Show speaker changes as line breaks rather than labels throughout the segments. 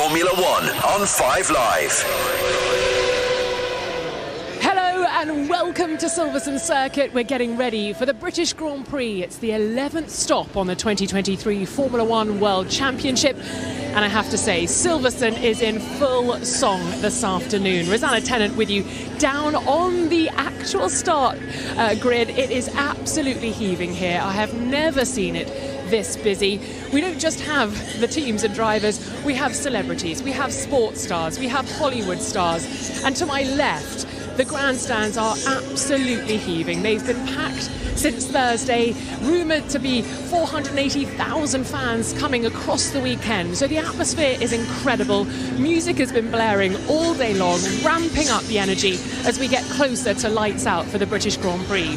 Formula One on 5 Live.
Hello and welcome to Silverstone Circuit. We're getting ready for the British Grand Prix. It's the 11th stop on the 2023 Formula One World Championship. And I have to say, Silverstone is in full song this afternoon. Rosanna Tennant with you down on the actual start grid. It is absolutely heaving here. I have never seen it this busy. We don't just have the teams and drivers, we have celebrities, we have sports stars, we have Hollywood stars. And to my left, the grandstands are absolutely heaving. They've been packed since Thursday, rumoured to be 480,000 fans coming across the weekend. So the atmosphere is incredible. Music has been blaring all day long, ramping up the energy as we get closer to lights out for the British Grand Prix.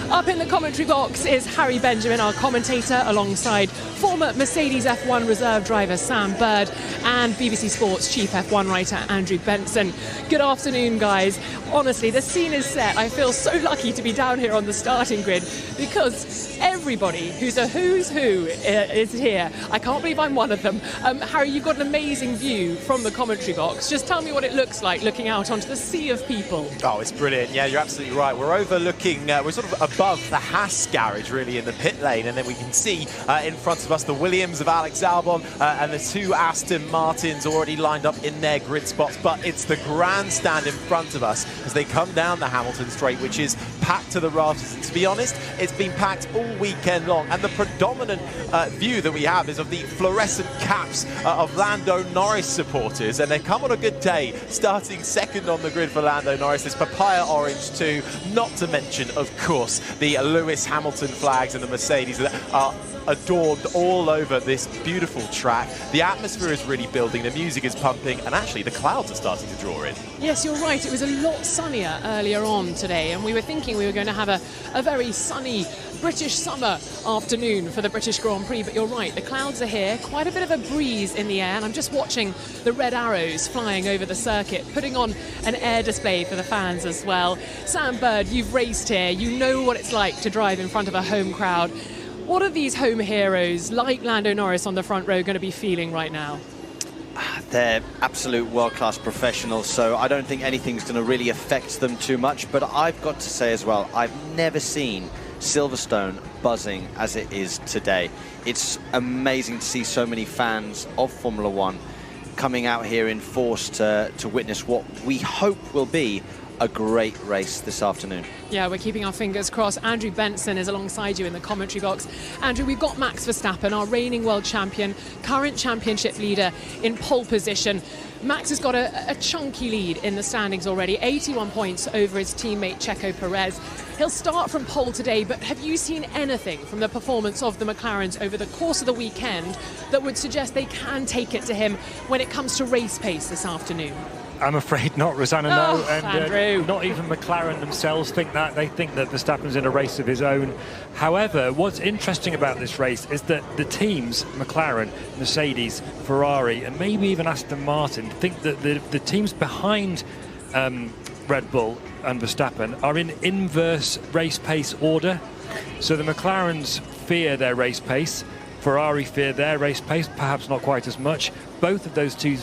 Up in the commentary box is Harry Benjamin, our commentator, alongside former Mercedes F1 reserve driver Sam Bird and BBC Sports chief F1 writer Andrew Benson. Good afternoon, guys. Honestly, the scene is set. I feel so lucky to be down here on the starting grid because everybody who's a who's who is here. I can't believe I'm one of them. Harry, you've got an amazing view from the commentary box. Just tell me what it looks like looking out onto the sea of people.
Oh, it's brilliant. Yeah, you're absolutely right. We're overlooking, we're sort of above the Haas garage, really, in the pit lane, and then we can see in front of us the Williams of Alex Albon and the two Aston Martins already lined up in their grid spots. But it's the grandstand in front of us as they come down the Hamilton Straight, which is packed to the rafters. And to be honest, it's been packed all weekend long, and the predominant view that we have is of the fluorescent caps of Lando Norris supporters, and they come on a good day, starting second on the grid for Lando Norris. There's papaya orange too, not to mention, of course, the Lewis Hamilton flags and the Mercedes that are adorned all over this beautiful track. The atmosphere is really building, the music is pumping, and actually the clouds are starting to draw in.
Yes, you're right. It was a lot sunnier earlier on today, and we were thinking we were going to have a very sunny British summer afternoon for the British Grand Prix, but you're right, the clouds are here, quite a bit of a breeze in the air, and I'm just watching the red arrows flying over the circuit, putting on an air display for the fans as well. Sam Bird, you've raced here, you know what it's like to drive in front of a home crowd. What are these home heroes like Lando Norris on the front row going to be feeling right now?
They're absolute world-class professionals, so I don't think anything's going to really affect them too much. But I've got to say as well, I've never seen Silverstone buzzing as it is today. It's amazing to see so many fans of Formula One coming out here in force to witness what we hope will be a great race this afternoon.
Yeah, we're keeping our fingers crossed. Andrew Benson is alongside you in the commentary box. Andrew, we've got Max Verstappen, our reigning world champion, current championship leader, in pole position. Max has got a chunky lead in the standings already, 81 points over his teammate Checo Perez. He'll start from pole today, but have you seen anything from the performance of the McLarens over the course of the weekend that would suggest they can take it to him when it comes to race pace this afternoon?
I'm afraid not, Rosanna, no.
And
not even McLaren themselves think that. They think that Verstappen's in a race of his own. However, what's interesting about this race is that the teams, McLaren, Mercedes, Ferrari, and maybe even Aston Martin, think that the teams behind Red Bull and Verstappen are in inverse race pace order. So the McLarens fear their race pace. Ferrari fear their race pace, perhaps not quite as much. Both of those two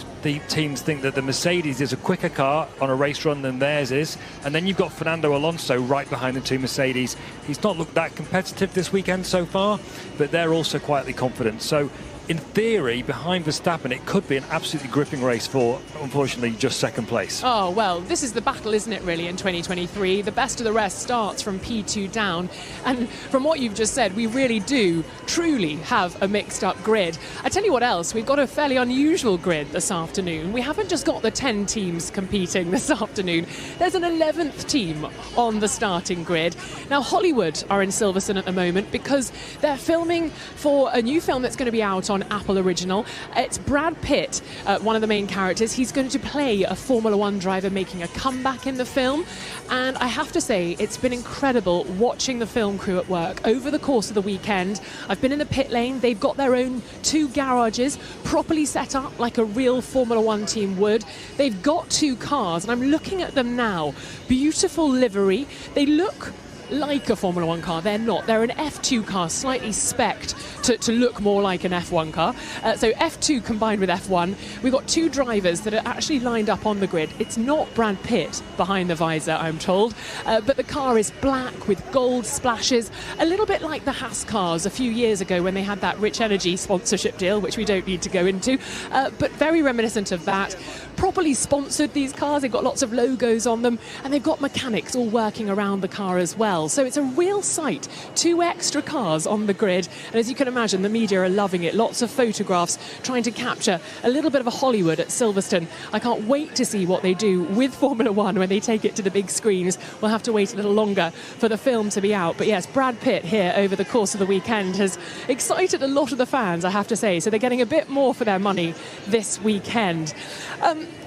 teams think that the Mercedes is a quicker car on a race run than theirs is. And then you've got Fernando Alonso right behind the two Mercedes. He's not looked that competitive this weekend so far, but they're also quietly confident. So in theory, behind Verstappen, it could be an absolutely gripping race for, unfortunately, just second place.
Oh, well, this is the battle, isn't it, really, in 2023? The best of the rest starts from P2 down. And from what you've just said, we really do truly have a mixed-up grid. I tell you what else, we've got a fairly unusual grid this afternoon. We haven't just got the 10 teams competing this afternoon. There's an 11th team on the starting grid. Now, Hollywood are in Silverstone at the moment because they're filming for a new film that's going to be out on Apple Original. It's Brad Pitt, one of the main characters. He's going to play a Formula One driver making a comeback in the film. And I have to say, it's been incredible watching the film crew at work over the course of the weekend. I've been in the pit lane. They've got their own 2 garages properly set up like a real Formula One team would. They've got 2 cars, and I'm looking at them now. Beautiful livery. They look like a Formula One car. They're not. They're an F2 car, slightly spec'd to look more like an F1 car. So F2 combined with F1. We've got two drivers that are actually lined up on the grid. It's not Brad Pitt behind the visor, I'm told, but the car is black with gold splashes, a little bit like the Haas cars a few years ago when they had that Rich Energy sponsorship deal, which we don't need to go into, but very reminiscent of that. Properly sponsored, these cars. They've got lots of logos on them, and they've got mechanics all working around the car as well. So it's a real sight. 2 extra cars on the grid, and as you can imagine, the media are loving it. Lots of photographs trying to capture a little bit of a Hollywood at Silverstone. I can't wait to see what they do with Formula One when they take it to the big screens. We'll have to wait a little longer for the film to be out. But yes, Brad Pitt here over the course of the weekend has excited a lot of the fans, I have to say. So they're getting a bit more for their money this weekend.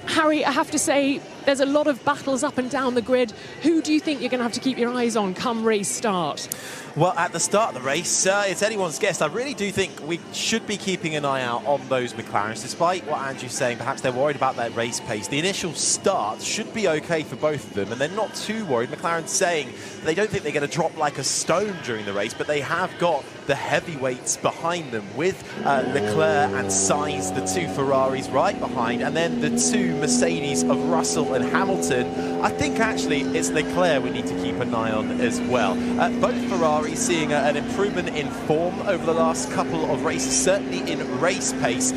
Harry, I have to say, there's a lot of battles up and down the grid. Who do you think you're going to have to keep your eyes on come race start?
Well, at the start of the race, it's anyone's guess. I really do think we should be keeping an eye out on those McLarens. Despite what Andrew's saying, perhaps they're worried about their race pace. The initial start should be okay for both of them, and they're not too worried. McLaren's saying they don't think they're going to drop like a stone during the race, but they have got the heavyweights behind them with Leclerc and Sainz, the 2 Ferraris right behind, and then the 2 Mercedes of Russell and Hamilton. I think actually it's Leclerc we need to keep an eye on as well. Both Ferraris seeing an improvement in form over the last couple of races, certainly in race pace.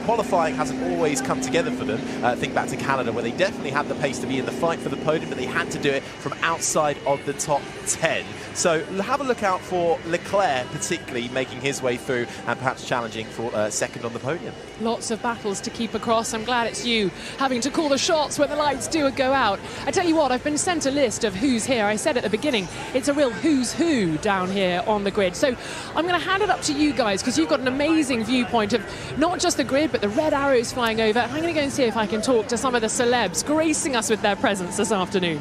Qualifying hasn't always come together for them. Think back to Canada, where they definitely had the pace to be in the fight for the podium, but they had to do it from outside of the top 10. So have a look out for Leclerc particularly making his way through and perhaps challenging for second on the podium.
Lots of battles to keep across. I'm glad it's you having to call the shots when the lights do go out. I tell you what, I've been sent a list of who's here. I said at the beginning, it's a real who's who down here on the grid. So I'm going to hand it up to you guys, because you've got an amazing viewpoint of not just the grid, but the red arrows flying over. I'm going to go and see if I can talk to some of the celebs gracing us with their presence this afternoon.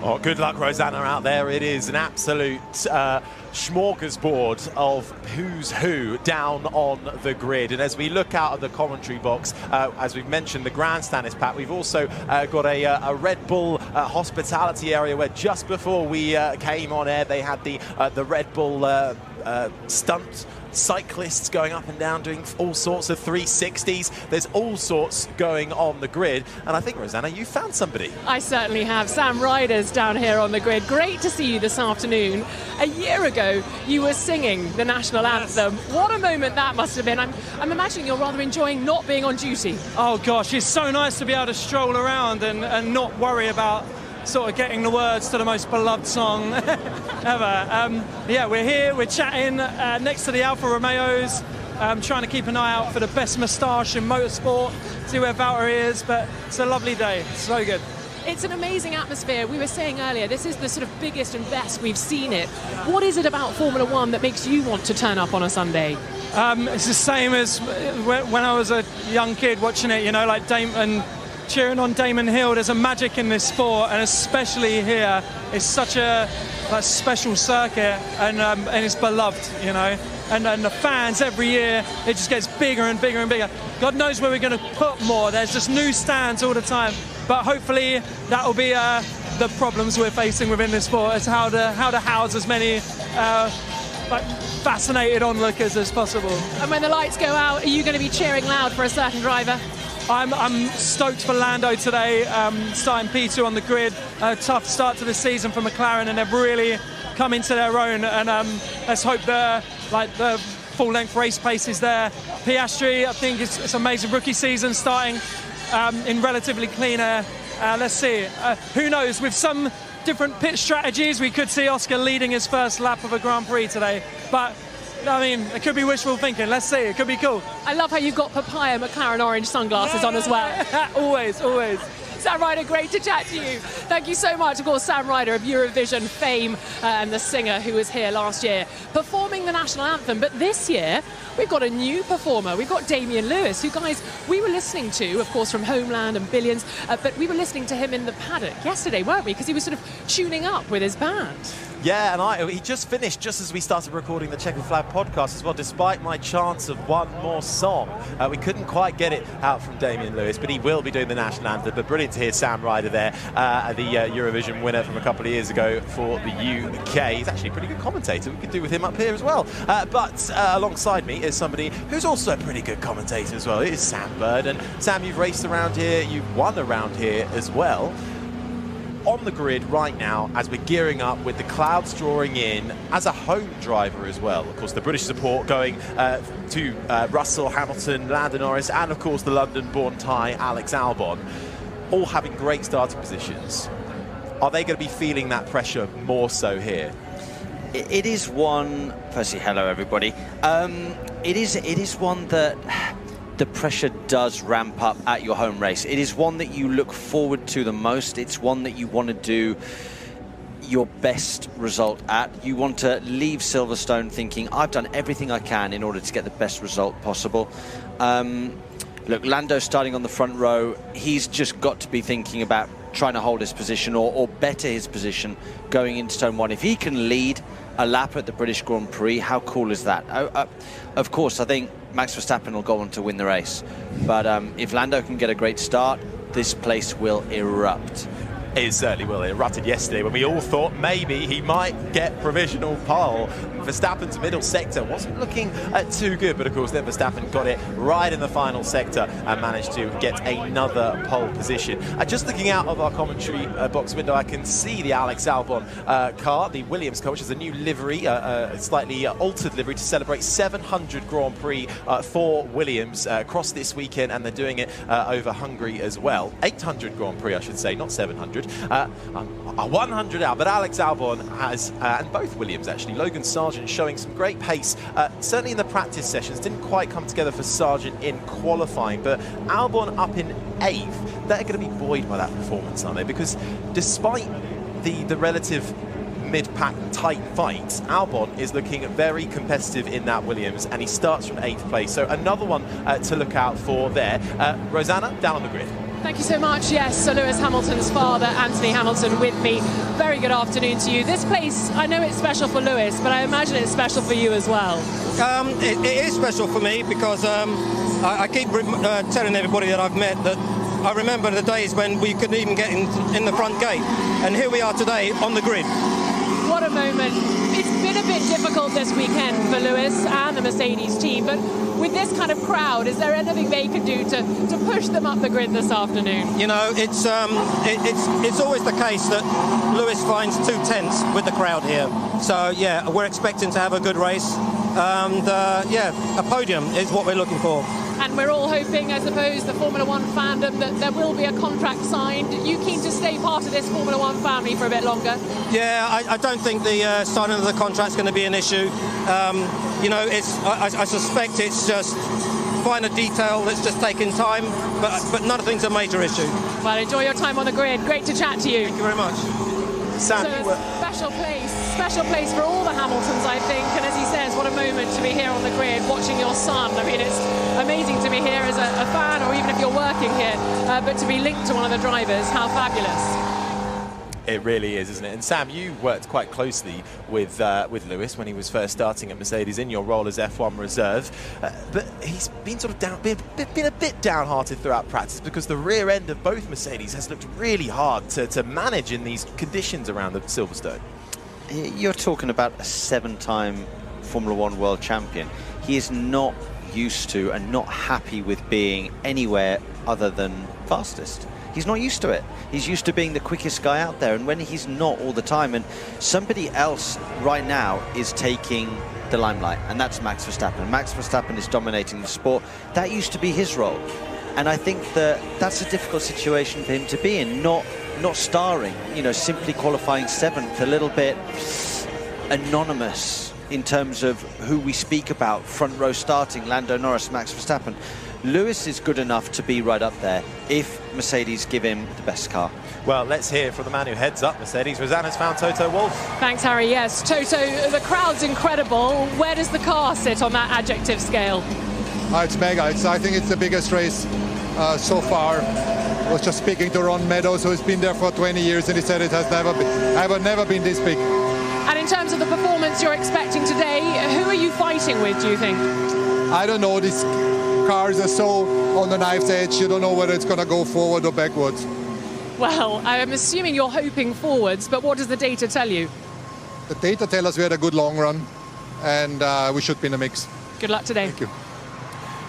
Oh, good luck, Rosanna, out there. It is an absolute smorgasbord of who's who down on the grid. And as we look out of the commentary box, as we've mentioned, the grandstand is packed. We've also got a Red Bull hospitality area where just before we came on air, they had the Red Bull stunt cyclists going up and down doing all sorts of 360s. There's all sorts going on the grid, and I think, Rosanna, you found somebody. I certainly have. Sam Ryder's down here on the grid. Great to see you this afternoon. A year ago you were singing the national anthem. What a moment that must have been. I'm imagining you're rather enjoying not being on duty.
Oh gosh, it's so nice to be able to stroll around and not worry about sort of getting the words to the most beloved song ever. Yeah, we're here, we're chatting next to the Alfa Romeos, trying to keep an eye out for the best moustache in motorsport, see where Valtteri is, but it's a lovely day, so good.
It's an amazing atmosphere. We were saying earlier, this is the sort of biggest and best we've seen it. What is it about Formula One that makes you want to turn up on a Sunday?
It's the same as when I was a young kid watching it, you know, like cheering on Damon Hill. There's a magic in this sport, and especially here, it's such a special circuit, and it's beloved, you know. And the fans every year, it just gets bigger and bigger and bigger. God knows where we're going to put more. There's just new stands all the time, but hopefully that will be the problems we're facing within this sport. It's how to house as many fascinated onlookers as possible.
And when the lights go out, are you going to be cheering loud for a certain driver?
I'm stoked for Lando today, starting P2 on the grid. A tough start to the season for McLaren, and they've really come into their own. And let's hope the full-length race pace is there. Piastri, I think it's amazing rookie season, starting in relatively clean air. Let's see. Who knows? With some different pit strategies, we could see Oscar leading his first lap of a Grand Prix today. But I mean, it could be wishful thinking. Let's see. It could be cool.
I love how you've got papaya McLaren orange sunglasses on as well.
Always, always.
Sam Ryder, great to chat to you. Thank you so much. Of course, Sam Ryder of Eurovision fame and the singer who was here last year performing the national anthem. But this year, we've got a new performer. We've got Damian Lewis, who, guys, we were listening to, of course, from Homeland and Billions, but we were listening to him in the paddock yesterday, weren't we? Because he was sort of tuning up with his band.
Yeah, and he just finished just as we started recording the Checkered Flag podcast as well, despite my chance of one more song. We couldn't quite get it out from Damien Lewis, but he will be doing the national anthem. But brilliant to hear Sam Ryder there, the Eurovision winner from a couple of years ago for the UK. He's actually a pretty good commentator. We could do with him up here as well. But alongside me is somebody who's also a pretty good commentator as well. It is Sam Bird. And Sam, you've raced around here, you've won around here as well. On the grid right now, as we're gearing up with the clouds drawing in, as a home driver as well. Of course, the British support going to Russell, Hamilton, Lando Norris, and of course the London-born Thai Alex Albon, all having great starting positions. Are they going to be feeling that pressure more so here?
It is one. Firstly, hello everybody. It is one that the pressure does ramp up at your home race. It is one that you look forward to the most. It's one that you want to do your best result at. You want to leave Silverstone thinking, I've done everything I can in order to get the best result possible. Look, Lando starting on the front row, he's just got to be thinking about trying to hold his position or better his position going into turn one. If he can lead a lap at the British Grand Prix, how cool is that? Of course, I think Max Verstappen will go on to win the race. But if Lando can get a great start, this place will erupt.
It certainly will. It erupted yesterday when we all thought maybe he might get provisional pole. Verstappen's middle sector wasn't looking too good, but of course then Verstappen got it right in the final sector and managed to get another pole position. Just looking out of our commentary box window, I can see the Alex Albon car, the Williams car, which is a new livery, a slightly altered livery to celebrate 700 Grand Prix for Williams across this weekend, and they're doing it over Hungary as well. 800 Grand Prix, I should say, not 700. 100 out, but Alex Albon has, and both Williams actually, Logan Sargent showing some great pace, certainly in the practice sessions. Didn't quite come together for Sargent in qualifying, but Albon up in 8th. They're going to be buoyed by that performance, aren't they? Because despite the relative mid-pack tight fights, Albon is looking very competitive in that Williams, and he starts from 8th place. So another one to look out for there. Rosanna, down on the grid.
Thank you so much. Yes, Sir Lewis Hamilton's father, Anthony Hamilton, with me. Very good afternoon to you. This place, I know it's special for Lewis, but I imagine it's special for you as well.
It is special for me because I keep telling everybody that I've met that I remember the days when we couldn't even get in the front gate, and here we are today on the grid.
What a moment. It's been a bit difficult this weekend for Lewis and the Mercedes team, but with this kind of crowd, is there anything they can do to push them up the grid this afternoon?
You know, it's always the case that Lewis finds 2 tenths with the crowd here. So yeah, we're expecting to have a good race, and yeah, a podium is what we're looking for.
And we're all hoping, I suppose, the Formula One fandom, that there will be a contract signed. Are you keen to stay part of this Formula One family for a bit longer?
Yeah, I don't think the signing of the contract's going to be an issue. You know, I suspect it's just finer detail that's just taking time, but nothing's a major issue.
Well, enjoy your time on the grid. Great to chat to you.
Thank you very much.
Sam,
so special place for all the Hamiltons, I think. And as he says, what a moment to be here on the grid watching your son. I mean, it's amazing to be here as a fan, or even if you're working here, but to be linked to one of the drivers. How fabulous.
It really is, isn't it? And Sam, you worked quite closely with Lewis when he was first starting at Mercedes in your role as F1 reserve, but he's been sort of been a bit downhearted throughout practice because the rear end of both Mercedes has looked really hard to manage in these conditions around the Silverstone.
You're talking about a 7-time Formula One world champion. He is not used to and not happy with being anywhere other than fastest. He's not used to it. He's used to being the quickest guy out there, and when he's not all the time, and somebody else right now is taking the limelight, and that's Max Verstappen. Max Verstappen is dominating the sport. That used to be his role, and I think that that's a difficult situation for him to be in, not starring, you know, simply qualifying 7th, a little bit anonymous in terms of who we speak about, front row starting, Lando Norris, Max Verstappen. Lewis is good enough to be right up there if Mercedes give him the best car.
Well, let's hear from the man who heads up Mercedes. Rosanna's found Toto Wolff.
Thanks, Harry. Yes, Toto, the crowd's incredible. Where does the car sit on that adjective scale?
It's mega. I think it's the biggest race so far. I was just speaking to Ron Meadows, who's been there for 20 years, and he said it has never been this big.
And in terms of the performance you're expecting today, who are you fighting with, do you think?
I don't know. These cars are so on the knife's edge. You don't know whether it's going to go forward or backwards.
Well, I'm assuming you're hoping forwards, but what does the data tell you?
The data tell us we had a good long run, and we should be in the mix.
Good luck today.
Thank you.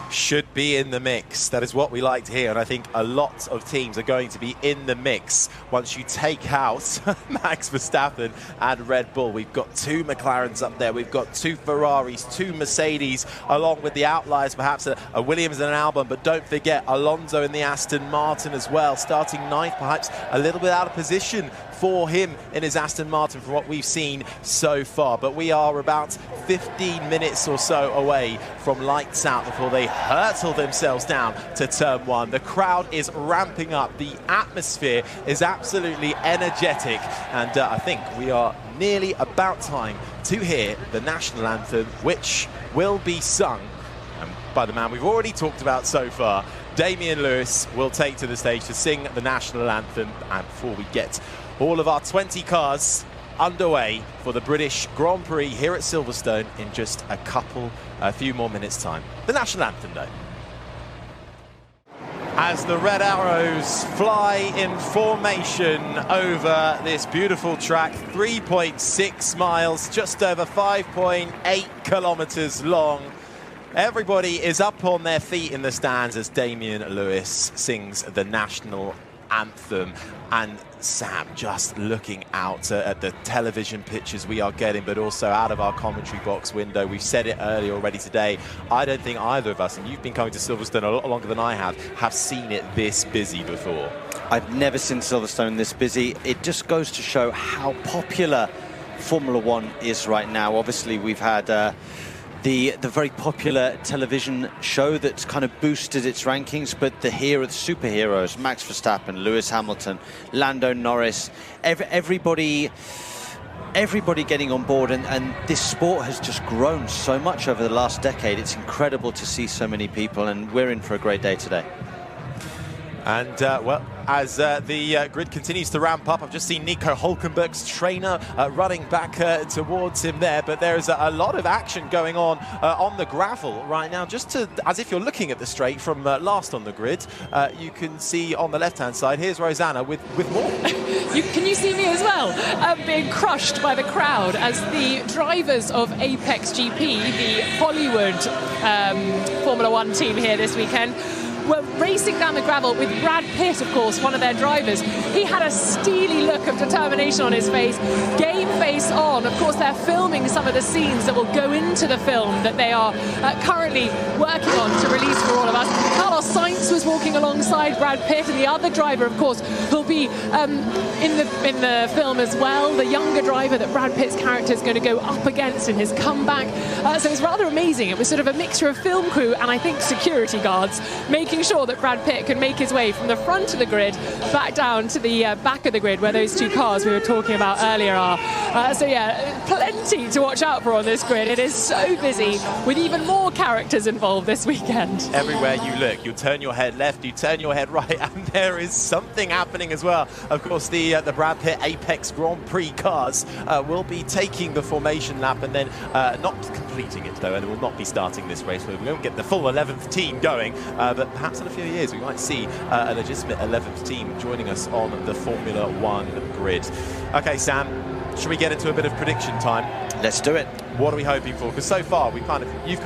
Should be in the mix. That is what we like to hear, and I think a lot of teams are going to be in the mix once you take out Max Verstappen and Red Bull. We've got 2 McLarens up there, we've got 2 Ferraris, 2 Mercedes, along with the outliers, perhaps a Williams and an Albon, but don't forget Alonso in the Aston Martin as well, starting 9th, perhaps a little bit out of position for him in his Aston Martin from what we've seen so far. But we are about 15 minutes or so away from lights out before they hurtle themselves down to turn 1. The crowd is ramping up. The atmosphere is absolutely energetic. And I think we are nearly about time to hear the national anthem, which will be sung by the man we've already talked about so far. Damien Lewis will take to the stage to sing the national anthem. And before we get all of our 20 cars underway for the British Grand Prix here at Silverstone in just a few more minutes' time. The national anthem, though. As the red arrows fly in formation over this beautiful track, 3.6 miles, just over 5.8 kilometers long. Everybody is up on their feet in the stands as Damien Lewis sings the national anthem. And Sam, just looking out at the television pictures we are getting, but also out of our commentary box window. We've said it earlier already today. I don't think either of us, and you've been coming to Silverstone a lot longer than I have seen it this busy before.
I've never seen Silverstone this busy. It just goes to show how popular Formula One is right now. Obviously, we've had the very popular television show that's kind of boosted its rankings, but the superheroes, Max Verstappen, Lewis Hamilton, Lando Norris, everybody getting on board, and this sport has just grown so much over the last decade. It's incredible to see so many people, and we're in for a great day today.
And, well, as the grid continues to ramp up, I've just seen Nico Hülkenberg's trainer running back towards him there. But there's a lot of action going on the gravel right now. Just as if you're looking at the straight from last on the grid, you can see on the left-hand side, here's Rosanna with more.
Can you see me as well? Being crushed by the crowd as the drivers of Apex GP, the Hollywood Formula One team here this weekend, were racing down the gravel with Brad Pitt, of course, one of their drivers. He had a steely look of determination on his face, game face on. Of course, they're filming some of the scenes that will go into the film that they are currently working on to release for all of us. Carlos Sainz was walking alongside Brad Pitt, and the other driver, of course, who'll be in the film as well, the younger driver that Brad Pitt's character is going to go up against in his comeback. So it was rather amazing. It was sort of a mixture of film crew and I think security guards making sure that Brad Pitt could make his way from the front of the grid back down to the back of the grid where those 2 cars we were talking about earlier are. So yeah, plenty to watch out for on this grid. It is so busy with even more characters involved this weekend.
Everywhere you look, you turn your head left, you turn your head right, and there is something happening as well. Of course, the Brad Pitt Apex Grand Prix cars will be taking the formation lap and then not completing it, though, and it will not be starting this race. We won't get the full 11th team going, but perhaps in a few years we might see a legitimate 11th team joining us on the Formula One grid. Okay, Sam, should we get into a bit of prediction time?
Let's do it.
What are we hoping for? Because so far you've kind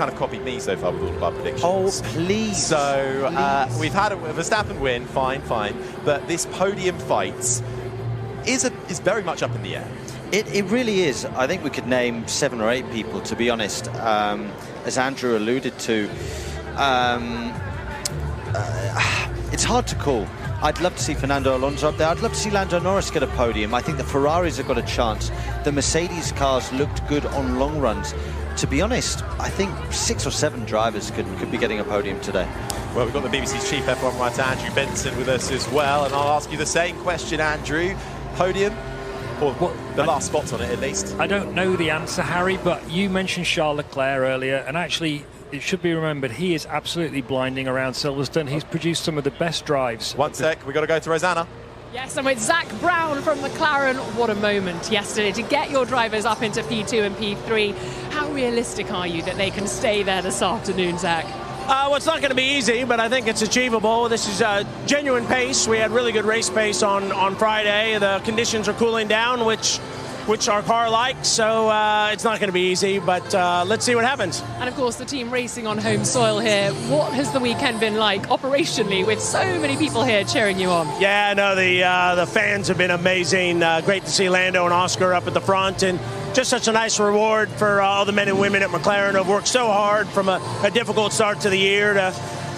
of copied me so far with all of our predictions.
Oh, please.
So we've had a Verstappen win, fine, but this podium fight is very much up in the air.
It really is. I think we could name 7 or 8 people, to be honest. As Andrew alluded to, it's hard to call. I'd love to see Fernando Alonso up there. I'd love to see Lando Norris get a podium. I think the Ferraris have got a chance. The Mercedes cars looked good on long runs. To be honest, I think 6 or 7 drivers could be getting a podium today.
Well, we've got the BBC's chief F1 writer, Andrew Benson, with us as well. And I'll ask you the same question, Andrew. Podium? Or the last spot on it, at least?
I don't know the answer, Harry, but you mentioned Charles Leclerc earlier, and actually it should be remembered he is absolutely blinding around Silverstone. He's produced some of the best drives.
One sec, we've got to go to Rosanna.
Yes, and with Zach Brown from McLaren, what a moment yesterday to get your drivers up into P2 and P3. How realistic are you that they can stay there this afternoon, Zach?
Well, it's not going to be easy, but I think it's achievable. This is a genuine pace. We had really good race pace on Friday. The conditions are cooling down, which our car likes, so it's not going to be easy, but let's see what happens.
And of course, the team racing on home soil here. What has the weekend been like operationally with so many people here cheering you on?
Yeah, no, the fans have been amazing. Great to see Lando and Oscar up at the front, and just such a nice reward for all the men and women at McLaren who have worked so hard from a difficult start to the year.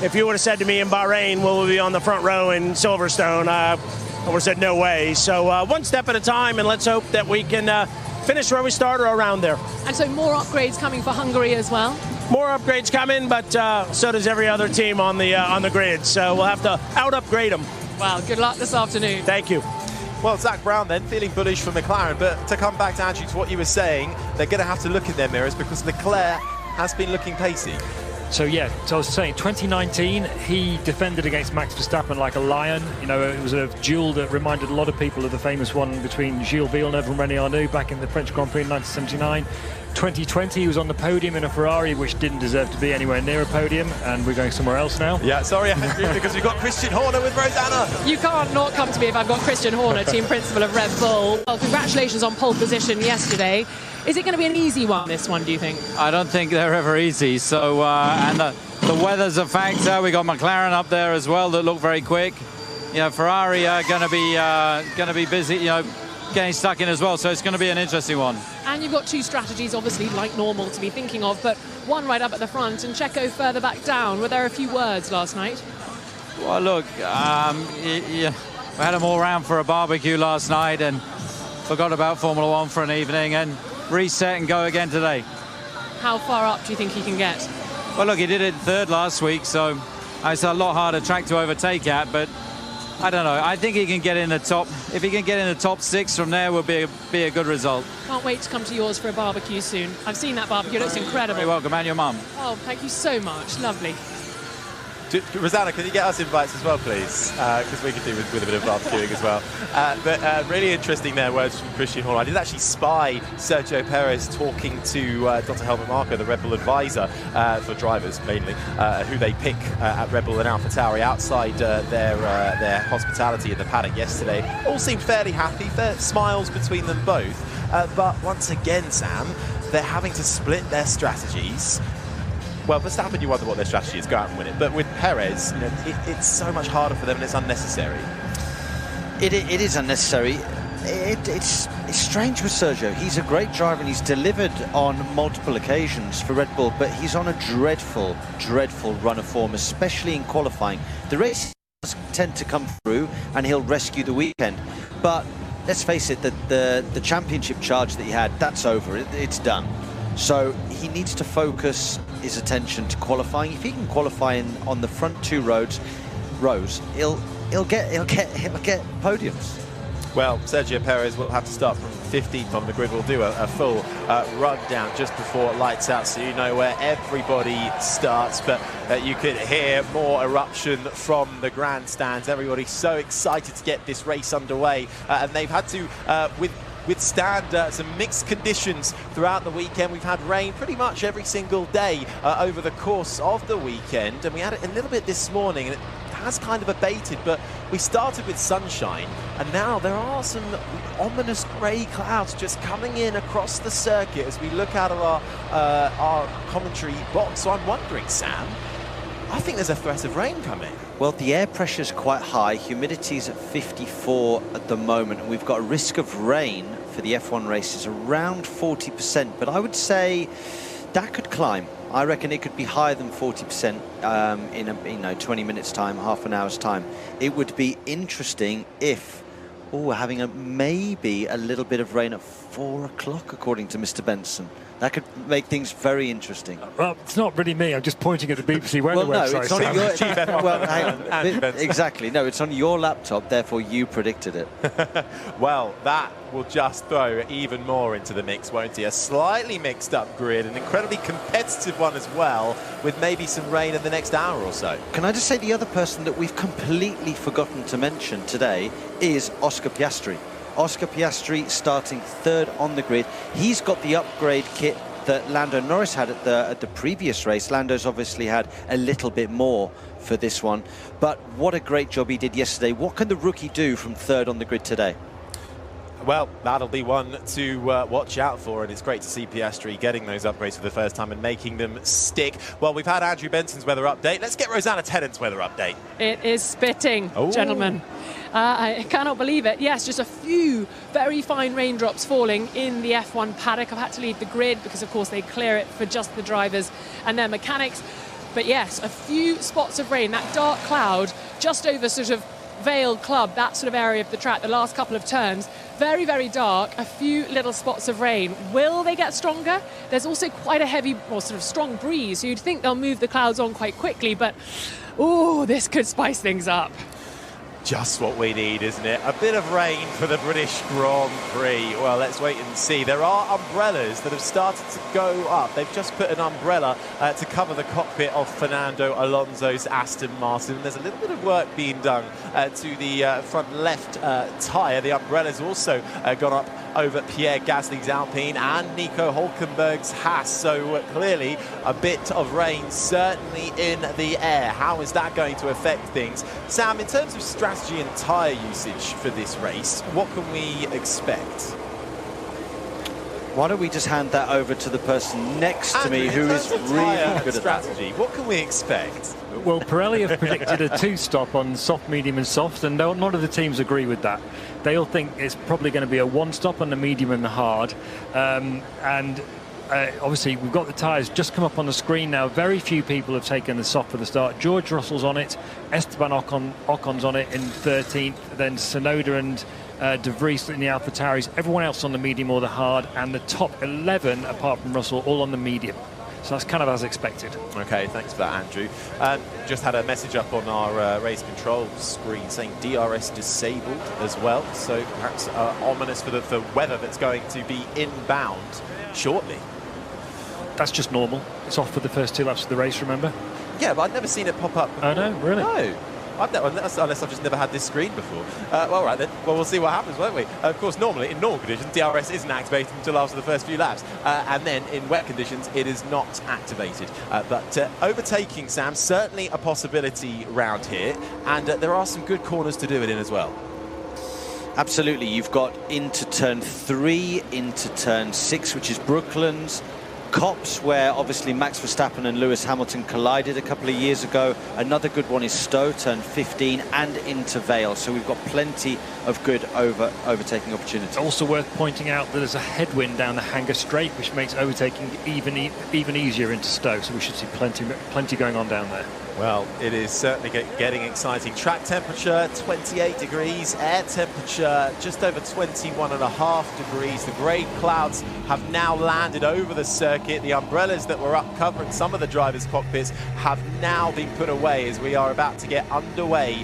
If you would have said to me in Bahrain, will we be on the front row in Silverstone? I would have said no way. So one step at a time, and let's hope that we can finish where we started or around there.
And so more upgrades coming for Hungary as well?
More upgrades coming, but so does every other team on the grid. So we'll have to out-upgrade them.
Well, good luck this afternoon.
Thank you.
Well, Zach Brown then, feeling bullish for McLaren, but to come back to Andrew to what you were saying, they're going to have to look in their mirrors because Leclerc has been looking pacey.
So yeah, so I was saying 2019 he defended against Max Verstappen like a lion. You know, it was a duel that reminded a lot of people of the famous one between Gilles Villeneuve and René Arnoux back in the French Grand Prix in 1979. 2020 he was on the podium in a Ferrari which didn't deserve to be anywhere near a podium, and we're going somewhere else now.
Yeah, sorry Andrew, because we've got Christian Horner with Rosanna.
You can't not come to me if I've got Christian Horner, team principal of Red Bull. Well, congratulations on pole position yesterday. Is it going to be an easy one, this one, do you think?
I don't think they're ever easy. So, and the weather's a factor. We got McLaren up there as well that look very quick. You know, Ferrari are going to be busy, you know, getting stuck in as well. So it's going to be an interesting one.
And you've got two strategies, obviously, like normal to be thinking of, but one right up at the front and Checo further back down. Were there a few words last night?
Well, look, we had them all round for a barbecue last night and forgot about Formula One for an evening and reset and go again today.
How far up do you think he can get?
Well, look, he did it third last week, so it's a lot harder track to overtake at, but I don't know. I think he can get in the top. If he can get in the top 6 from there, will be a good result.
Can't wait to come to yours for a barbecue soon. I've seen that barbecue. It looks incredible.
You're welcome, and your mum.
Oh, thank you so much. Lovely.
Rosanna, can you get us invites as well, please? Because we could do with a bit of barbecuing as well. But really interesting there, words from Christian Horner. I did actually spy Sergio Perez talking to Dr. Helmut Marko, the Red Bull advisor for drivers mainly, who they pick at Red Bull and AlphaTauri outside their hospitality in the paddock yesterday. All seemed fairly happy, fair smiles between them both. But once again, Sam, they're having to split their strategies. Well, Verstappen, you wonder what their strategy is, go out and win it. But with Perez, you know, it's so much harder for them and it's unnecessary.
It is unnecessary. It's strange with Sergio. He's a great driver and he's delivered on multiple occasions for Red Bull, but he's on a dreadful, dreadful run of form, especially in qualifying. The races tend to come through and he'll rescue the weekend. But let's face it, the championship charge that he had, that's over. It's done. So he needs to focus his attention to qualifying. If he can qualify on the front 2 rows, he'll get podiums.
Well, Sergio Perez will have to start from 15th on the grid. We'll do a full rundown just before lights out, so you know where everybody starts. But you could hear more eruption from the grandstands. Everybody's so excited to get this race underway, and they've had to withstand some mixed conditions throughout the weekend. We've had rain pretty much every single day over the course of the weekend, and we had it a little bit this morning, and it has kind of abated, but we started with sunshine, and now there are some ominous grey clouds just coming in across the circuit as we look out of our commentary box. So I'm wondering, Sam, I think there's a threat of rain coming.
Well, the air pressure's quite high. Humidity's at 54 at the moment, and we've got a risk of rain for the F1 races around 40%, but I would say that could climb. I reckon it could be higher than 40% in 20 minutes time, half an hour's time. It would be interesting if we're having maybe a little bit of rain at 4 o'clock, according to Mr. Benson. That could make things very interesting.
Well, it's not really me. I'm just pointing at the BBC weather
well,
website.
No, it's on your... exactly. No, it's on your laptop, therefore you predicted it.
Well, that will just throw even more into the mix, won't it? A slightly mixed up grid, an incredibly competitive one as well, with maybe some rain in the next hour or so.
Can I just say the other person that we've completely forgotten to mention today is Oscar Piastri. Oscar Piastri starting third on the grid. He's got the upgrade kit that Lando Norris had at the previous race. Lando's obviously had a little bit more for this one, but what a great job he did yesterday. What can the rookie do from third on the grid today?
Well, that'll be one to watch out for, and it's great to see Piastri getting those upgrades for the first time and making them stick. Well, we've had Andrew Benson's weather update. Let's get Rosanna Tennant's weather update.
It is spitting, gentlemen. I cannot believe it. Yes, just a few very fine raindrops falling in the F1 paddock. I've had to leave the grid because, of course, they clear it for just the drivers and their mechanics. But yes, a few spots of rain, that dark cloud just over sort of Vale Club, that sort of area of the track, the last couple of turns. Very, very dark, a few little spots of rain. Will they get stronger? There's also quite a heavy or sort of strong breeze, so you'd think they'll move the clouds on quite quickly, but oh, this could spice things up.
Just what we need, isn't it? A bit of rain for the British Grand Prix. Well, let's wait and see. There are umbrellas that have started to go up. They've just put an umbrella to cover the cockpit of Fernando Alonso's Aston Martin. There's a little bit of work being done to the front left tyre. The umbrella's also gone up over Pierre Gasly's Alpine and Nico Hülkenberg's Haas. So clearly a bit of rain certainly in the air. How is that going to affect things? Sam, in terms of strategy and tyre usage for this race, what can we expect?
Why don't we just hand that over to the person next to me who is really good at strategy?
What can we expect?
Well, Pirelli have predicted a two-stop on soft, medium and soft, and none of the teams agree with that. They all think it's probably going to be a one-stop on the medium and the hard. Obviously, we've got the tyres just come up on the screen now. Very few people have taken the soft for the start. George Russell's on it. Esteban Ocon's on it in 13th. Then Tsunoda and De Vries in the AlphaTauris. Everyone else on the medium or the hard. And the top 11, apart from Russell, all on the medium. So that's kind of as expected.
OK, thanks for that, Andrew. Just had a message up on our race control screen saying DRS disabled as well. So perhaps ominous for the weather that's going to be inbound shortly.
That's just normal. It's off for the first 2 laps of the race, remember?
Yeah, but I've never seen it pop up before.
Oh, no? Really?
No. Unless I've just never had this screen before. Well, all right then. Well, we'll see what happens, won't we? Of course, normally, in normal conditions, DRS isn't activated until after the first few laps. And then, in wet conditions, it is not activated. But overtaking, Sam, certainly a possibility round here. And there are some good corners to do it in as well.
Absolutely. You've got into turn 3, into turn 6, which is Brooklands. Copse, where obviously Max Verstappen and Lewis Hamilton collided a couple of years ago. Another good one is Stowe, turn 15, and into Vale. So we've got plenty of good overtaking opportunities.
Also worth pointing out that there's a headwind down the Hanger Straight, which makes overtaking even easier into Stowe. So we should see plenty going on down there.
Well, it is certainly getting exciting. Track temperature, 28 degrees. Air temperature, just over 21.5 degrees. The grey clouds have now landed over the circuit. The umbrellas that were up covering some of the drivers' cockpits have now been put away as we are about to get underway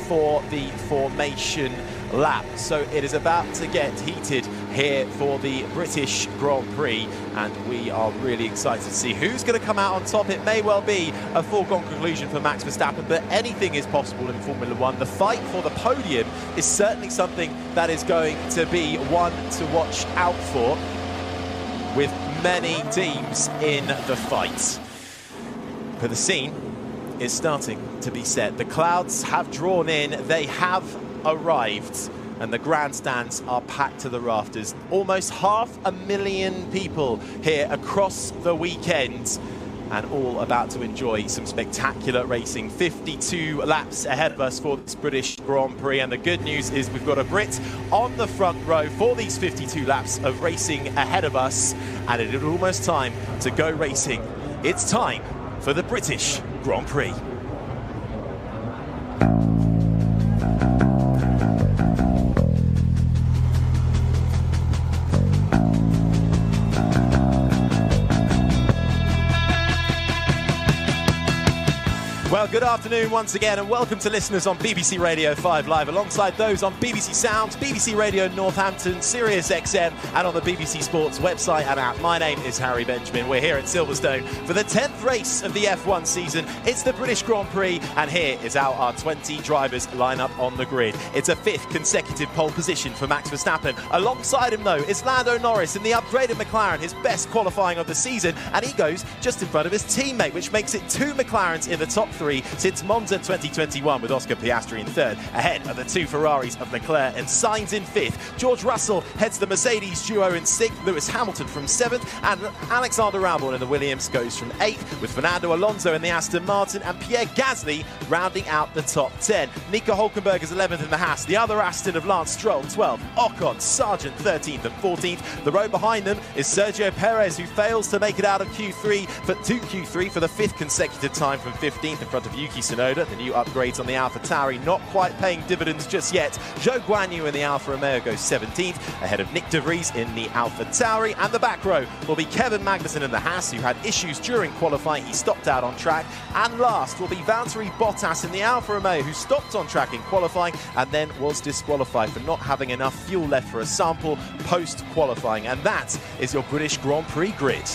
for the formation lap. So it is about to get heated here for the British Grand Prix, and we are really excited to see who's going to come out on top. It may well be a foregone conclusion for Max Verstappen, but anything is possible in Formula One. The fight for the podium is certainly something that is going to be one to watch out for, with many teams in the fight. But the scene is starting to be set. The clouds have drawn in, they have arrived, and the grandstands are packed to the rafters. Almost 500,000 people here across the weekend, and all about to enjoy some spectacular racing. 52 laps ahead of us for this British Grand Prix, and the good news is we've got a Brit on the front row for these 52 laps of racing ahead of us, and it is almost time to go racing. It's time for the British Grand Prix. Good afternoon once again, and welcome to listeners on BBC Radio 5 Live, alongside those on BBC Sounds, BBC Radio Northampton, Sirius XM, and on the BBC Sports website and app. My name is Harry Benjamin. We're here at Silverstone for the 10th race of the F1 season. It's the British Grand Prix, and here is how our 20 drivers line up on the grid. It's a 5th consecutive pole position for Max Verstappen. Alongside him, though, is Lando Norris in the upgraded McLaren, his best qualifying of the season, and he goes just in front of his teammate, which makes it 2 McLarens in the top 3 since Monza 2021, with Oscar Piastri in 3rd, ahead of the 2 Ferraris of Leclerc and Sainz in 5th. George Russell heads the Mercedes duo in 6th, Lewis Hamilton from 7th, and Alexander Albon in the Williams goes from 8th, with Fernando Alonso in the Aston Martin and Pierre Gasly rounding out the top 10. Nico Hülkenberg is 11th in the Haas, the other Aston of Lance Stroll 12th, Ocon, Sargent 13th and 14th. The row behind them is Sergio Perez, who fails to make it out of Q3 for the 5th consecutive time from 15th in front of Yuki Tsunoda. The new upgrades on the AlphaTauri not quite paying dividends just yet. Zhou Guanyu in the Alfa Romeo goes 17th, ahead of Nick De Vries in the AlphaTauri. And the back row will be Kevin Magnussen in the Haas, who had issues during qualifying. He stopped out on track. And last will be Valtteri Bottas in the Alfa Romeo, who stopped on track in qualifying and then was disqualified for not having enough fuel left for a sample post-qualifying. And that is your British Grand Prix grid.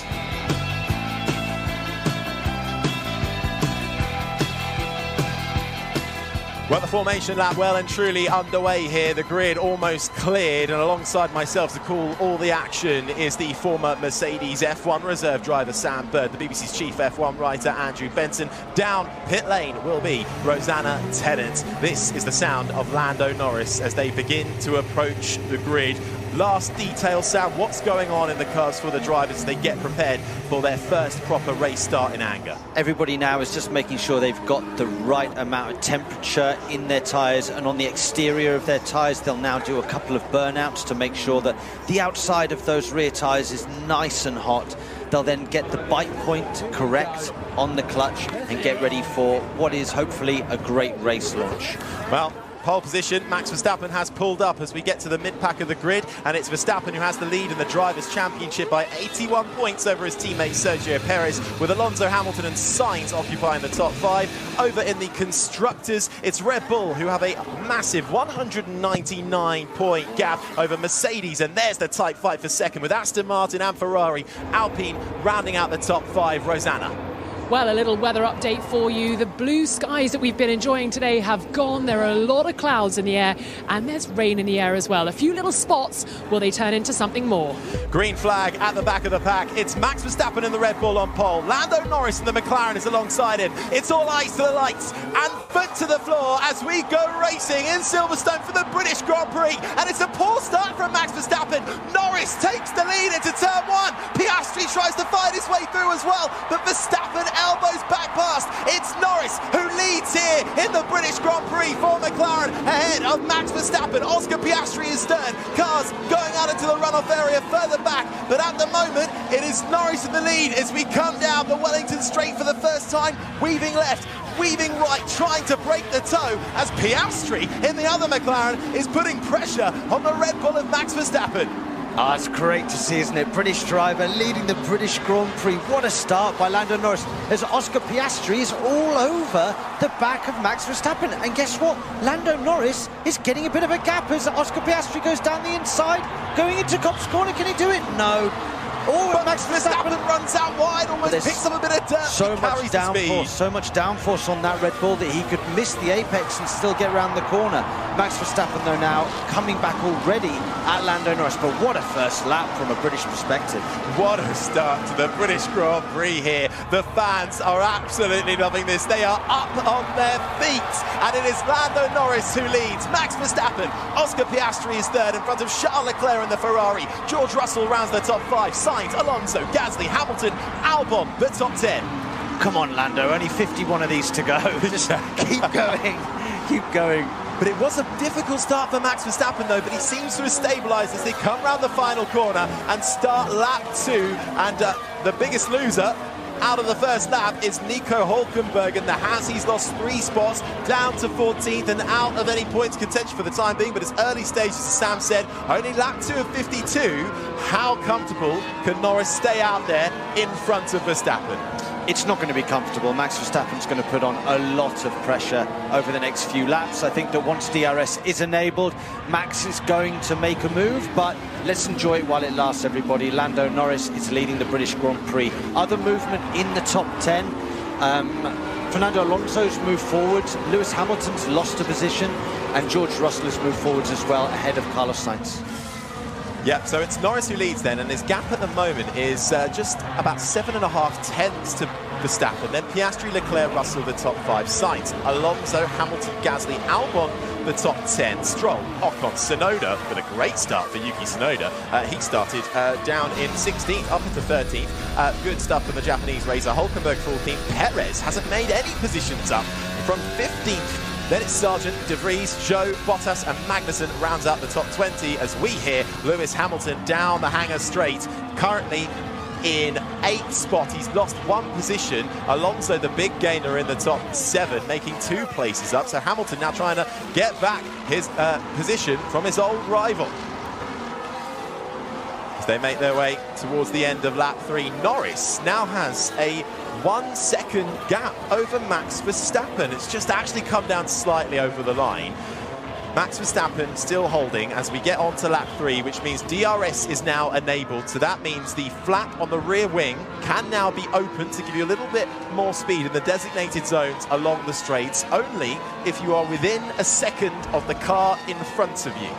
Well, the formation lap well and truly underway here. The grid almost cleared, and alongside myself to call all the action is the former Mercedes F1 reserve driver Sam Bird, the BBC's chief F1 writer Andrew Benson. Down pit lane will be Rosanna Tennant. This is the sound of Lando Norris as they begin to approach the grid. Last detail, Sam, what's going on in the cars for the drivers as they get prepared for their first proper race start in anger?
Everybody now is just making sure they've got the right amount of temperature in their tyres, and on the exterior of their tyres they'll now do a couple of burnouts to make sure that the outside of those rear tyres is nice and hot. They'll then get the bite point correct on the clutch and get ready for what is hopefully a great race launch.
Well, pole position, Max Verstappen has pulled up as we get to the mid-pack of the grid, and it's Verstappen who has the lead in the Drivers' Championship by 81 points over his teammate Sergio Perez, with Alonso, Hamilton and Sainz occupying the top 5. Over in the Constructors, it's Red Bull who have a massive 199-point gap over Mercedes, and there's the tight fight for second, with Aston Martin and Ferrari, Alpine rounding out the top 5. Rosanna.
Well, a little weather update for you. The blue skies that we've been enjoying today have gone. There are a lot of clouds in the air, and there's rain in the air as well. A few little spots. Will they turn into something more?
Green flag at the back of the pack. It's Max Verstappen in the Red Bull on pole. Lando Norris in the McLaren is alongside him. It's all eyes to the lights and foot to the floor as we go racing in Silverstone for the British Grand Prix. And it's a poor start from Max Verstappen. Norris takes the lead into turn 1. Piastri tries to fight his way through as well, but Verstappen elbows back past. It's Norris who leads here in the British Grand Prix for McLaren, ahead of Max Verstappen. Oscar Piastri is third. Cars going out into the runoff area further back, but at the moment it is Norris in the lead as we come down the Wellington Straight for the first time, weaving left, weaving right, trying to break the toe as Piastri in the other McLaren is putting pressure on the Red Bull of Max Verstappen.
Ah, it's great to see, isn't it? British driver leading the British Grand Prix. What a start by Lando Norris, as Oscar Piastri is all over the back of Max Verstappen. And guess what? Lando Norris is getting a bit of a gap as Oscar Piastri goes down the inside, going into Copse Corner. Can he do it? No. Oh,
but Max Verstappen runs out wide, almost picks up a bit of dirt.
So much downforce on that Red Bull that he could miss the apex and still get around the corner. Max Verstappen, though, now coming back already at Lando Norris. But what a first lap from a British perspective.
What a start to the British Grand Prix here. The fans are absolutely loving this. They are up on their feet. And it is Lando Norris who leads. Max Verstappen, Oscar Piastri is third in front of Charles Leclerc in the Ferrari. George Russell rounds the top 5. Sainz, Alonso, Gasly, Hamilton, Albon, the top 10.
Come on, Lando, only 51 of these to go. Just keep going, keep going.
But it was a difficult start for Max Verstappen, though, but he seems to have stabilised as they come round the final corner and start lap 2. And the biggest loser out of the first lap is Nico Hülkenberg in the Haas. He's lost 3 spots, down to 14th and out of any points contention for the time being, but it's early stages, as Sam said, only lap 2 of 52. How comfortable can Norris stay out there in front of Verstappen?
It's not going to be comfortable. Max Verstappen's going to put on a lot of pressure over the next few laps. I think that once DRS is enabled, Max is going to make a move, but let's enjoy it while it lasts, everybody. Lando Norris is leading the British Grand Prix. Other movement in the top 10. Fernando Alonso's moved forward. Lewis Hamilton's lost a position, and George Russell has moved forwards as well, ahead of Carlos Sainz.
Yeah, so it's Norris who leads then, and his gap at the moment is just about 7.5 tenths to Verstappen. Then Piastri, Leclerc, Russell, the top 5. Sainz, Alonso, Hamilton, Gasly, Albon, the top 10. Stroll, Ocon, Tsunoda, with a great start for Yuki Tsunoda. He started down in 16th, up into 13th. Good stuff from the Japanese racer. Hulkenberg 14th. Perez hasn't made any positions up from 15th. Then it's Sargent, De Vries, Zhou, Bottas and Magnussen rounds out the top 20 as we hear Lewis Hamilton down the hanger straight, currently in 8th spot. He's lost 1 position. Alonso, the big gainer, in the top 7, making 2 places up. So Hamilton now trying to get back his position from his old rival. As they make their way towards the end of lap 3, Norris now has a 1 second gap over Max Verstappen. It's just actually come down slightly over the line. Max Verstappen still holding as we get on to lap 3, which means DRS is now enabled. So that means the flap on the rear wing can now be open to give you a little bit more speed in the designated zones along the straights, only if you are within a second of the car in front of you.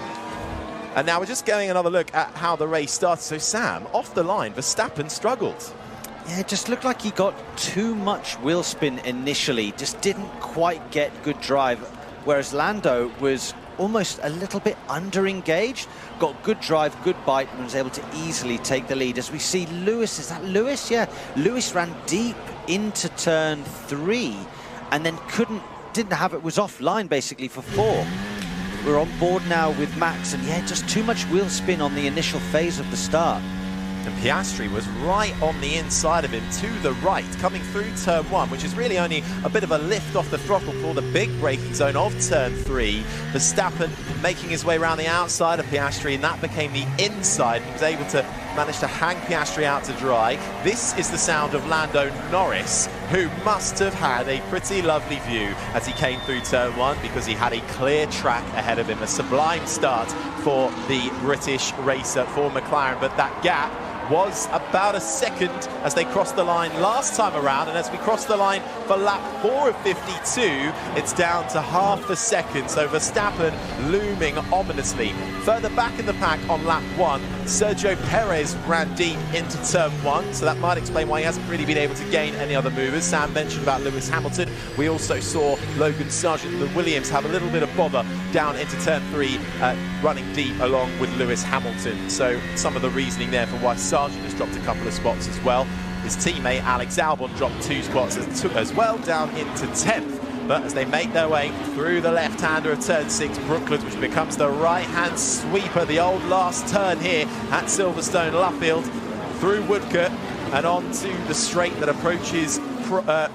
And now we're just getting another look at how the race started. So Sam, off the line, Verstappen struggled.
Yeah, it just looked like he got too much wheel spin initially, just didn't quite get good drive, whereas Lando was almost a little bit under-engaged, got good drive, good bite, and was able to easily take the lead. As we see Lewis, is that Lewis? Yeah, Lewis ran deep into turn 3 and then didn't have it, was offline basically for 4. We're on board now with Max, and yeah, just too much wheel spin on the initial phase of the start.
And Piastri was right on the inside of him to the right, coming through turn 1, which is really only a bit of a lift off the throttle for the big braking zone of turn 3. Verstappen making his way around the outside of Piastri, and that became the inside. He was able to manage to hang Piastri out to dry. This is the sound of Lando Norris, who must have had a pretty lovely view as he came through turn 1, because he had a clear track ahead of him. A sublime start for the British racer for McLaren, but that gap was about a second as they crossed the line last time around, and as we cross the line for lap 4 of 52, it's down to half a second. So Verstappen looming ominously. Further back in the pack on lap 1, Sergio Perez ran deep into turn 1, so that might explain why he hasn't really been able to gain any other movers. Sam mentioned about Lewis Hamilton. We also saw Logan Sargent, the Williams, have a little bit of bother down into turn 3, running deep along with Lewis Hamilton. So some of the reasoning there for why Sargent has dropped a couple of spots as well. His teammate Alex Albon dropped 2 spots as well, down into 10th. But as they make their way through the left-hander of turn 6, Brooklands, which becomes the right-hand sweeper, the old last turn here at Silverstone, Luffield, through Woodcote and on to the straight that approaches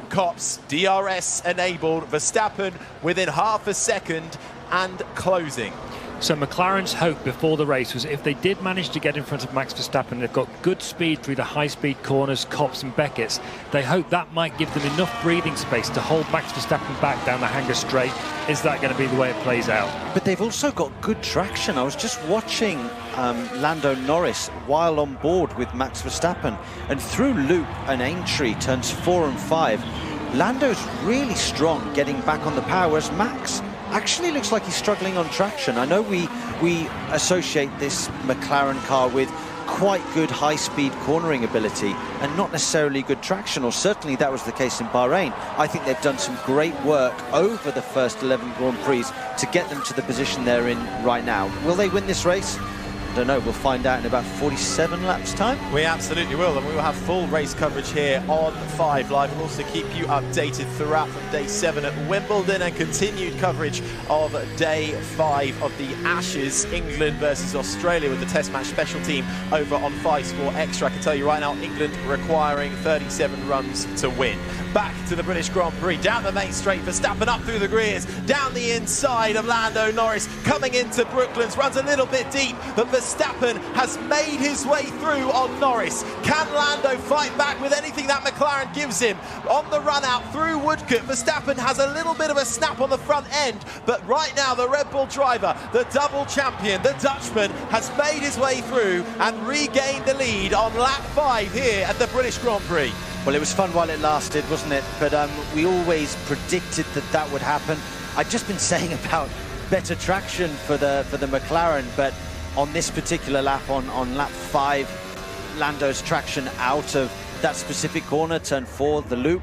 Copse. DRS enabled. Verstappen within half a second and closing.
So McLaren's hope before the race was if they did manage to get in front of Max Verstappen, they've got good speed through the high-speed corners, Copse and Beckett's. They hope that might give them enough breathing space to hold Max Verstappen back down the hanger straight. Is that going to be the way it plays out?
But they've also got good traction. I was just watching Lando Norris while on board with Max Verstappen, and through Loop and Aintree, turns 4 and 5, Lando's really strong getting back on the power, whereas Max actually looks like he's struggling on traction. I know we associate this McLaren car with quite good high-speed cornering ability and not necessarily good traction, or certainly that was the case in Bahrain. I think they've done some great work over the first 11 Grand Prix to get them to the position they're in right now. Will they win this race? I don't know, we'll find out in about 47 laps time.
We absolutely will, and we will have full race coverage here on 5 Live. We'll also keep you updated throughout from day 7 at Wimbledon, and continued coverage of day 5 of the Ashes, England versus Australia, with the Test match special team over on 5 Sport Extra. I can tell you right now, England requiring 37 runs to win. Back to the British Grand Prix, down the main straight, Verstappen up through the rears, down the inside of Lando Norris, coming into Brooklands, runs a little bit deep, but Verstappen Verstappen has made his way through on Norris. Can Lando fight back with anything that McLaren gives him? On the run out through Woodcote, Verstappen has a little bit of a snap on the front end, but right now the Red Bull driver, the double champion, the Dutchman, has made his way through and regained the lead on lap 5 here at the British Grand Prix.
Well, it was fun while it lasted, wasn't it? But we always predicted that that would happen. I'd just been saying about better traction for the McLaren, but on this particular lap, on lap 5, Lando's traction out of that specific corner, turn 4, the loop,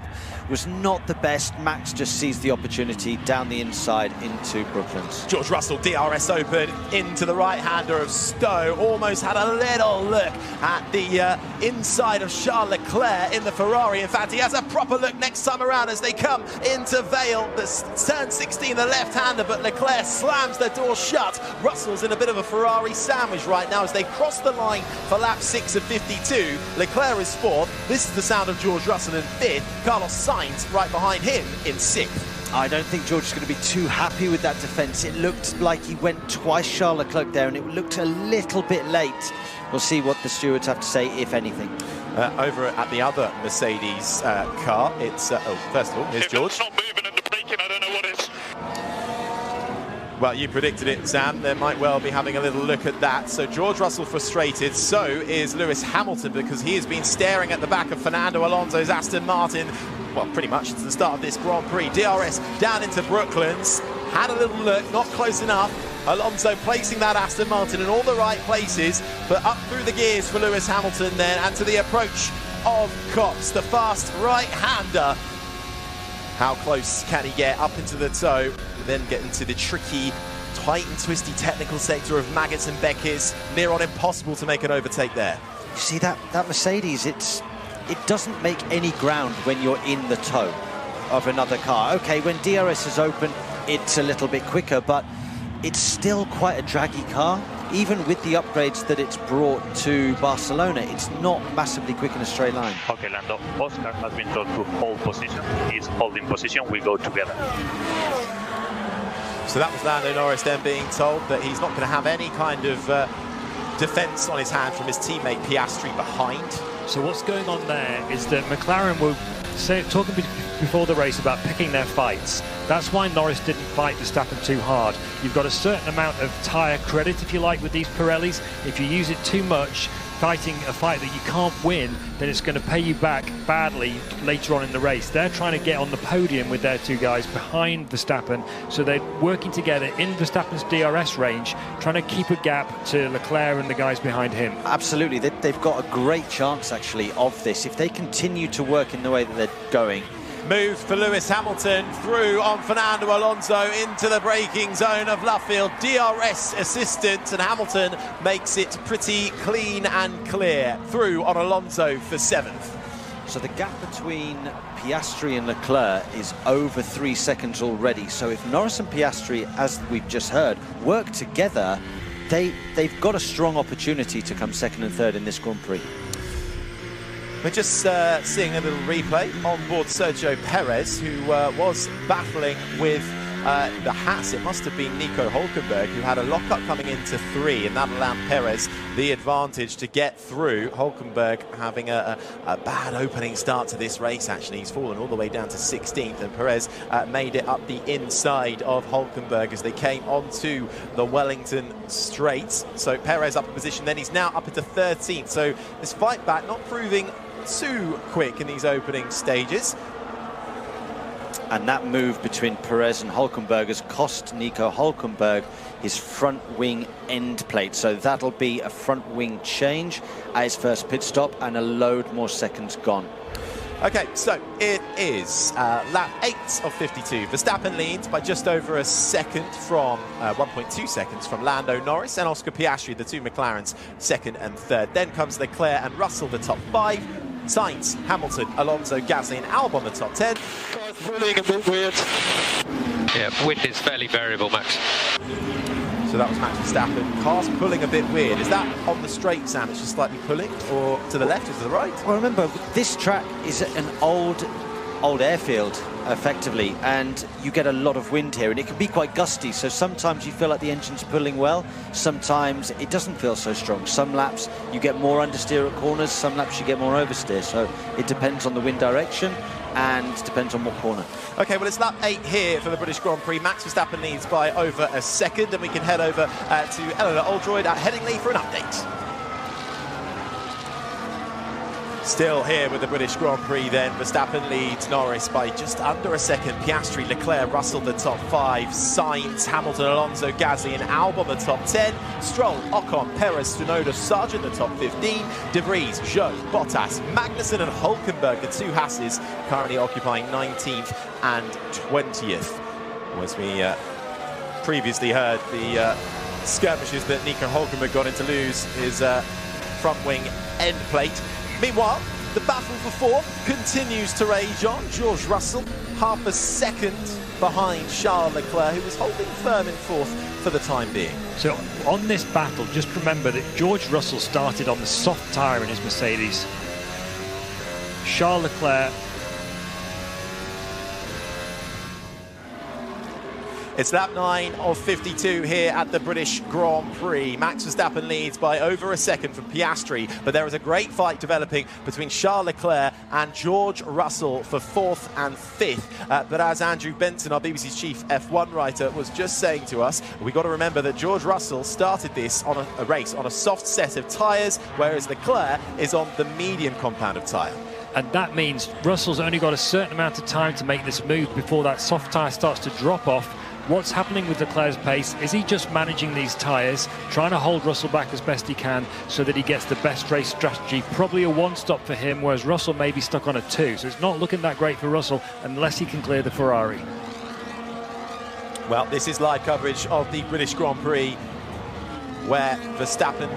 was not the best. Max just seized the opportunity down the inside into Brooklands.
George Russell, DRS open into the right-hander of Stowe. Almost had a little look at the inside of Charles Leclerc in the Ferrari. In fact, he has a proper look next time around as they come into Vale. Turn 16, the left-hander, but Leclerc slams the door shut. Russell's in a bit of a Ferrari sandwich right now as they cross the line for lap 6 of 52. Leclerc is 4th. This is the sound of George Russell in 5th. Carlos Sainz right behind him in 6th.
I don't think George is going to be too happy with that defence. It looked like he went twice Charles Leclerc there, and it looked a little bit late. We'll see what the stewards have to say, if anything.
Over at the other Mercedes car, it's... first of all, here's George.
If it's not moving and the braking, I don't know what is.
Well, you predicted it, Sam. They might well be having a little look at that. So George Russell frustrated. So is Lewis Hamilton, because he has been staring at the back of Fernando Alonso's Aston Martin. Well, pretty much since the start of this Grand Prix. DRS down into Brooklands. Had a little look, not close enough. Alonso placing that Aston Martin in all the right places, but up through the gears for Lewis Hamilton then, and to the approach of Cox, the fast right-hander. How close can he get up into the toe, then get into the tricky, tight and twisty technical sector of Maggots and Beckett's. Near on impossible to make an overtake there.
You see that Mercedes, it doesn't make any ground when you're in the toe of another car. Okay, when DRS is open, it's a little bit quicker, but it's still quite a draggy car. Even with the upgrades that it's brought to Barcelona, it's not massively quick in a straight line.
Okay, Lando, Oscar has been told to hold position. He's holding position, we go together.
So that was Lando Norris then being told that he's not going to have any kind of defence on his hand from his teammate Piastri behind.
So what's going on there is that McLaren were talking before the race about picking their fights. That's why Norris didn't fight Verstappen too hard. You've got a certain amount of tyre credit, if you like, with these Pirellis. If you use it too much, fighting a fight that you can't win, then it's going to pay you back badly later on in the race. They're trying to get on the podium with their two guys behind Verstappen, so they're working together in Verstappen's DRS range, trying to keep a gap to Leclerc and the guys behind him.
Absolutely, they've got a great chance actually of this if they continue to work in the way that they're going.
Move for Lewis Hamilton through on Fernando Alonso into the braking zone of Luffield. DRS assistance, and Hamilton makes it pretty clean and clear through on Alonso for 7th.
So the gap between Piastri and Leclerc is over 3 seconds already. So if Norris and Piastri, as we've just heard, work together, they've got a strong opportunity to come 2nd and 3rd in this Grand Prix.
We're just seeing a little replay on board Sergio Perez, who was battling with the Haas. It must have been Nico Hülkenberg who had a lockup coming into 3, and that allowed Perez the advantage to get through. Hülkenberg having a bad opening start to this race, actually. He's fallen all the way down to 16th, and Perez made it up the inside of Hülkenberg as they came onto the Wellington Straight. So Perez up in position, then he's now up into 13th. So this fight back not proving too quick in these opening stages.
And that move between Perez and Hülkenberg has cost Nico Hülkenberg his front wing end plate. So that'll be a front wing change at his first pit stop and a load more seconds gone.
Okay, so it is lap 8 of 52. Verstappen leads by just over a second from 1.2 seconds from Lando Norris and Oscar Piastri, the two McLarens, 2nd and 3rd. Then comes Leclerc and Russell, the top 5. Sainz, Hamilton, Alonso, Gasly and Albon, the top 10.
Feeling a bit weird. Yeah, wind is fairly variable, Max.
So that was Max Verstappen. Car's pulling a bit weird. Is that on the straight, Sam? It's just slightly pulling, or to the left or to the right?
Well, remember, this track is an old old airfield, effectively, and you get a lot of wind here, and it can be quite gusty, so sometimes you feel like the engine's pulling well, sometimes it doesn't feel so strong. Some laps you get more understeer at corners, some laps you get more oversteer, so it depends on the wind direction and depends on what corner.
Okay, well, it's lap 8 here for the British Grand Prix. Max Verstappen leads by over a second, and we can head over to Eleanor Oldroyd at Headingley for an update. Still here with the British Grand Prix then. Verstappen leads Norris by just under a second. Piastri, Leclerc, Russell the top 5. Sainz, Hamilton, Alonso, Gasly and Albon the top 10. Stroll, Ocon, Perez, Tsunoda, Sargent the top 15. De Vries, Zhou, Bottas, Magnussen and Hulkenberg, the two Hasses, currently occupying 19th and 20th. As we previously heard, the skirmishes that Nico Hulkenberg got in to lose his front wing end plate. Meanwhile, the battle for fourth continues to rage on. George Russell, half a second behind Charles Leclerc, who was holding firm in fourth for the time being.
So on this battle, just remember that George Russell started on the soft tyre in his Mercedes. Charles Leclerc.
It's lap 9 of 52 here at the British Grand Prix. Max Verstappen leads by over a second from Piastri, but there is a great fight developing between Charles Leclerc and George Russell for 4th and 5th. But as Andrew Benson, our BBC's chief F1 writer, was just saying to us, we've got to remember that George Russell started this on a race on a soft set of tyres, whereas Leclerc is on the medium compound of tyre.
And that means Russell's only got a certain amount of time to make this move before that soft tyre starts to drop off. What's happening with Leclerc's pace? Is he just managing these tyres, trying to hold Russell back as best he can so that he gets the best race strategy? Probably a one-stop for him, whereas Russell may be stuck on a 2. So it's not looking that great for Russell unless he can clear the Ferrari.
Well, this is live coverage of the British Grand Prix, where Verstappen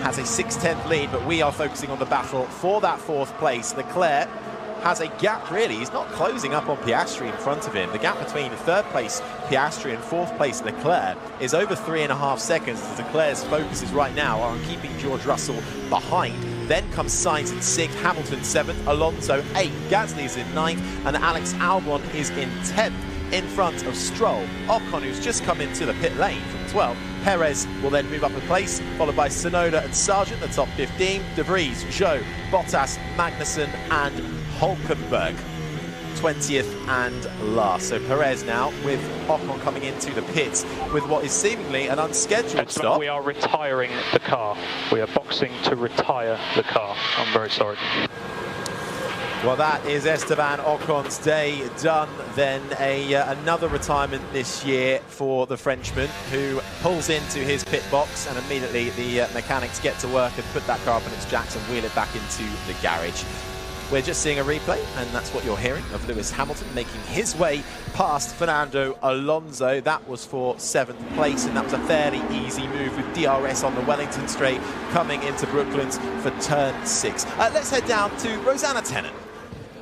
has a 6/10 lead, but we are focusing on the battle for that 4th place. Leclerc has a gap, really. He's not closing up on Piastri in front of him. The gap between 3rd place Piastri and 4th place Leclerc is over 3.5 seconds, as Leclerc's focus is right now on keeping George Russell behind. Then comes Sainz in 6th, Hamilton 7th, Alonso 8th, Gasly is in 9th, and Alex Albon is in 10th, in front of Stroll. Ocon, who's just come into the pit lane from 12th. Perez will then move up a place, followed by Tsunoda and Sargent, the top 15. De Vries, Zhou, Bottas, Magnussen and Hulkenberg, 20th and last. So Perez now with Ocon coming into the pits with what is seemingly an unscheduled stop.
We are retiring the car. We are boxing to retire the car. I'm very sorry.
Well, that is Esteban Ocon's day done. Then another retirement this year for the Frenchman, who pulls into his pit box, and immediately the mechanics get to work and put that car up on its jacks and wheel it back into the garage. We're just seeing a replay, and that's what you're hearing of Lewis Hamilton making his way past Fernando Alonso. That was for 7th place, and that was a fairly easy move with DRS on the Wellington straight coming into Brooklands for turn 6. Let's head down to Rosanna Tennant.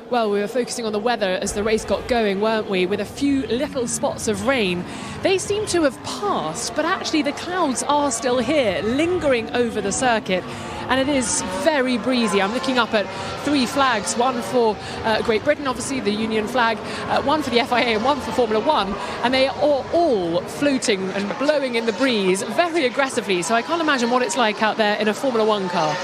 Well, we were focusing on the weather as the race got going, weren't we, with a few little spots of rain. They seem to have passed, but actually the clouds are still here, lingering over the circuit. And it is very breezy. I'm looking up at 3 flags, one for Great Britain, obviously, the Union flag, one for the FIA and one for Formula 1. And they are all floating and blowing in the breeze very aggressively. So I can't imagine what it's like out there in a Formula 1 car.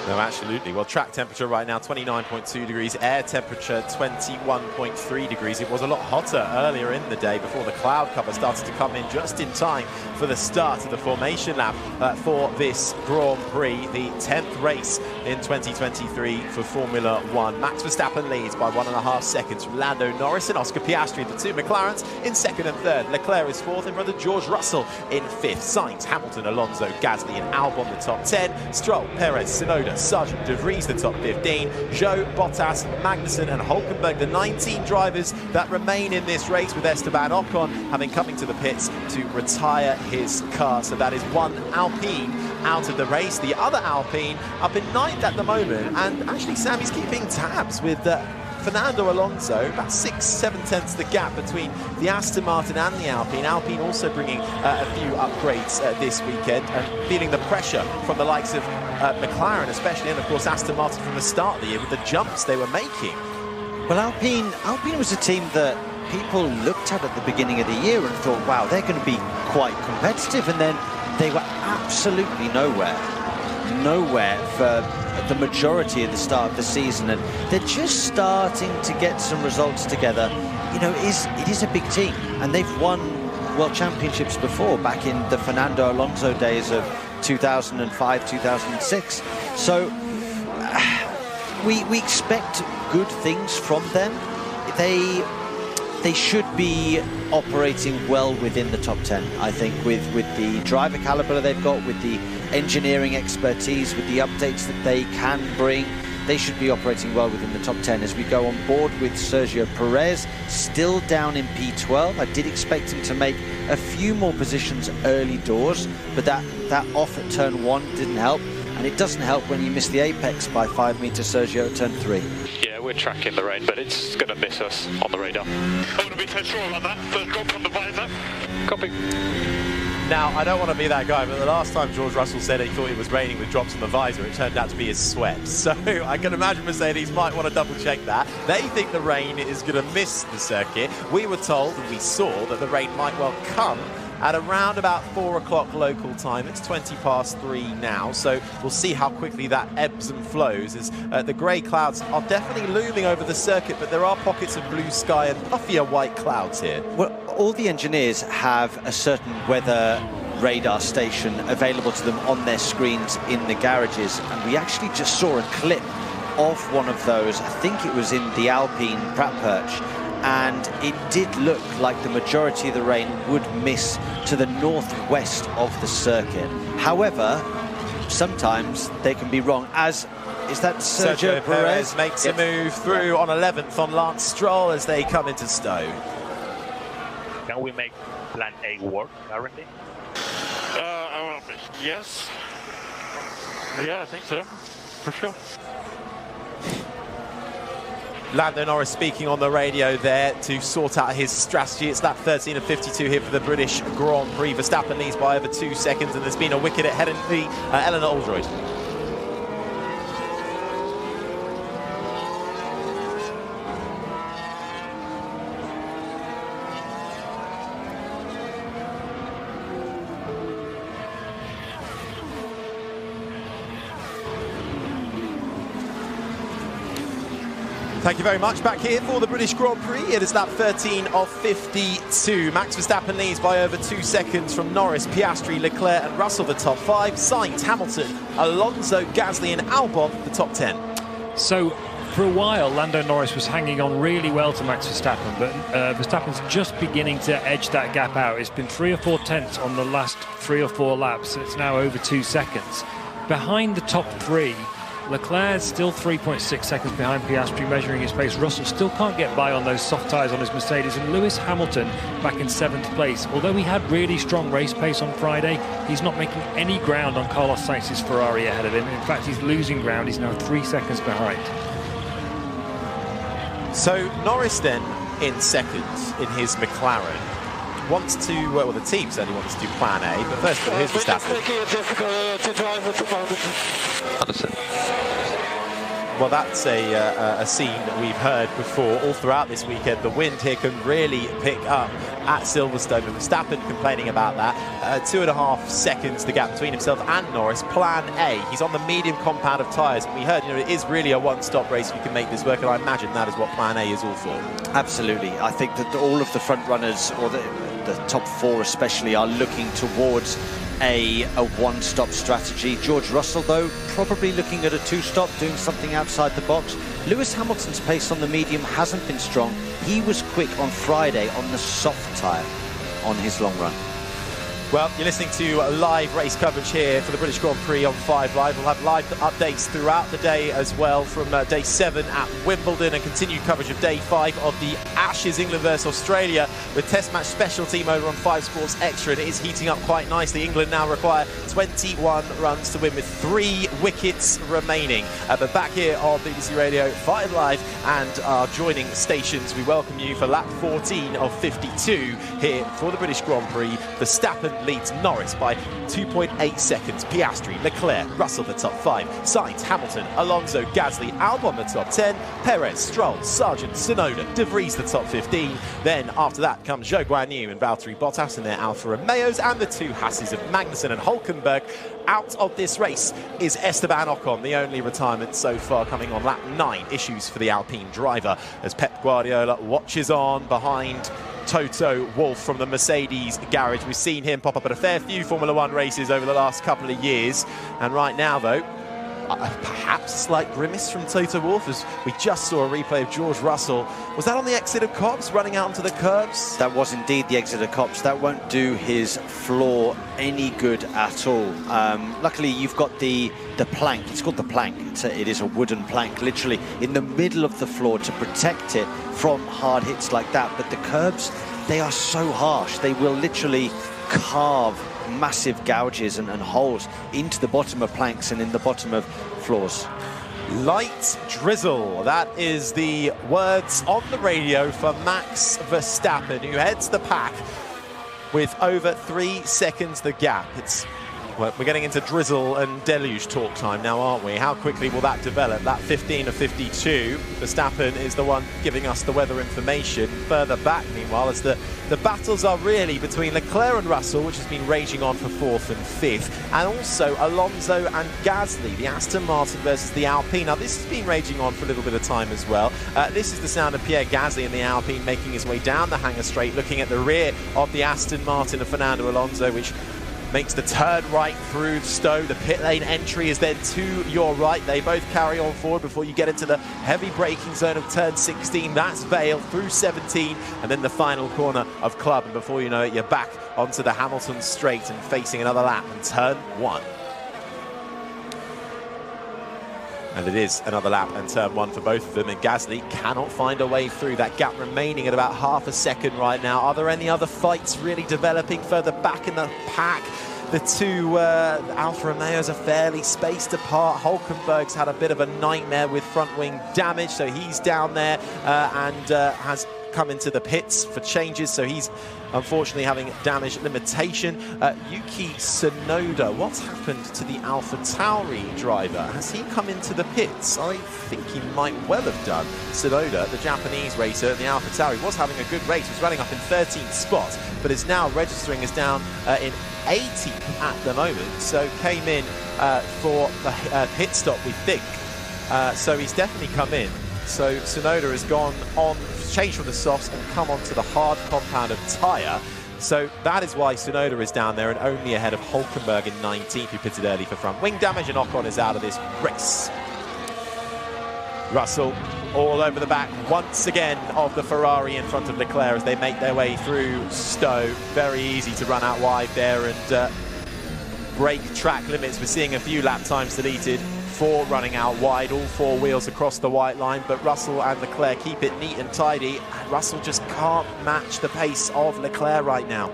No, absolutely. Well, track temperature right now, 29.2 degrees. Air temperature, 21.3 degrees. It was a lot hotter earlier in the day before the cloud cover started to come in just in time for the start of the formation lap for this Grand Prix, the 10th race in 2023 for Formula 1. Max Verstappen leads by 1.5 seconds from Lando Norris and Oscar Piastri, the 2 McLarens, in 2nd and 3rd. Leclerc is 4th, and brother George Russell in 5th. Sainz, Hamilton, Alonso, Gasly and Albon the top 10. Stroll, Perez, Tsunoda, Sargent, De Vries the top 15, Zhou, Bottas, Magnussen and Hulkenberg, the 19 drivers that remain in this race, with Esteban Ocon having coming to the pits to retire his car. So that is one Alpine out of the race. The other Alpine up in 9th at the moment, and actually Sammy's keeping tabs with Fernando Alonso, about 6-7 tenths the gap between the Aston Martin and the Alpine. Alpine also bringing a few upgrades this weekend and feeling the pressure from the likes of McLaren especially, and of course Aston Martin from the start of the year with the jumps they were making.
Well, Alpine was a team that people looked at the beginning of the year and thought, wow, they're going to be quite competitive, and then they were absolutely nowhere for the majority of the start of the season, and they're just starting to get some results together. You know, it is a big team, and they've won World Championships before, back in the Fernando Alonso days of 2005, 2006. So we expect good things from them. They should be operating well within the top 10, I think, with the driver caliber they've got, with the engineering expertise, with the updates that they can bring. They should be operating well within the top 10 as we go on board with Sergio Perez, still down in P12. I did expect him to make a few more positions early doors, but that off at turn 1 didn't help. And it doesn't help when you miss the apex by 5 meters, Sergio, at turn 3.
Yeah, we're tracking the rain, but it's going to miss us on the radar. I wouldn't be so sure about that. First drop from the visor. Copy.
Now, I don't want to be that guy, but the last time George Russell said he thought it was raining with drops on the visor, it turned out to be his sweat. So I can imagine Mercedes might want to double check that. They think the rain is going to miss the circuit. We were told, and we saw, that the rain might well come at around about 4 o'clock local time. It's 3:20 now, so we'll see how quickly that ebbs and flows, as the grey clouds are definitely looming over the circuit, but there are pockets of blue sky and puffier white clouds here.
Well, all the engineers have a certain weather radar station available to them on their screens in the garages, and we actually just saw a clip of one of those. I think it was in the Alpine Pratt Perch, and it did look like the majority of the rain would miss to the northwest of the circuit. However, sometimes they can be wrong, as is that Sergio Perez
makes a move through on 11th on Lance Stroll as they come into Stowe.
Can we make plan A work currently?
Yes. Yeah, I think so, for sure.
Lando Norris speaking on the radio there to sort out his strategy. It's lap 13 of 52 here for the British Grand Prix. Verstappen leads by over 2 seconds, and there's been a wicket at Headingley. Eleanor Oldroyd. Thank you very much. Back here for the British Grand Prix. It is lap 13 of 52. Max Verstappen leads by over 2 seconds from Norris, Piastri, Leclerc and Russell, the top 5. Sainz, Hamilton, Alonso, Gasly and Albon, the top 10.
So, for a while, Lando Norris was hanging on really well to Max Verstappen, but Verstappen's just beginning to edge that gap out. It's been 3 or 4 tenths on the last 3 or 4 laps. It's now over 2 seconds. Behind the top 3, Leclerc's still 3.6 seconds behind Piastri, measuring his pace. Russell still can't get by on those soft tyres on his Mercedes. And Lewis Hamilton back in 7th place. Although he had really strong race pace on Friday, he's not making any ground on Carlos Sainz's Ferrari ahead of him. In fact, he's losing ground. He's now 3 seconds behind.
So Norris then in second in his McLaren. Wants to, well, the team certainly wants to do plan A, but first of all, here's Verstappen. Well, that's a scene that we've heard before all throughout this weekend. The wind here can really pick up at Silverstone, and Verstappen complaining about that. 2.5 seconds the gap between himself and Norris. Plan A, he's on the medium compound of tyres. We heard, it is really a one-stop race. You can make this work, and I imagine that is what Plan A is all for.
Absolutely. I think that all of the front runners, or the top 4 especially, are looking towards a one-stop strategy. George Russell, though, probably looking at a 2-stop, doing something outside the box. Lewis Hamilton's pace on the medium hasn't been strong. He was quick on Friday on the soft tyre on his long run.
Well, you're listening to live race coverage here for the British Grand Prix on 5 Live. We'll have live updates throughout the day as well, from day 7 at Wimbledon, and continued coverage of day 5 of the Ashes, England versus Australia, with Test Match Special Team over on 5 Sports Extra. And it is heating up quite nicely. England now require 21 runs to win, with 3 wickets remaining. But back here on BBC Radio 5 Live and our joining stations, we welcome you for lap 14 of 52 here for the British Grand Prix. Verstappen leads Norris by 2.8 seconds. Piastri, Leclerc, Russell the top 5, Sainz, Hamilton, Alonso, Gasly, Albon the top 10, Perez, Stroll, Sargent, Tsunoda, De Vries the top 15. Then after that comes Zhou Guanyu and Valtteri Bottas in their Alfa Romeos, and the two Hasses of Magnussen and Hülkenberg. Out of this race is Esteban Ocon, the only retirement so far, coming on lap 9. Issues for the Alpine driver as Pep Guardiola watches on behind Toto Wolff from the Mercedes garage. We've seen him pop up at a fair few Formula One races over the last couple of years, and right now though, perhaps a slight grimace from Toto Wolff as we just saw a replay of George Russell. Was that on the exit of Copse, running out onto the curbs? That was indeed the exit of Copse. That won't do his floor any good at all. Luckily, you've got the plank. It's called the plank. It is a wooden plank, literally in the middle of the floor to protect it from hard hits like that. But the curbs, they are so harsh. They will literally carve massive gouges and holes into the bottom of planks and in the bottom of floors. Light drizzle, that is the words on the radio for Max Verstappen, who heads the pack with over 3 seconds the gap. Well, we're getting into drizzle and deluge talk time now, aren't we? How quickly will that develop? Lap 15 of 52. Verstappen is the one giving us the weather information. Further back, meanwhile, as the battles are really between Leclerc and Russell, which has been raging on for 4th and 5th, and also Alonso and Gasly, the Aston Martin versus the Alpine. Now, this has been raging on for a little bit of time as well. This is the sound of Pierre Gasly in the Alpine making his way down the hangar straight, looking at the rear of the Aston Martin of Fernando Alonso, which makes the turn right through Stowe. The pit lane entry is then to your right. They both carry on forward before you get into the heavy braking zone of turn 16. That's Vale through 17, and then the final corner of Club. And before you know it, you're back onto the Hamilton straight and facing another lap in turn 1. And it is another lap and turn 1 for both of them, and Gasly cannot find a way through. That gap remaining at about half a second right now. Are there any other fights really developing further back in the pack? The two Alfa Romeos are fairly spaced apart. Hülkenberg's had a bit of a nightmare with front wing damage, so he's down there and has come into the pits for changes, so he's unfortunately having damage limitation. Yuki Tsunoda, what's happened to the AlphaTauri driver? Has he come into the pits? I think he might well have done. Tsunoda, the Japanese racer in the AlphaTauri, was having a good race, was running up in 13th spot, but is now registering as down in 18th at the moment, so came in for the pit stop, we think. So he's definitely come in. So Tsunoda has gone on, changed from the softs and come onto the hard compound of tyre. So that is why Tsunoda is down there and only ahead of Hülkenberg in 19th, who pitted early for front wing damage, and Ocon is out of this race. Russell all over the back once again of the Ferrari in front of Leclerc as they make their way through Stowe. Very easy to run out wide there and break track limits. We're seeing a few lap times deleted for running out wide, all 4 wheels across the white line, but Russell and Leclerc keep it neat and tidy, and Russell just can't match the pace of Leclerc right now.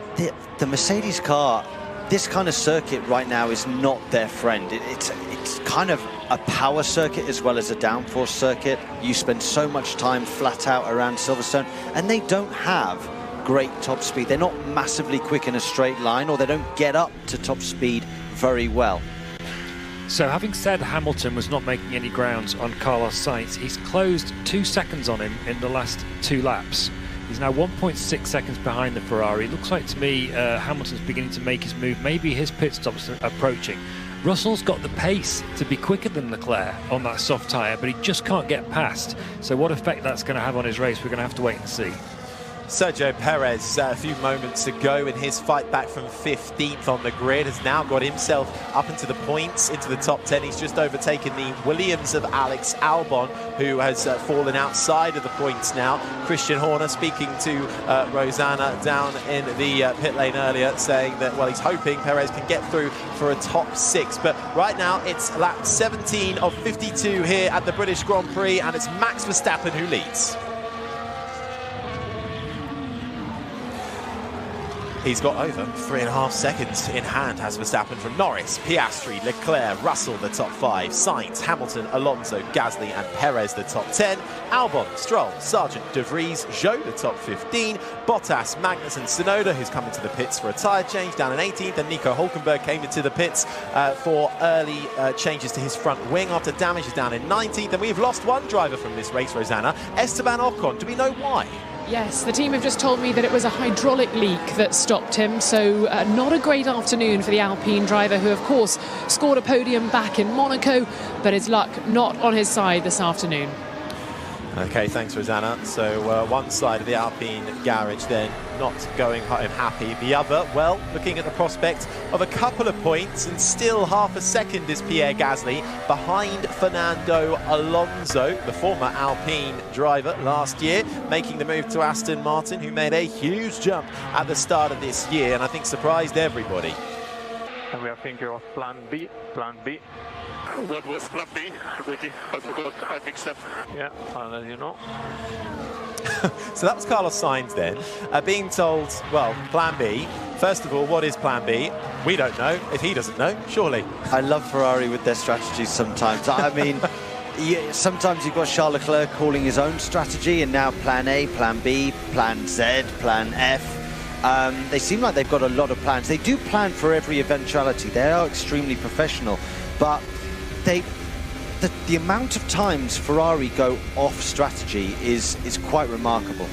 The Mercedes car, this kind of circuit right now is not their friend. It's kind of a power circuit as well as a downforce circuit. You spend so much time flat out around Silverstone, and they don't have great top speed. They're not massively quick in a straight line, or they don't get up to top speed very well.
So having said Hamilton was not making any grounds on Carlos Sainz, he's closed 2 seconds on him in the last 2 laps. He's now 1.6 seconds behind the Ferrari. It looks like to me Hamilton's beginning to make his move. Maybe his pit stop's approaching. Russell's got the pace to be quicker than Leclerc on that soft tyre, but he just can't get past. So what effect that's going to have on his race, we're going to have to wait and see.
Sergio Perez, a few moments ago in his fight back from 15th on the grid, has now got himself up into the points, into the top 10. He's just overtaken the Williams of Alex Albon, who has fallen outside of the points now. Christian Horner speaking to Rosanna down in the pit lane earlier, saying that, well, he's hoping Perez can get through for a top 6. But right now, it's lap 17 of 52 here at the British Grand Prix, and it's Max Verstappen who leads. He's got over 3.5 seconds in hand, has Verstappen from Norris, Piastri, Leclerc, Russell, the top 5, Sainz, Hamilton, Alonso, Gasly and Perez, the top 10, Albon, Stroll, Sargent, De Vries, Zhou, the top 15, Bottas, Magnussen, Tsunoda, who's come into the pits for a tyre change, down in 18th, and Nico Hülkenberg came into the pits for early changes to his front wing after damage, is down in 19th, and we've lost one driver from this race, Rosanna, Esteban Ocon. Do we know why?
Yes, the team have just told me that it was a hydraulic leak that stopped him, so not a great afternoon for the Alpine driver, who of course scored a podium back in Monaco, but his luck not on his side this afternoon.
Okay, thanks, Rosanna. So one side of the Alpine garage then not going home happy. The other, well, looking at the prospect of a couple of points, and still half a second is Pierre Gasly behind Fernando Alonso, the former Alpine driver last year, making the move to Aston Martin, who made a huge jump at the start of this year and I think surprised everybody.
And we are thinking of plan B. What was plan B, Ricky? I forgot, I mixed up. Yeah, I'll let you know.
So that was Carlos Sainz then, being told, well, plan B. First of all, what is plan B? We don't know. If he doesn't know, surely.
I love Ferrari with their strategies sometimes. I mean, sometimes you've got Charles Leclerc calling his own strategy, and now plan A, plan B, plan Z, plan F. They seem like they've got a lot of plans. They do plan for every eventuality. They are extremely professional, but the amount of times Ferrari go off strategy is quite remarkable.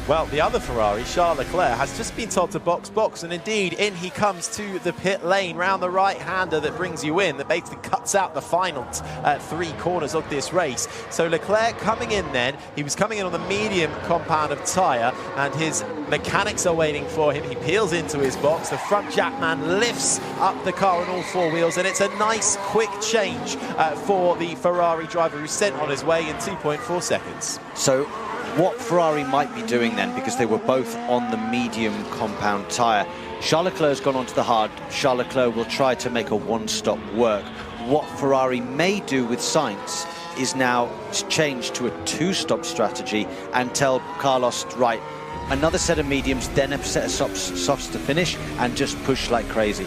Well, the other Ferrari, Charles Leclerc, has just been told to box, and indeed in he comes to the pit lane, round the right-hander that brings you in, that basically cuts out the final 3 corners of this race. So Leclerc coming in then, he was coming in on the medium compound of tyre, and his mechanics are waiting for him. He peels into his box, the front jackman lifts up the car on all 4 wheels, and it's a nice quick change for the Ferrari driver, who's sent on his way in 2.4 seconds.
So what Ferrari might be doing then, because they were both on the medium compound tyre, Charles Leclerc's gone onto the hard. Charles Leclerc will try to make a one-stop work. What Ferrari may do with Sainz is now change to a 2-stop strategy and tell Carlos, right, another set of mediums, then a set of softs to finish, and just push like crazy.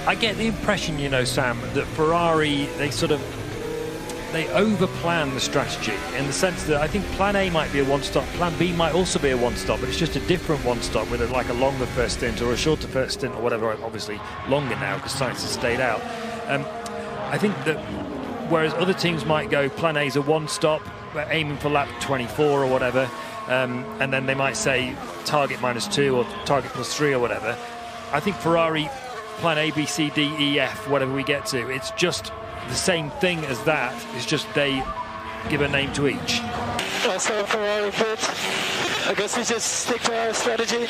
I get the impression, you know, Sam, that Ferrari, they over-plan the strategy, in the sense that I think plan A might be a one-stop, plan B might also be a one-stop, but it's just a different one-stop with like a longer first stint or a shorter first stint or whatever, obviously longer now because Sainz has stayed out. I think that whereas other teams might go plan A is a one-stop, we're aiming for lap 24 or whatever, and then they might say target -2 or target +3 or whatever. I think Ferrari, plan A, B, C, D, E, F, whatever we get to, it's just the same thing as that. It's just they give a name to each.
So Ferrari pit. I guess we just stick to our strategy.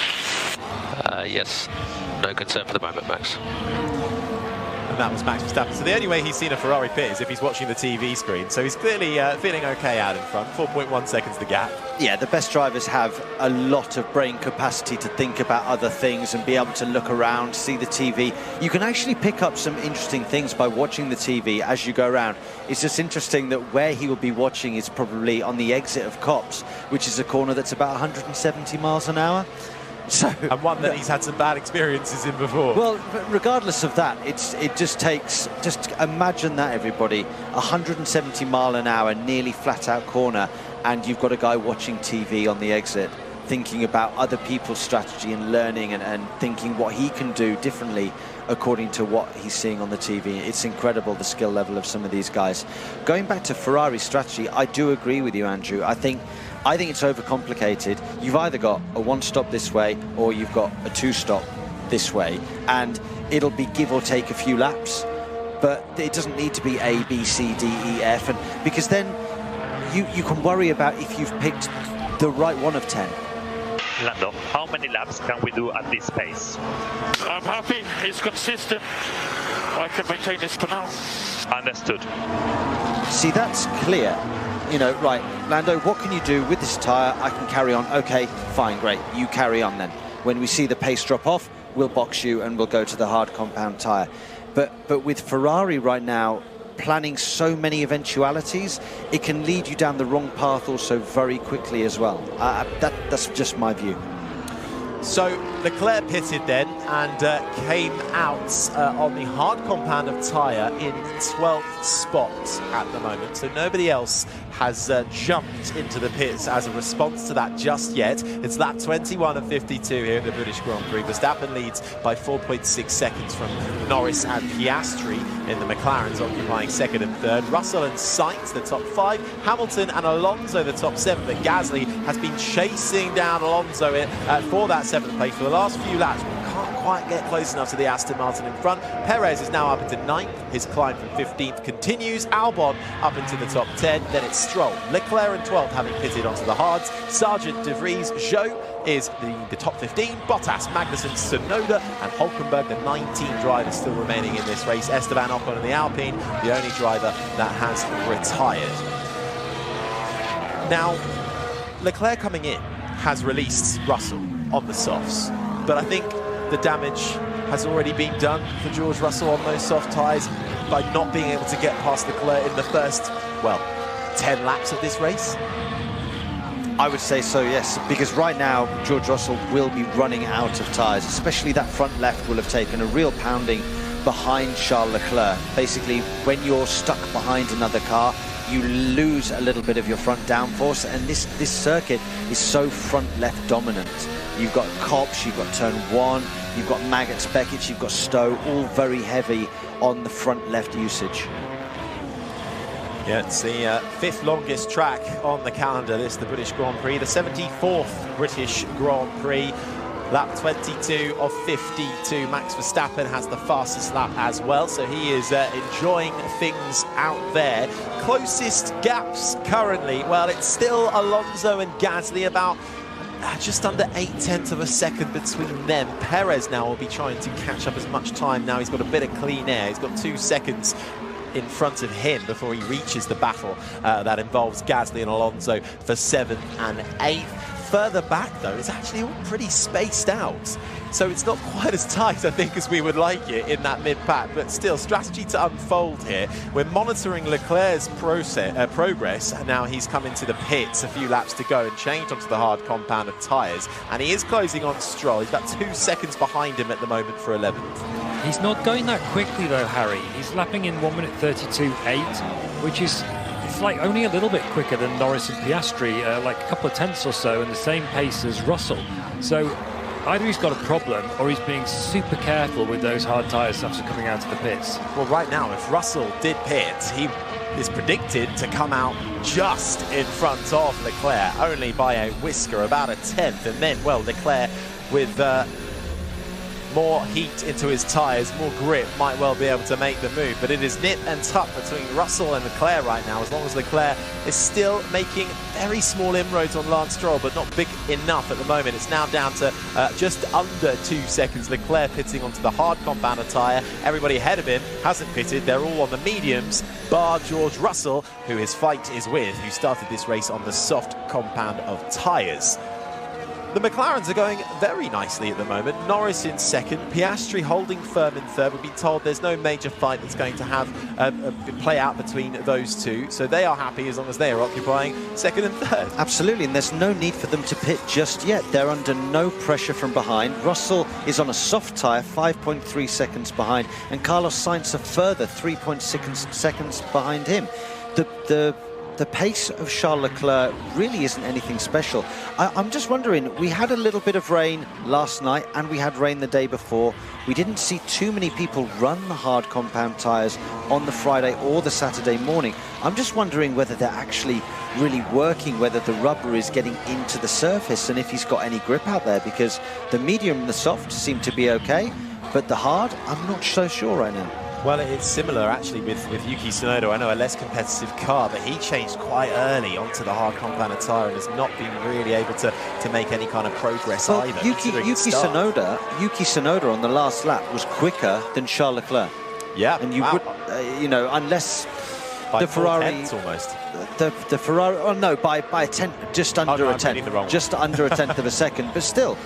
Yes. No concern for the moment, Max.
And that was Max Verstappen. So the only way he's seen a Ferrari pit is if he's watching the TV screen. So he's clearly feeling okay out in front. 4.1 seconds the gap.
Yeah, the best drivers have a lot of brain capacity to think about other things and be able to look around, see the TV. You can actually pick up some interesting things by watching the TV as you go around. It's just interesting that where he will be watching is probably on the exit of Copse, which is a corner that's about 170 miles an hour. So,
and one that he's had some bad experiences in before.
Well, regardless of that, it just takes, just imagine that, everybody, 170 mile an hour, nearly flat out corner, and you've got a guy watching TV on the exit, thinking about other people's strategy and learning and thinking what he can do differently according to what he's seeing on the TV. It's incredible, the skill level of some of these guys. Going back to Ferrari's strategy, I do agree with you, Andrew. I think it's overcomplicated. You've either got a one-stop this way or you've got a 2-stop this way, and it'll be give or take a few laps, but it doesn't need to be A, B, C, D, E, F, and because then you can worry about if you've picked the right one of 10.
Lando, how many laps can we do at this pace?
I'm happy, it's consistent. I can maintain this for now.
Understood.
See, that's clear. You know, right, Lando, what can you do with this tyre? I can carry on. Okay, fine, great. You carry on then. When we see the pace drop off, we'll box you and we'll go to the hard compound tyre. But with Ferrari right now, planning so many eventualities, it can lead you down the wrong path also very quickly as well. That's just my view.
So Leclerc pitted then and came out on the hard compound of tyre in 12th spot at the moment. So nobody else has jumped into the pits as a response to that just yet. It's lap 21 of 52 here at the British Grand Prix. Verstappen leads by 4.6 seconds from Norris and Piastri in the McLarens, occupying second and third. Russell and Sainz, the top 5. Hamilton and Alonso, the top 7. But Gasly has been chasing down Alonso for that 7th place for the last few laps. Can't quite get close enough to the Aston Martin in front. Perez is now up into 9th. His climb from 15th continues. Albon up into the top 10. Then it's Stroll. Leclerc in 12th, having pitted onto the hards. Sargent, De Vries, Zhou is the top 15. Bottas, Magnussen, Tsunoda and Hulkenberg, the 19 drivers still remaining in this race. Esteban Ocon in the Alpine, the only driver that has retired. Now, Leclerc coming in has released Russell on the softs, but I think the damage has already been done for George Russell on those soft tyres by not being able to get past Leclerc in the first, well, 10 laps of this race.
I would say so, yes, because right now George Russell will be running out of tyres, especially that front left will have taken a real pounding behind Charles Leclerc. Basically, when you're stuck behind another car, you lose a little bit of your front downforce, and this circuit is so front left dominant. You've got Copse, you've got turn 1, you've got Maggots, Beckett, you've got Stowe, all very heavy on the front left usage.
Yeah, it's the 5th longest track on the calendar, this the British Grand Prix, the 74th British Grand Prix. Lap 22 of 52. Max Verstappen has the fastest lap as well, so he is enjoying things out there. Closest gaps currently, well, it's still Alonso and Gasly, about just under 0.8 of a second between them. Perez now will be trying to catch up as much time now. He's got a bit of clean air. He's got 2 seconds in front of him before he reaches the battle that involves Gasly and Alonso for 7th and 8th. Further back, though, it's actually all pretty spaced out. So it's not quite as tight, I think, as we would like it in that mid-pack. But still, strategy to unfold here. We're monitoring Leclerc's progress. Now he's come into the pits, a few laps to go, and changed onto the hard compound of tyres. And he is closing on Stroll. He's about 2 seconds behind him at the moment for 11th.
He's not going that quickly, though, Harry. He's lapping in 1 minute 32.8, which is... it's like only a little bit quicker than Norris and Piastri, like a couple of tenths or so, and the same pace as Russell. So either he's got a problem or he's being super careful with those hard tyres after coming out of the pits.
Well, right now, if Russell did pit, he is predicted to come out just in front of Leclerc, only by a whisker, about a 10th. And then, well, Leclerc with more heat into his tyres, more grip, might well be able to make the move. But it is nip and tuck between Russell and Leclerc right now, as long as Leclerc is still making very small inroads on Lance Stroll, but not big enough at the moment. It's now down to just under 2 seconds. Leclerc pitting onto the hard compound of tyre. Everybody ahead of him hasn't pitted. They're all on the mediums, bar George Russell, who his fight is with, who started this race on the soft compound of tyres. The McLarens are going very nicely at the moment. Norris in second, Piastri holding firm in third. We've been told there's no major fight that's going to have play out between those two, so they are happy as long as they are occupying second and third.
Absolutely, and there's no need for them to pit just yet. They're under no pressure from behind. Russell is on a soft tyre, 5.3 seconds behind, and Carlos Sainz a further 3.6 seconds behind him. The pace of Charles Leclerc really isn't anything special. I'm just wondering, we had a little bit of rain last night and we had rain the day before. We didn't see too many people run the hard compound tyres on the Friday or the Saturday morning. I'm just wondering whether they're actually really working, whether the rubber is getting into the surface and if he's got any grip out there, because the medium and the soft seem to be okay, but the hard, I'm not so sure right now.
Well, it's similar actually with Yuki Tsunoda. I know a less competitive car, but he changed quite early onto the hard compound tyre and has not been really able to make any kind of progress either.
Yuki Tsunoda on the last lap was quicker than Charles Leclerc.
Yeah,
and you would, you know, unless
by
the Ferrari
almost.
The Ferrari, oh no, by a tenth, just under a tenth, just under a tenth of a second, but still.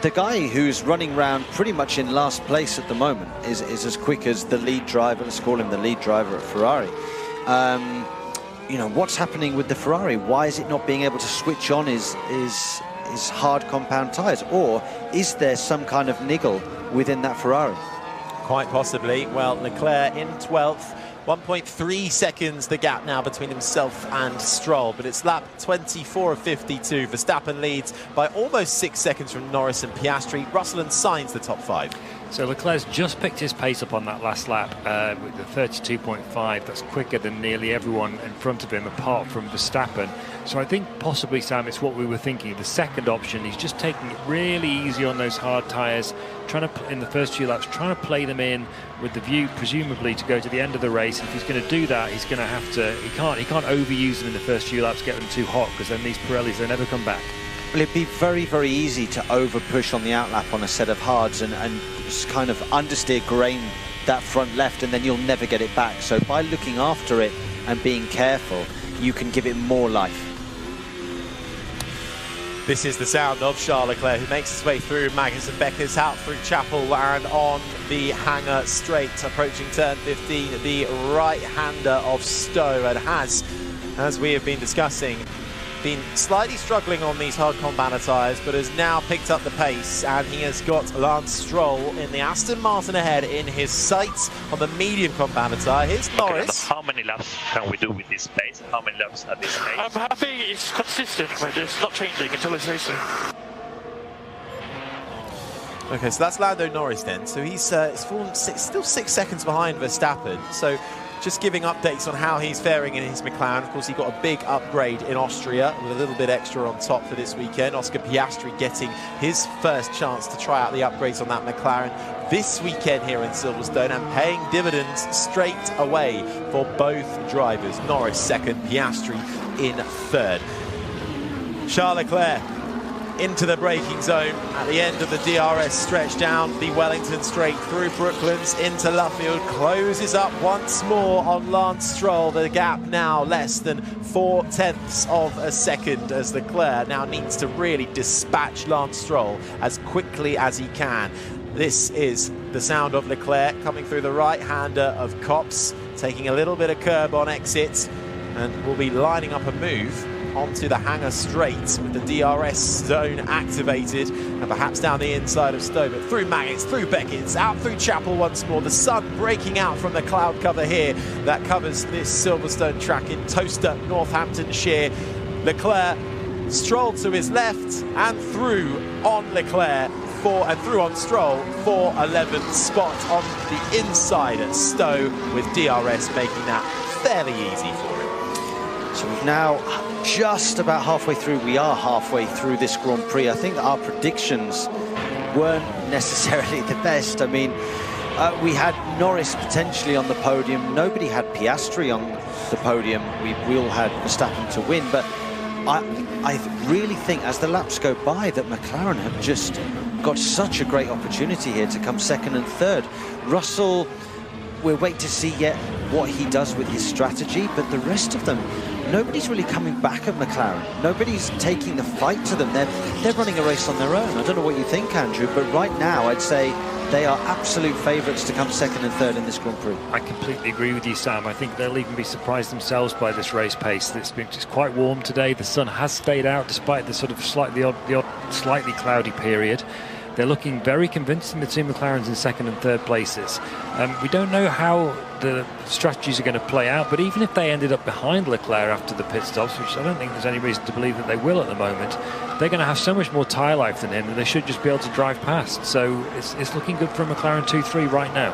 The guy who's running around pretty much in last place at the moment is as quick as the lead driver. Let's call him the lead driver at Ferrari. You know, what's happening with the Ferrari? Why is it not being able to switch on his his hard compound tyres, or is there some kind of niggle within that Ferrari?
Quite possibly. Well, Leclerc in 12th. 1.3 seconds the gap now between himself and Stroll, but it's lap 24 of 52. Verstappen leads by almost 6 seconds from Norris and Piastri. Russell and Sainz the top 5.
So Leclerc's just picked his pace up on that last lap with the 32.5. That's quicker than nearly everyone in front of him, apart from Verstappen. So I think possibly, Sam, it's what we were thinking. The second option, he's just taking it really easy on those hard tyres, trying to, in the first few laps, trying to play them in with the view, presumably, to go to the end of the race. If he's going to do that, he's going to have to. He can't overuse them in the first few laps, get them too hot, because then these Pirellis, they never come back.
Well, it'd be very, very easy to over-push on the outlap on a set of hards and just kind of understeer, grain that front left, and then you'll never get it back. So by looking after it and being careful, you can give it more life.
This is the sound of Charles Leclerc, who makes his way through Magnus and Becker's, out through Chapel and on the Hangar straight, approaching turn 15, the right-hander of Stowe, and has, as we have been discussing, been slightly struggling on these hard compounder tyres, but has now picked up the pace, and he has got Lance Stroll in the Aston Martin ahead in his sights on the medium compounder tyre. Here's Norris.
How many laps can we do with this pace? How many laps at this pace?
I'm happy it's consistent, but it's not changing until it's racing.
Okay, so that's Lando Norris then. So he's fallen still 6 seconds behind Verstappen. So just giving updates on how he's faring in his McLaren. Of course, he got a big upgrade in Austria with a little bit extra on top for this weekend. Oscar Piastri getting his first chance to try out the upgrades on that McLaren this weekend here in Silverstone, and paying dividends straight away for both drivers. Norris second, Piastri in third. Charles Leclerc into the braking zone at the end of the DRS stretch down the Wellington straight through Brooklands into Luffield, closes up once more on Lance Stroll. The gap now less than 0.4 of a second, as Leclerc now needs to really dispatch Lance Stroll as quickly as he can. This is the sound of Leclerc coming through the right-hander of Copse, taking a little bit of curb on exit, and will be lining up a move onto the Hangar straight with the DRS zone activated, and perhaps down the inside of Stowe, but through Maggotts, through Beckett's, out through Chapel once more. The sun breaking out from the cloud cover here that covers this Silverstone track in Towcester, Northamptonshire. Leclerc, Stroll to his left and through on Leclerc and through on Stroll for 11th spot on the inside at Stowe, with DRS making that fairly easy for him.
So we've now just about halfway through. We are halfway through this Grand Prix. I think our predictions weren't necessarily the best. I mean, we had Norris potentially on the podium. Nobody had Piastri on the podium. We all had Verstappen to win. But I really think as the laps go by that McLaren have just got such a great opportunity here to come second and third. Russell, we'll wait to see yet what he does with his strategy, but the rest of them, nobody's really coming back at McLaren. Nobody's taking the fight to them. They're running a race on their own. I don't know what you think, Andrew, but right now I'd say they are absolute favourites to come second and third in this Grand Prix.
I completely agree with you, Sam. I think they'll even be surprised themselves by this race pace. It's quite warm today. The sun has stayed out despite the sort of slightly cloudy period. They're looking very convincing, the two McLarens in second and third places. We don't know how the strategies are going to play out, but even if they ended up behind Leclerc after the pit stops, which I don't think there's any reason to believe that they will at the moment, they're going to have so much more tyre life than him, and they should just be able to drive past. So it's looking good for a McLaren 2-3 right now.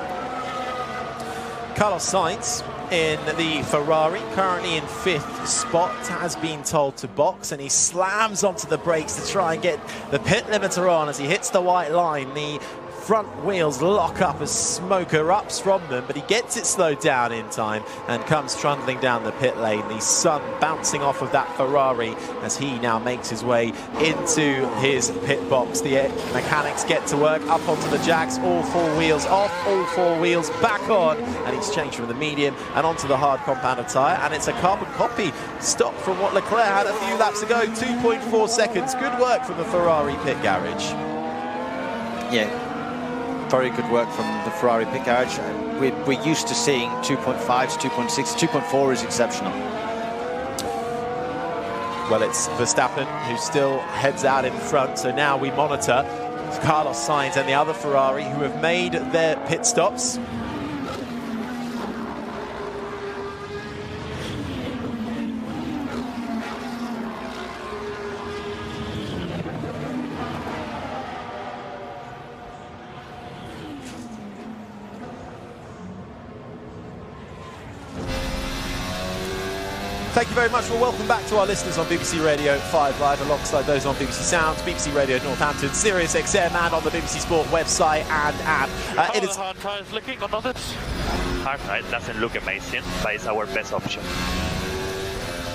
Carlos Sainz in the Ferrari, currently in 5th spot, has been told to box, and he slams onto the brakes to try and get the pit limiter on as he hits the white line. The front wheels lock up as smoke erupts from them, but he gets it slowed down in time and comes trundling down the pit lane. The sun bouncing off of that Ferrari as he now makes his way into his pit box. The mechanics get to work up onto the jacks, all 4 wheels off, all 4 wheels back on, and he's changed from the medium and onto the hard compounder tyre, and it's a carbon copy stop from what Leclerc had a few laps ago. 2.4 seconds. Good work from the Ferrari pit garage.
Yeah, very good work from the Ferrari pit garage. We're used to seeing 2.5s, 2.6, 2.4 is exceptional.
Well, it's Verstappen who still heads out in front, so now we monitor Carlos Sainz and the other Ferrari who have made their pit stops. Thank you very much. Well, welcome back to our listeners on BBC Radio 5 Live, alongside those on BBC Sounds, BBC Radio Northampton, Sirius XM, and on the BBC Sport website and app. It is
hard tires looking on others. Hard tire doesn't look amazing, but it's our best option.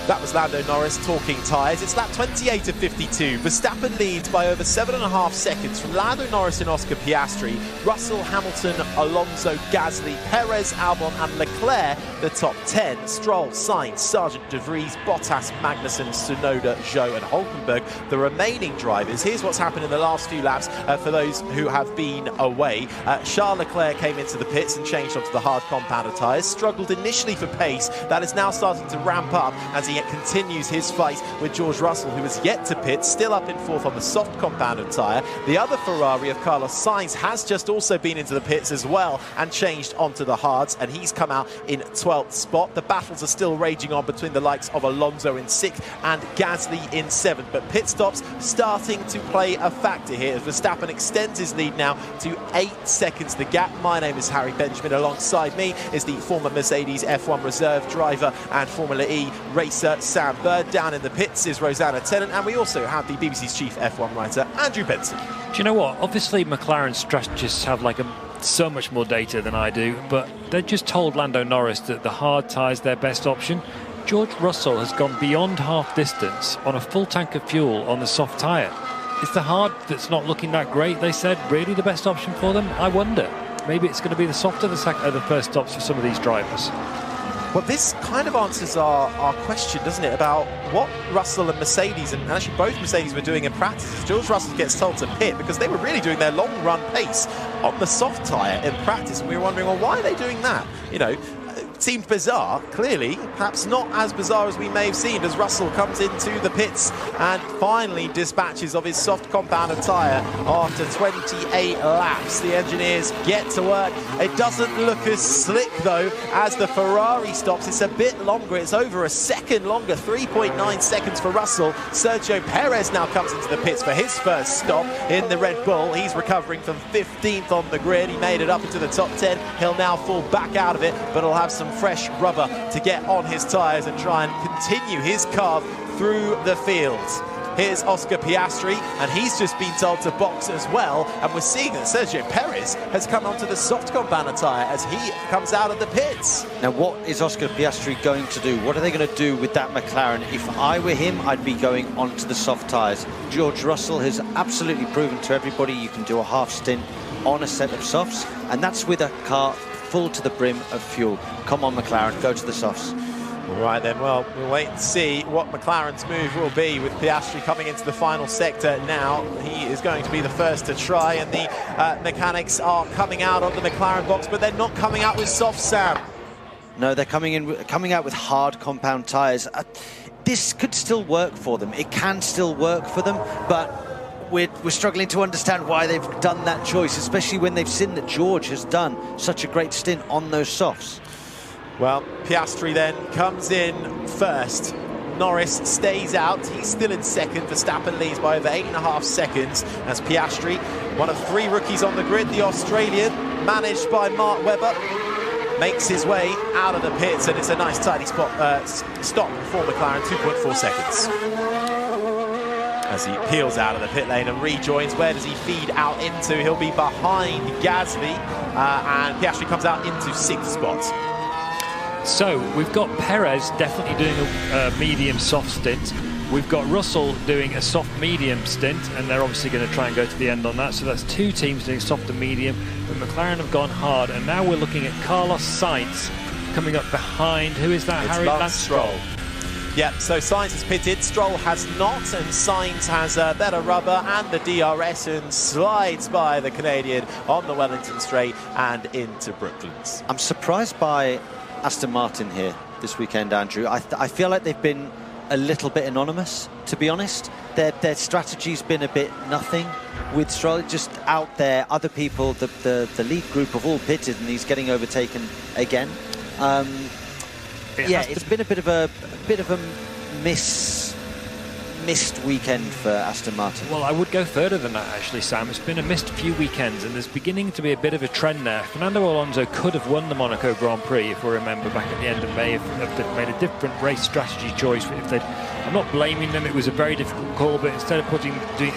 That was Lando Norris talking tyres. It's lap 28 of 52. Verstappen leads by over 7.5 seconds from Lando Norris and Oscar Piastri. Russell, Hamilton, Alonso, Gasly, Perez, Albon and Leclerc the top 10. Stroll, Sainz, Sargent, De Vries, Bottas, Magnussen, Tsunoda, Zhou and Hulkenberg, the remaining drivers. Here's what's happened in the last few laps for those who have been away. Charles Leclerc came into the pits and changed onto the hard compounded tyres. Struggled initially for pace. That is now starting to ramp up as he continues his fight with George Russell, who has yet to pit, still up in fourth on the soft compounded tyre. The other Ferrari of Carlos Sainz has just also been into the pits as well and changed onto the hards, and he's come out in 12th spot. The battles are still raging on between the likes of Alonso in 6th and Gasly in 7th, but pit stops starting to play a factor here as Verstappen extends his lead now to 8 seconds the gap. My name is Harry Benjamin. Alongside me is the former Mercedes F1 reserve driver and Formula E racer Sam Bird. Down in the pits is Rosanna Tennant, and we also have the BBC's chief F1 writer Andrew Benson.
Do you know what? Obviously McLaren strategists have so much more data than I do, but they just told Lando Norris that the hard tyre's their best option. George Russell has gone beyond half distance on a full tank of fuel on the soft tyre. Is the hard that's not looking that great, they said, really the best option for them? I wonder. Maybe it's going to be the softer the first stops for some of these drivers.
Well, this kind of answers our question, doesn't it, about what Russell and Mercedes, and actually both Mercedes were doing in practice. George Russell gets told to pit because they were really doing their long-run pace on the soft tyre in practice, and we were wondering, well, why are they doing that? You know, it seemed bizarre, clearly, perhaps not as bizarre as we may have seen, as Russell comes into the pits and finally dispatches of his soft compounded tyre after 28 laps. The engineers get to work. It doesn't look as slick, though, as the Ferrari stops. It's a bit longer. It's over a second longer, 3.9 seconds for Russell. Sergio Perez now comes into the pits for his first stop in the Red Bull. He's recovering from 15th on the grid. He made it up into the top 10. He'll now fall back out of it, but he'll have some fresh rubber to get on his tyres and try and continue his carve through the fields. Here's Oscar Piastri, and he's just been told to box as well, and we're seeing that Sergio Perez has come onto the soft compounded tyre as he comes out of the pits.
Now, what is Oscar Piastri going to do? What are they going to do with that McLaren? If I were him, I'd be going onto the soft tyres. George Russell has absolutely proven to everybody you can do a half stint on a set of softs, and that's with a car full to the brim of fuel. Come on, McLaren, go to the softs.
All right then, well, we'll wait and see what McLaren's move will be with Piastri coming into the final sector now. He is going to be the first to try, and the mechanics are coming out of the McLaren box, but they're not coming out with soft, Sam.
No, they're coming out with hard compound tyres. This could still work for them. It can still work for them, but we're struggling to understand why they've done that choice, especially when they've seen that George has done such a great stint on those softs.
Well, Piastri then comes in first. Norris stays out. He's still in second. Verstappen leads by over 8.5 seconds as Piastri, one of 3 rookies on the grid, the Australian, managed by Mark Webber, makes his way out of the pits, and it's a nice tidy stop for McLaren, 2.4 seconds. As he peels out of the pit lane and rejoins, where does he feed out into? He'll be behind Gasly, and Piastri comes out into 6th spot.
So we've got Perez definitely doing a medium soft stint. We've got Russell doing a soft medium stint, and they're obviously going to try and go to the end on that. So that's 2 teams doing soft and medium, but McLaren have gone hard, and now we're looking at Carlos Sainz coming up behind. Who is that, Harry?
Lance Stroll. Yeah, so Sainz has pitted, Stroll has not, and Sainz has better rubber and the DRS and slides by the Canadian on the Wellington Straight and into Brooklands.
I'm surprised by Aston Martin here this weekend, Andrew. I feel like they've been a little bit anonymous, to be honest. Their strategy's been a bit nothing with Stroll, just out there. Other people, the lead group have all pitted, and he's getting overtaken again. Yeah, it's been a bit of a missed weekend for Aston Martin.
Well, I would go further than that, actually, Sam. It's been a missed few weekends, and there's beginning to be a bit of a trend there. Fernando Alonso could have won the Monaco Grand Prix, if we remember, back at the end of May, if they'd made a different race strategy choice. I'm not blaming them, it was a very difficult call, but instead of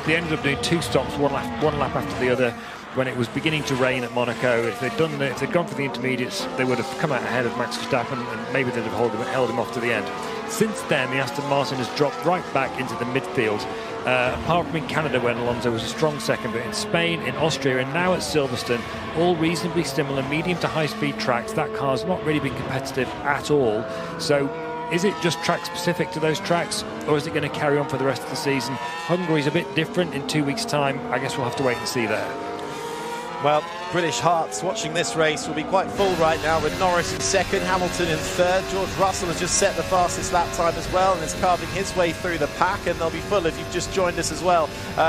they ended up doing 2 stops, one lap after the other, when it was beginning to rain at Monaco. If they'd gone for the intermediates, they would have come out ahead of Max Verstappen, and maybe they'd have held him off to the end. Since then, the Aston Martin has dropped right back into the midfield. Apart from in Canada, when Alonso was a strong second, but in Spain, in Austria, and now at Silverstone, all reasonably similar medium to high-speed tracks. That car's not really been competitive at all. So is it just track specific to those tracks, or is it going to carry on for the rest of the season? Hungary's a bit different in 2 weeks' time. I guess we'll have to wait and see there.
Well, British hearts watching this race will be quite full right now, with Norris in second, Hamilton in third. George Russell has just set the fastest lap time as well, and is carving his way through the pack, and they'll be full if you've just joined us as well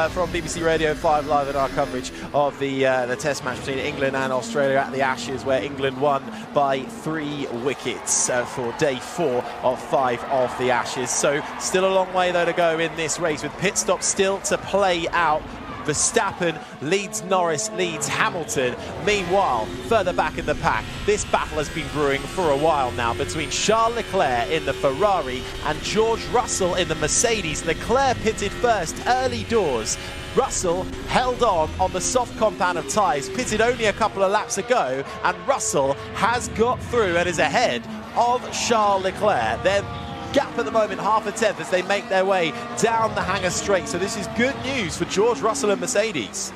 from BBC Radio 5 Live in our coverage of the test match between England and Australia at the Ashes, where England won by 3 wickets for day 4 of 5 of the Ashes. So still a long way though to go in this race, with pit stops still to play out. Verstappen leads Norris, leads Hamilton. Meanwhile, further back in the pack, this battle has been brewing for a while now between Charles Leclerc in the Ferrari and George Russell in the Mercedes. Leclerc pitted first early doors. Russell held on the soft compound of tyres, pitted only a couple of laps ago, and Russell has got through and is ahead of Charles Leclerc. Gap at the moment, half a tenth, as they make their way down the Hangar Straight. So this is good news for George Russell and Mercedes.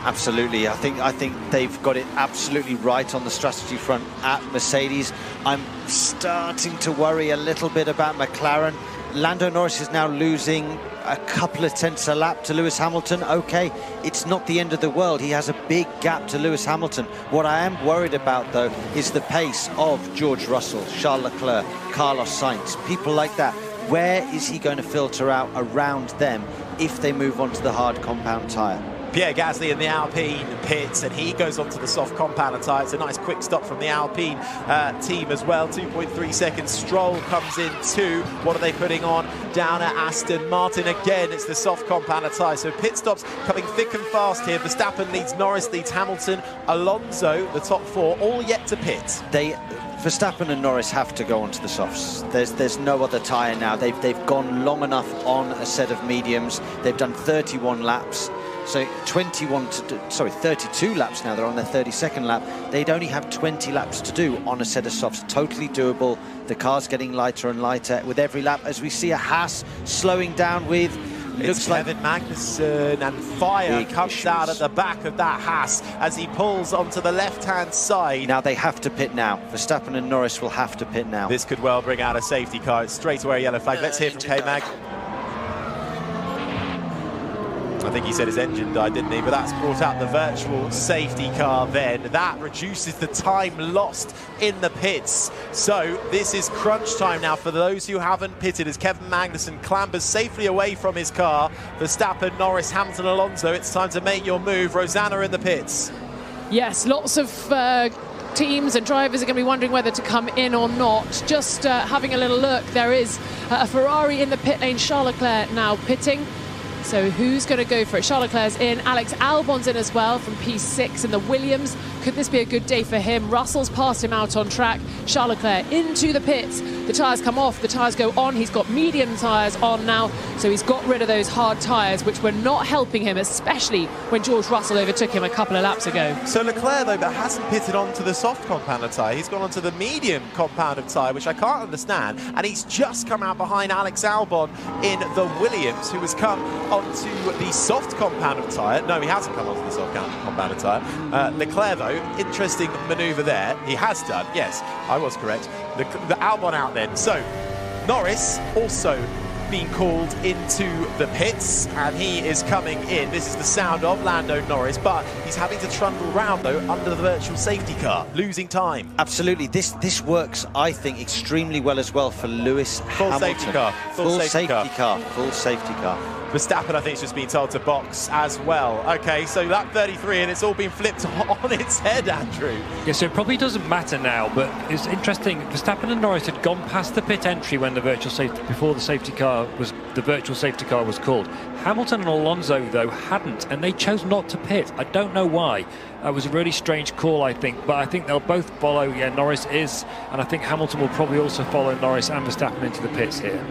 Absolutely. I think they've got it absolutely right on the strategy front at Mercedes. I'm starting to worry a little bit about McLaren. Lando Norris is now losing a couple of tenths a lap to Lewis Hamilton. Okay, it's not the end of the world. He has a big gap to Lewis Hamilton. What I am worried about, though, is the pace of George Russell, Charles Leclerc, Carlos Sainz, people like that. Where is he going to filter out around them if they move on to the hard compound tyre?
Pierre Gasly in the Alpine pits, and he goes on to the soft compound tyre. It's a nice quick stop from the Alpine team as well. 2.3 seconds. Stroll comes in too. What are they putting on down at Aston Martin? Again, it's the soft compound tyre. So pit stops coming thick and fast here. Verstappen leads Norris, leads Hamilton. Alonso, the top 4, all yet to pit.
Verstappen and Norris have to go onto the softs. There's no other tyre now. They've gone long enough on a set of mediums. They've done 31 laps. So 32 laps now. They're on their 32nd lap. They'd only have 20 laps to do on a set of softs. Totally doable. The car's getting lighter and lighter with every lap, as we see a Haas slowing down with...
It's Kevin Magnussen, and fire comes out at the back of that Haas as he pulls onto the left-hand side.
Now they have to pit now. Verstappen and Norris will have to pit now.
This could well bring out a safety car. It's straight away a yellow flag. Let's hear from K-Mag. I think he said his engine died, didn't he? But that's brought out the virtual safety car then. That reduces the time lost in the pits. So this is crunch time now for those who haven't pitted, as Kevin Magnussen clambers safely away from his car. Verstappen, Norris, Hamilton, Alonso. It's time to make your move. Rosanna in the pits.
Yes, lots of teams and drivers are going to be wondering whether to come in or not. Just having a little look, there is a Ferrari in the pit lane. Charles Leclerc now pitting. So who's going to go for it? Charles Leclerc's in. Alex Albon's in as well from P6 in the Williams. Could this be a good day for him? Russell's passed him out on track. Charles Leclerc into the pits. The tyres come off, the tyres go on. He's got medium tyres on now, so he's got rid of those hard tyres, which were not helping him, especially when George Russell overtook him a couple of laps ago.
So Leclerc, though, but hasn't pitted onto the soft compound tyre. He's gone onto the medium compound tyre, which I can't understand. And he's just come out behind Alex Albon in the Williams, who has come onto the soft compound tyre. No, he hasn't come onto the soft compound tyre. Leclerc, though, interesting manoeuvre there. He has done, yes, I was correct. The Albon out then. So Norris also been called into the pits, and he is coming in. This is the sound of Lando Norris, but he's having to trundle round, though, under the virtual safety car, losing time.
Absolutely. This works, I think, extremely well as well for Lewis Hamilton.
Safety car. Full safety car.
Full safety car.
Verstappen, I think, is just being told to box as well. Okay, so lap 33, and it's all been flipped on its head, Andrew.
Yeah, so it probably doesn't matter now, but it's interesting. Verstappen and Norris had gone past the pit entry when the virtual safety, before the virtual safety car was called. Hamilton and Alonso, though, hadn't, and they chose not to pit. I don't know why. It was a really strange call, I think, but I think they'll both follow. Yeah, Norris is, and I think Hamilton will probably also follow Norris and Verstappen into the pits here.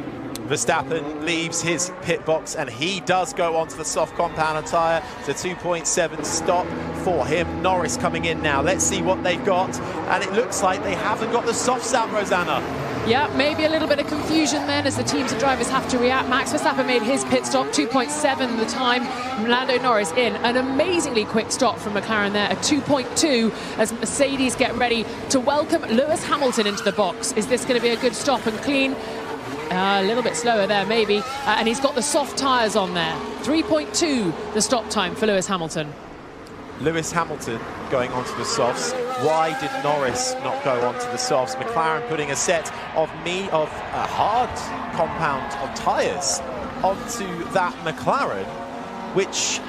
Verstappen leaves his pit box, and he does go onto the soft compound tyre. It's a 2.7 stop for him. Norris coming in now. Let's see what they've got. And it looks like they haven't got the softs out, Rosanna.
Yeah, maybe a little bit of confusion then as the teams and drivers have to react. Max Verstappen made his pit stop, 2.7 the time. Lando Norris in. An amazingly quick stop from McLaren there, a 2.2 as Mercedes get ready to welcome Lewis Hamilton into the box. Is this going to be a good stop and clean? A little bit slower there, maybe. And he's got the soft tyres on there. 3.2 the stop time for Lewis Hamilton.
Lewis Hamilton going onto the softs. Why did Norris not go onto the softs? McLaren putting a set of hard compound of tyres onto that McLaren, which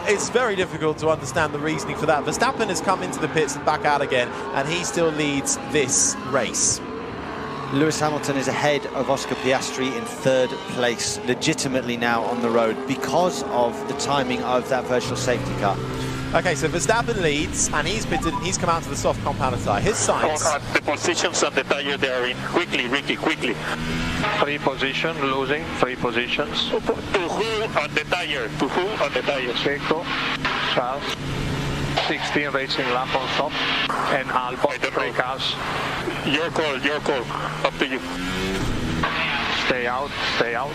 is very difficult to understand the reasoning for that. Verstappen has come into the pits and back out again, and he still leads this race.
Lewis Hamilton is ahead of Oscar Piastri in third place, legitimately now on the road because of the timing of that virtual safety car.
Okay, so Verstappen leads, and he's pitted, and he's come out to the soft compound tyre. His signs.
The positions on the tyre they are in. Quickly, Ricky, quickly.
3 positions, losing 3 positions.
To who on the tyre? To who on the tyre?
Checo, Charles, 16 racing lap on top, and Albon, 3 cars.
Your call, up to you.
Stay out, stay out.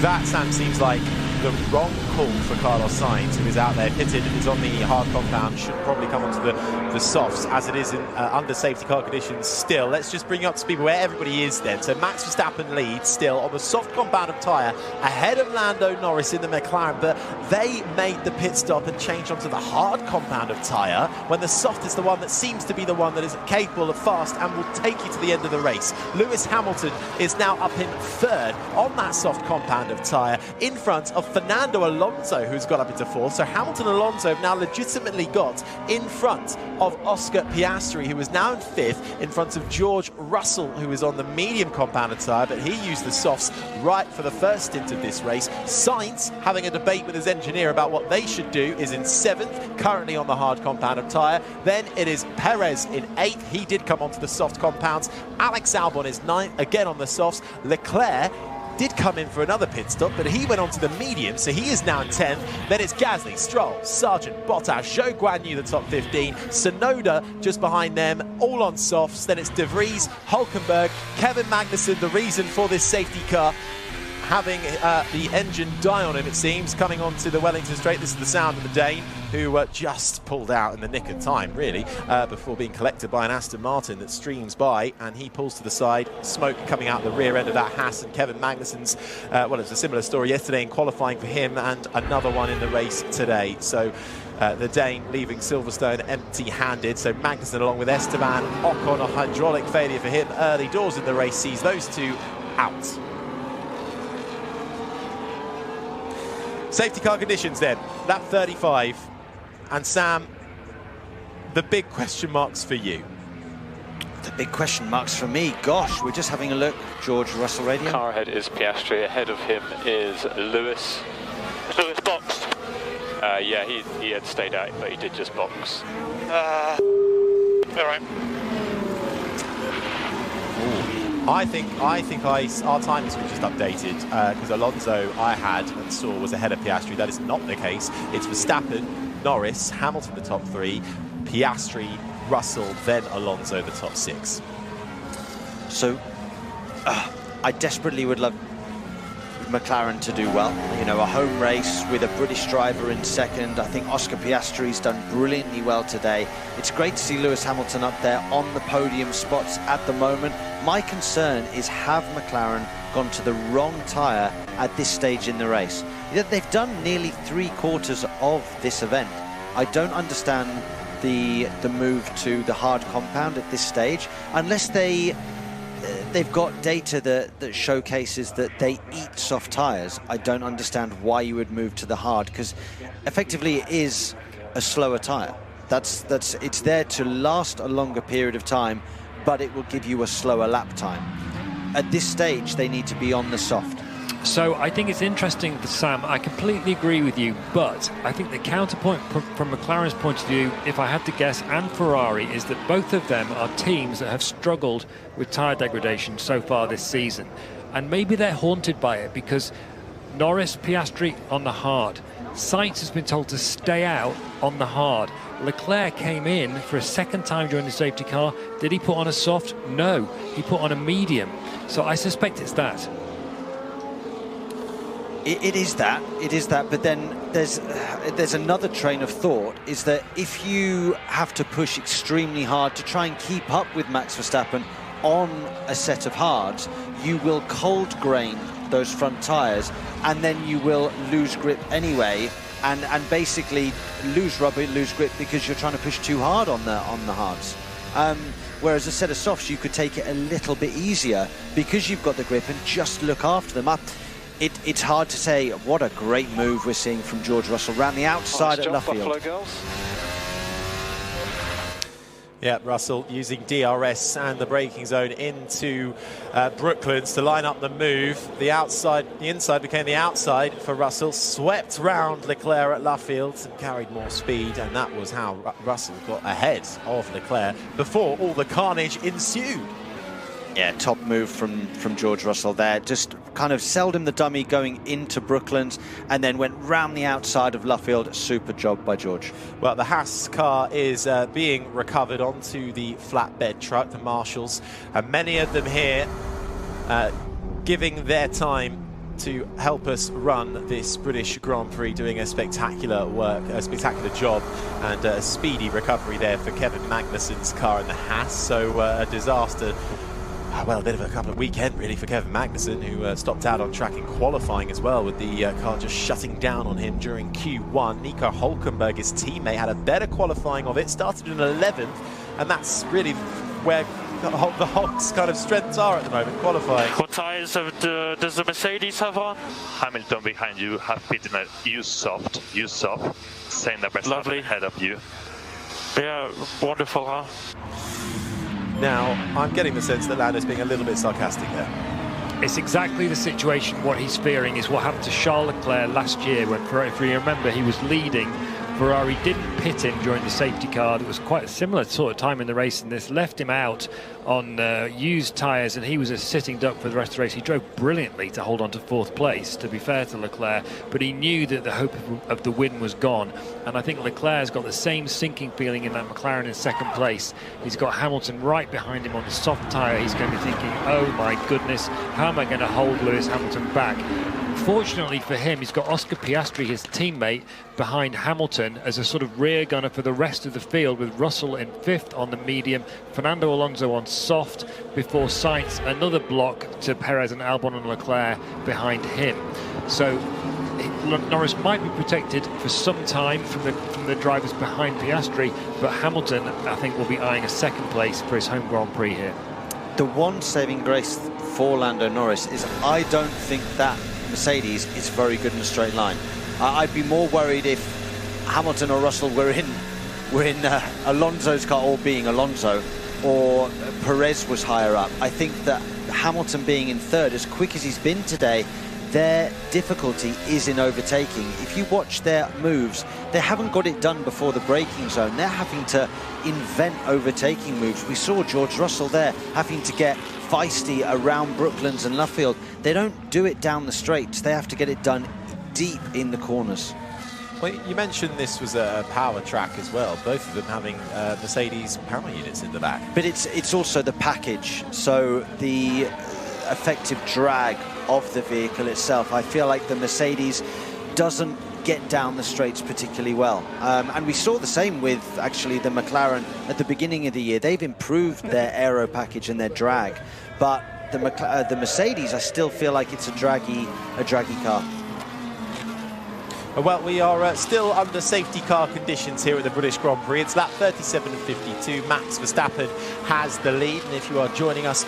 That, Sam, seems like the wrong call for Carlos Sainz, who is out there pitted, is on the hard compound, should probably come onto the softs as it is in under safety car conditions still. Let's just bring you up to speed where everybody is then. So Max Verstappen leads still on the soft compound of tyre ahead of Lando Norris in the McLaren, but they made the pit stop and changed onto the hard compound of tyre when the soft is the one that seems to be the one that is capable of fast and will take you to the end of the race. Lewis Hamilton is now up in third on that soft compound of tyre in front of Fernando Alonso, who's got up into fourth. So Hamilton and Alonso have now legitimately got in front of Oscar Piastri, who is now in fifth, in front of George Russell, who is on the medium compound tyre, but he used the softs right for the first stint of this race. Sainz, having a debate with his engineer about what they should do, is in seventh, currently on the hard compound of tyre. Then it is Perez in eighth. He did come onto the soft compounds. Alex Albon is ninth, again on the softs. Leclerc did come in for another pit stop, but he went on to the medium, so he is now in 10th. Then it's Gasly, Stroll, Sargent, Bottas, Zhou Guanyu, the top 15. Tsunoda just behind them, all on softs. Then it's De Vries, Hulkenberg, Kevin Magnussen, the reason for this safety car having the engine die on him, it seems, coming onto the Wellington Straight. This is the sound of the Dane, who just pulled out in the nick of time, really, before being collected by an Aston Martin that streams by, and he pulls to the side, smoke coming out the rear end of that Haas, and Kevin Magnussen's, well, it was a similar story yesterday in qualifying for him, and another one in the race today. So the Dane leaving Silverstone empty-handed. So Magnussen, along with Esteban Ocon, a hydraulic failure for him early doors in the race, sees those two out. Safety car conditions then, lap 35. And Sam, the big question marks for you.
The big question marks for me, gosh, we're just having a look. George Russell radio.
Car ahead is Piastri, ahead of him is Lewis.
Lewis boxed.
Yeah, he had stayed out, but he did just box.
All right.
I think our timing switch just updated because Alonso I had and saw was ahead of Piastri. That is not the case. It's Verstappen, Norris, Hamilton the top 3, Piastri, Russell, then Alonso the top 6.
So I desperately would love McLaren to do well. You know, a home race with a British driver in second. I think Oscar Piastri's done brilliantly well today. It's great to see Lewis Hamilton up there on the podium spots at the moment. My concern is, have McLaren gone to the wrong tyre at this stage in the race? They've done nearly 3/4 of this event. I don't understand the move to the hard compound at this stage, unless they've got data that showcases that they eat soft tyres. I don't understand why you would move to the hard, because effectively it is a slower tyre. It's there to last a longer period of time, but it will give you a slower lap time. At this stage, they need to be on the soft.
So I think it's interesting, Sam, I completely agree with you, but I think the counterpoint from McLaren's point of view, if I had to guess, and Ferrari, is that both of them are teams that have struggled with tyre degradation so far this season. And maybe they're haunted by it, because Norris, Piastri on the hard. Sainz has been told to stay out on the hard. Leclerc came in for a second time during the safety car. Did he put on a soft? No, he put on a medium. So I suspect it's that.
It is that, but then there's another train of thought, is that if you have to push extremely hard to try and keep up with Max Verstappen on a set of hards, you will cold grain those front tyres, and then you will lose grip anyway, and basically lose rubber, lose grip, because you're trying to push too hard on the hards. Whereas a set of softs, you could take it a little bit easier because you've got the grip and just look after them. It's hard to say. What a great move we're seeing from George Russell around the outside at Luffield.
Yeah, Russell using DRS and the braking zone into Brooklands to line up the move. The inside became the outside for Russell. Swept round Leclerc at Luffield and carried more speed, and that was how Russell got ahead of Leclerc before all the carnage ensued.
Yeah, top move from George Russell there. Just kind of seldom the dummy going into Brooklands, and then went round the outside of Luffield. Super job by George.
Well, the Haas car is being recovered onto the flatbed truck, the Marshalls, and many of them here giving their time to help us run this British Grand Prix, doing a spectacular job, and a speedy recovery there for Kevin Magnussen's car in the Haas. So a disaster. Well, a bit of a couple of weekend really for Kevin Magnussen, who stopped out on track in qualifying as well, with the car just shutting down on him during Q1. Nico Hülkenberg, his teammate, had a better qualifying of it, started in 11th, and that's really where the Hulk's kind of strengths are at the moment, qualifying.
What tyres does the Mercedes have on? Hamilton behind you, have pitted in use soft, saying that Verstappen ahead of you. Yeah, wonderful, huh?
Now, I'm getting the sense that Lando's being a little bit sarcastic there.
It's exactly the situation. What he's fearing is what happened to Charles Leclerc last year, when, if you remember, he was leading. Ferrari didn't pit him during the safety car. It was quite a similar sort of time in the race, and this left him out on used tyres, and he was a sitting duck for the rest of the race. He drove brilliantly to hold on to 4th place, to be fair to Leclerc, but he knew that the hope of the win was gone. And I think Leclerc's got the same sinking feeling in that McLaren in 2nd place. He's got Hamilton right behind him on the soft tyre. He's going to be thinking, oh my goodness, how am I going to hold Lewis Hamilton back? Fortunately for him, he's got Oscar Piastri, his teammate, behind Hamilton as a sort of rear gunner for the rest of the field, with Russell in 5th on the medium, Fernando Alonso on soft, before Sainz another block to Perez and Albon and Leclerc behind him. So Norris might be protected for some time from the drivers behind Piastri, but Hamilton, I think, will be eyeing a 2nd place for his home Grand Prix here.
The one saving grace for Lando Norris is I don't think that Mercedes is very good in a straight line. I'd be more worried if Hamilton or Russell were in Alonso's car, or being Alonso, or Perez was higher up. I think that Hamilton being in 3rd, as quick as he's been today, their difficulty is in overtaking. If you watch their moves, they haven't got it done before the braking zone. They're having to invent overtaking moves. We saw George Russell there having to get feisty around Brooklands and Luffield. They don't do it down the straights. They have to get it done deep in the corners.
Well, you mentioned this was a power track as well, both of them having Mercedes power units in the back.
But it's also the package, so the effective drag of the vehicle itself. I feel like the Mercedes doesn't get down the straights particularly well. And we saw the same with actually the McLaren at the beginning of the year. They've improved their aero package and their drag, but the Mercedes, I still feel like it's a draggy car.
Well, we are still under safety car conditions here at the British Grand Prix. It's lap 37.52. Max Verstappen has the lead. And if you are joining us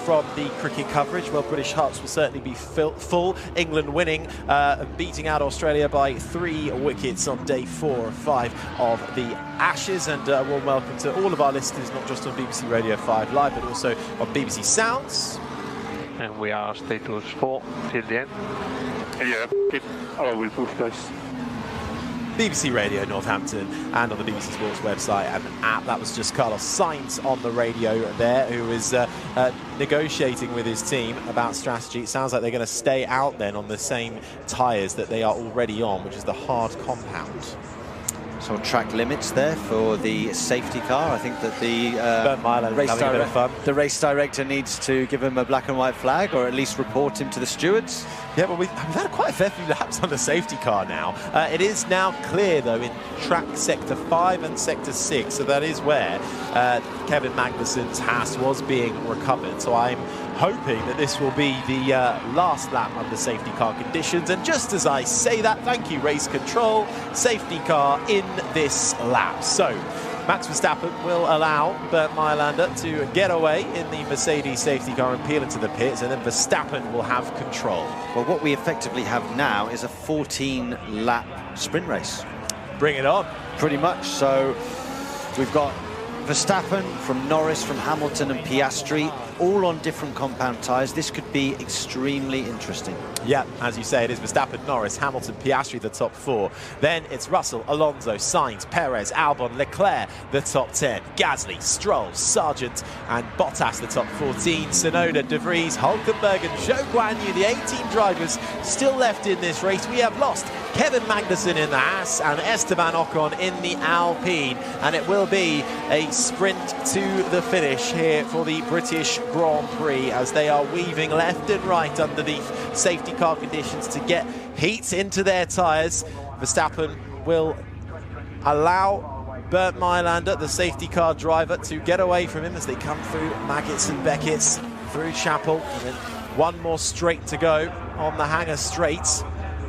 from the cricket coverage, well, British hearts will certainly be full. England winning, beating out Australia by 3 wickets on day 4 or 5 of the Ashes. And a warm welcome to all of our listeners, not just on BBC Radio 5 Live, but also on BBC Sounds.
And we are status 4 till the end. Yeah, I will push this.
BBC Radio Northampton and on the BBC Sports website and app. That was just Carlos Sainz on the radio there, who is negotiating with his team about strategy. It sounds like they're going to stay out then on the same tyres that they are already on, which is the hard compound.
So track limits there for the safety car. I think that the race director needs to give him a black and white flag, or at least report him to the stewards.
Yeah, well, we've had quite a fair few laps on the safety car now. It is now clear, though, in track sector 5 and sector 6. So that is where Kevin Magnussen's Haas was being recovered. So I'm hoping that this will be the last lap under safety car conditions. And just as I say that, thank you, race control, safety car in this lap. So Max Verstappen will allow Bernd Maylander to get away in the Mercedes safety car and peel into the pits, and then Verstappen will have control.
Well, what we effectively have now is a 14-lap sprint race.
Bring it on.
Pretty much. So we've got Verstappen, from Norris, from Hamilton and Piastri, all on different compound tyres. This could be extremely interesting.
Yeah, as you say, it is Verstappen, Norris, Hamilton, Piastri, the top 4. Then it's Russell, Alonso, Sainz, Perez, Albon, Leclerc, the top 10. Gasly, Stroll, Sargent and Bottas, the top 14. Tsunoda, De Vries, Hulkenberg and Zhou Guanyu, the 18 drivers still left in this race. We have lost Kevin Magnussen in the Haas and Esteban Ocon in the Alpine. And it will be a sprint to the finish here for the British Grand Prix as they are weaving left and right underneath safety car conditions to get heat into their tyres. Verstappen will allow Bernd Maylander, the safety car driver, to get away from him as they come through Maggots and Beckett's, through Chapel, and then one more straight to go on the Hangar Straights.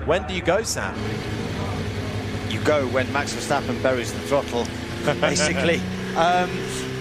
When do you go, Sam?
You go when Max Verstappen buries the throttle, basically.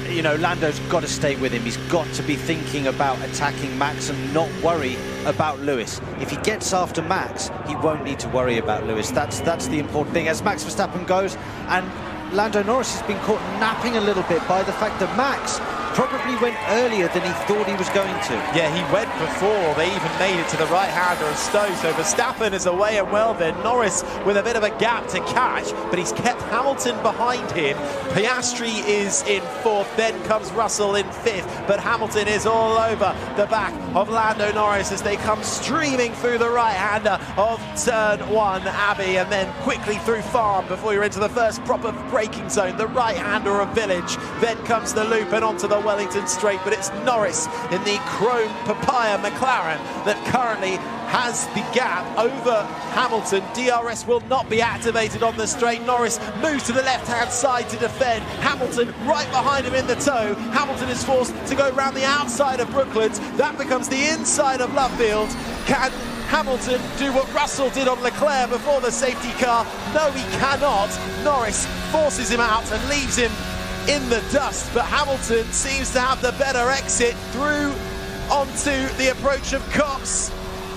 You know, Lando's got to stay with him. He's got to be thinking about attacking Max and not worry about Lewis. If he gets after Max, he won't need to worry about Lewis. That's the important thing. As Max Verstappen goes, and Lando Norris has been caught napping a little bit by the fact that Max probably went earlier than he thought he was going to.
Yeah, he went before they even made it to the right-hander of Stowe. So Verstappen is away and well then. Norris with a bit of a gap to catch, but he's kept Hamilton behind him. Piastri is in 4th, then comes Russell in 5th, but Hamilton is all over the back of Lando Norris as they come streaming through the right-hander of turn 1, Abbey, and then quickly through Farm before you're into the first proper braking zone, the right-hander of Village. Then comes the loop and onto the Wellington Straight, but it's Norris in the chrome papaya McLaren that currently has the gap over Hamilton. DRS will not be activated on the straight. Norris moves to the left-hand side to defend. Hamilton right behind him in the tow. Hamilton is forced to go round the outside of Brooklands. That becomes the inside of Lovefield. Can Hamilton do what Russell did on Leclerc before the safety car? No, he cannot. Norris forces him out and leaves him in the dust, but Hamilton seems to have the better exit through onto the approach of Cox.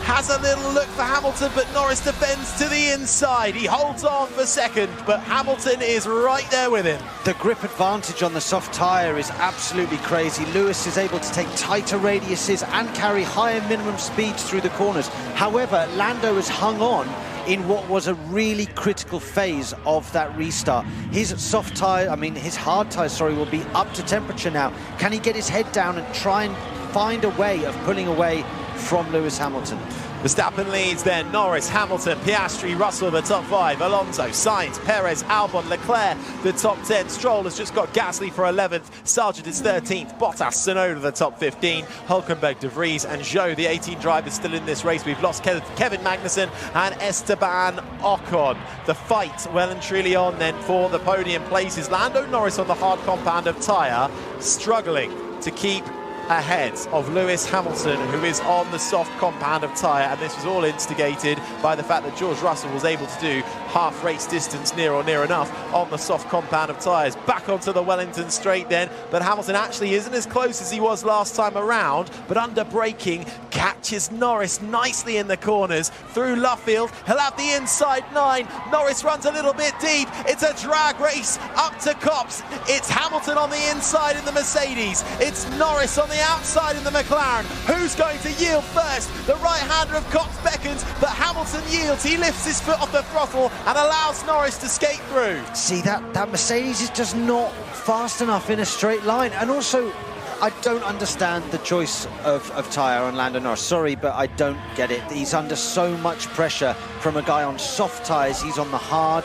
Has a little look for Hamilton, but Norris defends to the inside. He holds on for second, but Hamilton is right there with him.
The grip advantage on the soft tyre is absolutely crazy. Lewis is able to take tighter radiuses and carry higher minimum speeds through the corners. However, Lando has hung on in what was a really critical phase of that restart. His soft tyre, his hard tyre, will be up to temperature now. Can he get his head down and try and find a way of pulling away from Lewis Hamilton?
Verstappen leads, then Norris, Hamilton, Piastri, Russell the top 5, Alonso, Sainz, Perez, Albon, Leclerc the top 10. Stroll has just got Gasly for 11th, Sargent is 13th, Bottas, Tsunoda the top 15, Hulkenberg, De Vries and Zhou, the 18 drivers still in this race. We've lost Kevin Magnussen and Esteban Ocon. The fight well and truly on then for the podium places. Lando Norris on the hard compound of tyre, struggling to keep ahead of Lewis Hamilton, who is on the soft compound of tyre, and this was all instigated by the fact that George Russell was able to do half race distance near enough on the soft compound of tyres. Back onto the Wellington straight then, but Hamilton actually isn't as close as he was last time around, but under braking catches Norris nicely in the corners through Luffield. He'll have the inside 9. Norris runs a little bit deep. It's a drag race up to Copse. It's Hamilton on the inside in the Mercedes. It's Norris on the outside in the McLaren. Who's going to yield first? The right-hander of Copse beckons, but Hamilton yields. He lifts his foot off the throttle and allows Norris to skate through.
See, that Mercedes is just not fast enough in a straight line. And also, I don't understand the choice of tyre on Lando Norris. Sorry, but I don't get it. He's under so much pressure from a guy on soft tyres. He's on the hard.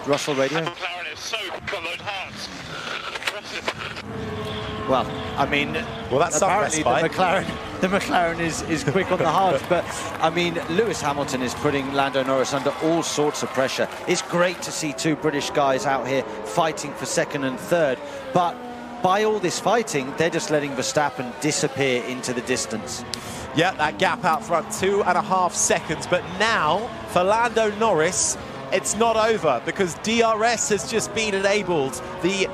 Russell radio.
McLaren is so got those hards.
Well, I mean,
that's
apparently the McLaren is quick on the hards, but I mean, Lewis Hamilton is putting Lando Norris under all sorts of pressure. It's great to see two British guys out here fighting for second and third, but by all this fighting, they're just letting Verstappen disappear into the distance.
Yeah, that gap out front, 2.5 seconds, but now for Lando Norris, it's not over because DRS has just been enabled. The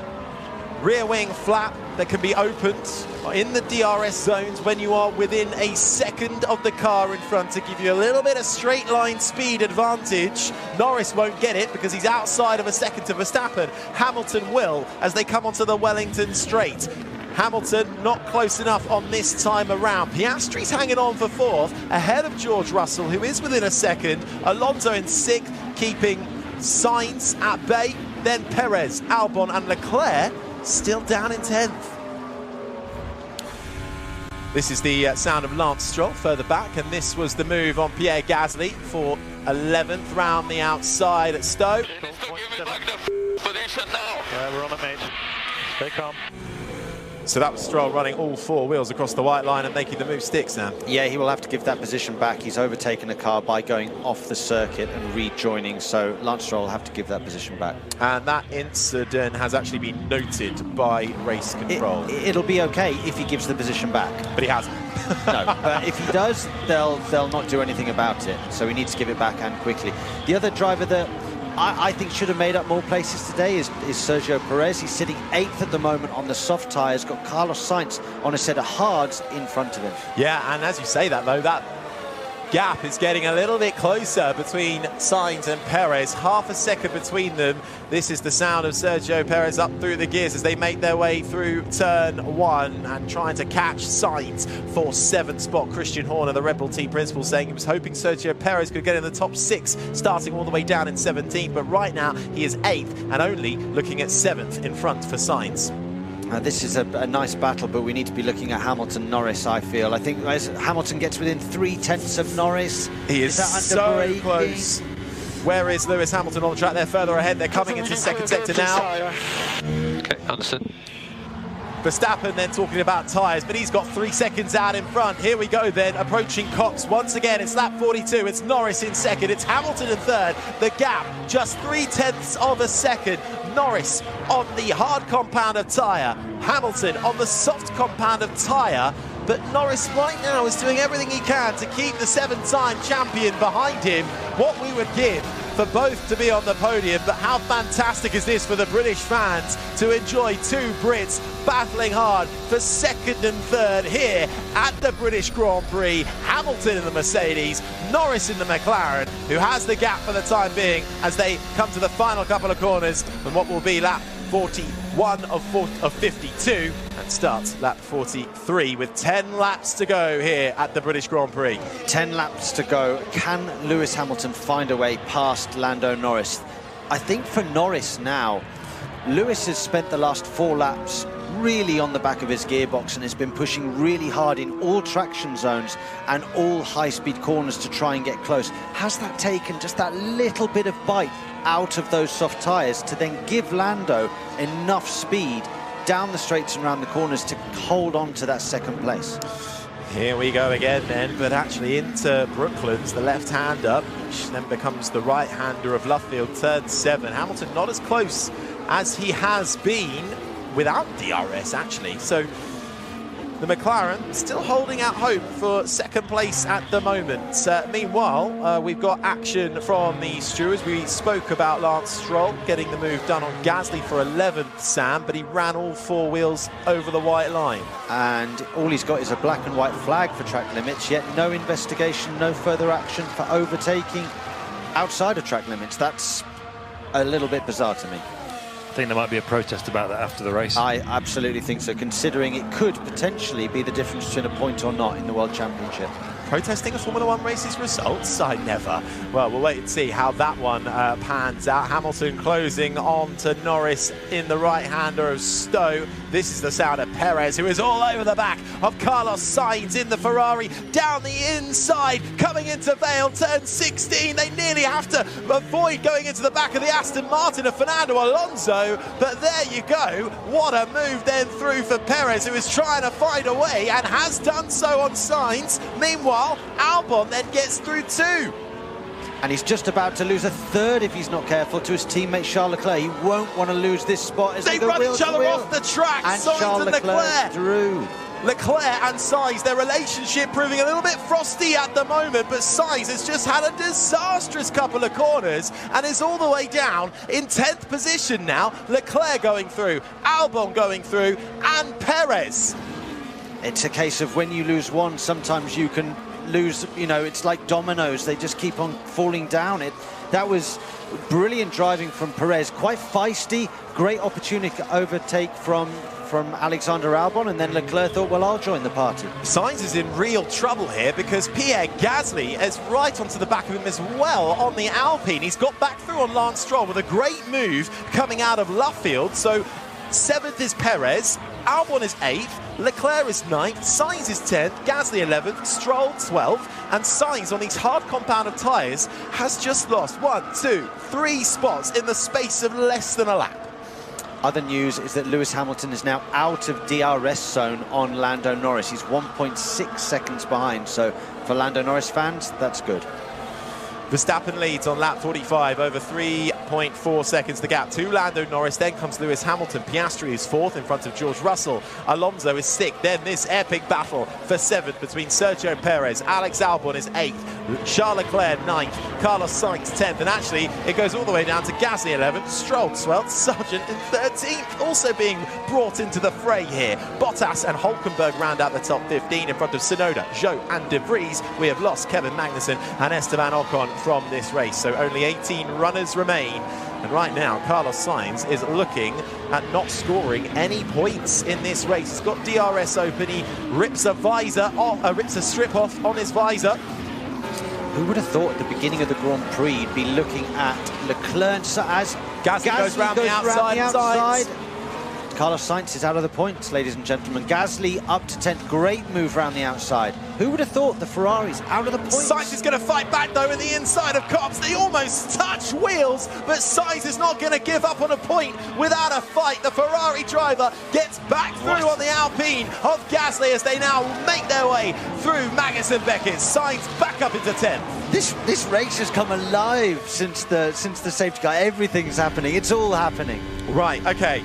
rear wing flap that can be opened in the DRS zones when you are within a second of the car in front to give you a little bit of straight line speed advantage. Norris won't get it because he's outside of a second to Verstappen. Hamilton will as they come onto the Wellington straight. Hamilton not close enough on this time around. Piastri's hanging on for 4th ahead of George Russell, who is within a second. Alonso in 6th, keeping Sainz at bay. Then Perez, Albon and Leclerc still down in 10th. This is the sound of Lance Stroll further back, and this was the move on Pierre Gasly for 11th round the outside at Stowe.
Yeah, we're on it, mate. Stay calm.
So that was Stroll running all 4 wheels across the white line and making the move stick, Sam.
Yeah, he will have to give that position back. He's overtaken the car by going off the circuit and rejoining, so Lance Stroll will have to give that position back.
And that incident has actually been noted by race control.
It'll be okay if he gives the position back.
But he hasn't.
No, but if he does, they'll not do anything about it. So he needs to give it back and quickly. The other driver that I think should have made up more places today is Sergio Perez. He's sitting 8th at the moment on the soft tyres, got Carlos Sainz on a set of hards in front of him.
Yeah, and as you say that, though, that gap is getting a little bit closer between Sainz and Perez, half a second between them. This is the sound of Sergio Perez up through the gears as they make their way through turn 1 and trying to catch Sainz for 7th spot. Christian Horner, the Red Bull team principal, saying he was hoping Sergio Perez could get in the top 6, starting all the way down in 17th, but right now he is 8th and only looking at 7th in front for Sainz.
This is a nice battle, but we need to be looking at Hamilton-Norris, I feel. I think as Hamilton gets within 3/10 of Norris,
he is so close. Where is Lewis Hamilton on the track? They're further ahead. They're coming into second sector now.
Okay, understood.
Verstappen then talking about tyres, but he's got 3 seconds out in front. Here we go then, approaching Cox. Once again, it's lap 42. It's Norris in second. It's Hamilton in third. The gap, just 3/10 of a second. Norris on the hard compound of tyre. Hamilton on the soft compound of tyre. But Norris right now is doing everything he can to keep the 7-time champion behind him. What we would give for both to be on the podium, but how fantastic is this for the British fans to enjoy 2 Brits battling hard for second and third here at the British Grand Prix. Hamilton in the Mercedes, Norris in the McLaren, who has the gap for the time being as they come to the final couple of corners and what will be lap 41 of 52 and starts lap 43 with 10 laps to go here at the British Grand Prix.
10 laps to go. Can Lewis Hamilton find a way past Lando Norris? I think for Norris now, Lewis has spent the last 4 laps really on the back of his gearbox and has been pushing really hard in all traction zones and all high-speed corners to try and get close. Has that taken just that little bit of bite out of those soft tyres to then give Lando enough speed down the straights and around the corners to hold on to that second place?
Here we go again then, but actually into Brooklands, the left-hander, which then becomes the right-hander of Luffield, turn 7. Hamilton not as close as he has been without DRS, actually. So the McLaren still holding out hope for second place at the moment. Meanwhile, we've got action from the stewards. We spoke about Lance Stroll getting the move done on Gasly for 11th, Sam, but he ran all 4 wheels over the white line.
And all he's got is a black and white flag for track limits, yet no investigation, no further action for overtaking outside of track limits. That's a little bit bizarre to me.
I think there might be a protest about that after the race.
I absolutely think so, considering it could potentially be the difference between a point or not in the World Championship.
Protesting a Formula 1 race's results? I never. Well, we'll wait and see how that one pans out. Hamilton closing on to Norris in the right-hander of Stowe. This is the sound of Perez, who is all over the back of Carlos Sainz in the Ferrari, down the inside, coming into Vale, turn 16. They nearly have to avoid going into the back of the Aston Martin of Fernando Alonso, but there you go. What a move then through for Perez, who is trying to find a way and has done so on Sainz. Meanwhile, Albon then gets through 2.
And he's just about to lose a 3rd if he's not careful to his teammate Charles Leclerc. He won't want to lose this spot as
they run each other off the track.
And
Sainz
Charles
and Leclerc
through.
Leclerc and Sainz, their relationship proving a little bit frosty at the moment, but Sainz has just had a disastrous couple of corners and is all the way down in 10th position now. Leclerc going through, Albon going through, and Perez.
It's a case of when you lose one, sometimes you can lose, you know, it's like dominoes. They just keep on falling down. That was brilliant driving from Perez, quite feisty, great opportunity to overtake from Alexander Albon, and then Leclerc thought, well, I'll join the party.
Sainz is in real trouble here because Pierre Gasly is right onto the back of him as well on the Alpine. He's got back through on Lance Stroll with a great move coming out of Luffield. So 7th is Perez, Albon is 8th, Leclerc is 9th, Sainz is 10th, Gasly 11th, Stroll 12th, and Sainz on these hard compound of tyres has just lost 1, 2, 3 spots in the space of less than a lap.
Other news is that Lewis Hamilton is now out of DRS zone on Lando Norris. He's 1.6 seconds behind, so for Lando Norris fans, that's good.
Verstappen leads on lap 45, over 3.4 seconds the gap to Lando Norris. Then comes Lewis Hamilton. Piastri is 4th in front of George Russell. Alonso is 6th. Then this epic battle for 7th between Sergio Perez. Alex Albon is 8th. Charles Leclerc 9th. Carlos Sainz 10th. And actually, it goes all the way down to Gasly 11th. Stroll 12th. Sargent in 13th. Also being brought into the fray here. Bottas and Hulkenberg round out the top 15 in front of Tsunoda, Zhou and De Vries. We have lost Kevin Magnussen and Esteban Ocon from this race, so only 18 runners remain, and right now Carlos Sainz is looking at not scoring any points in this race. He's got DRS open, he rips a visor off, rips a strip off on his visor.
Who would have thought at the beginning of the Grand Prix you'd be looking at Leclerc as
Gasly goes round the outside.
Carlos Sainz is out of the points, ladies and gentlemen. Gasly up to 10th. Great move round the outside. Who would have thought the Ferrari's out of the points?
Sainz is going to fight back, though, in the inside of Copse. They almost touch wheels, but Sainz is not going to give up on a point without a fight. The Ferrari driver gets back through on the Alpine of Gasly as they now make their way through Magnussen Beckett. Sainz back up into 10th.
This race has come alive since the safety car. Everything's happening. It's all happening.
Right, okay.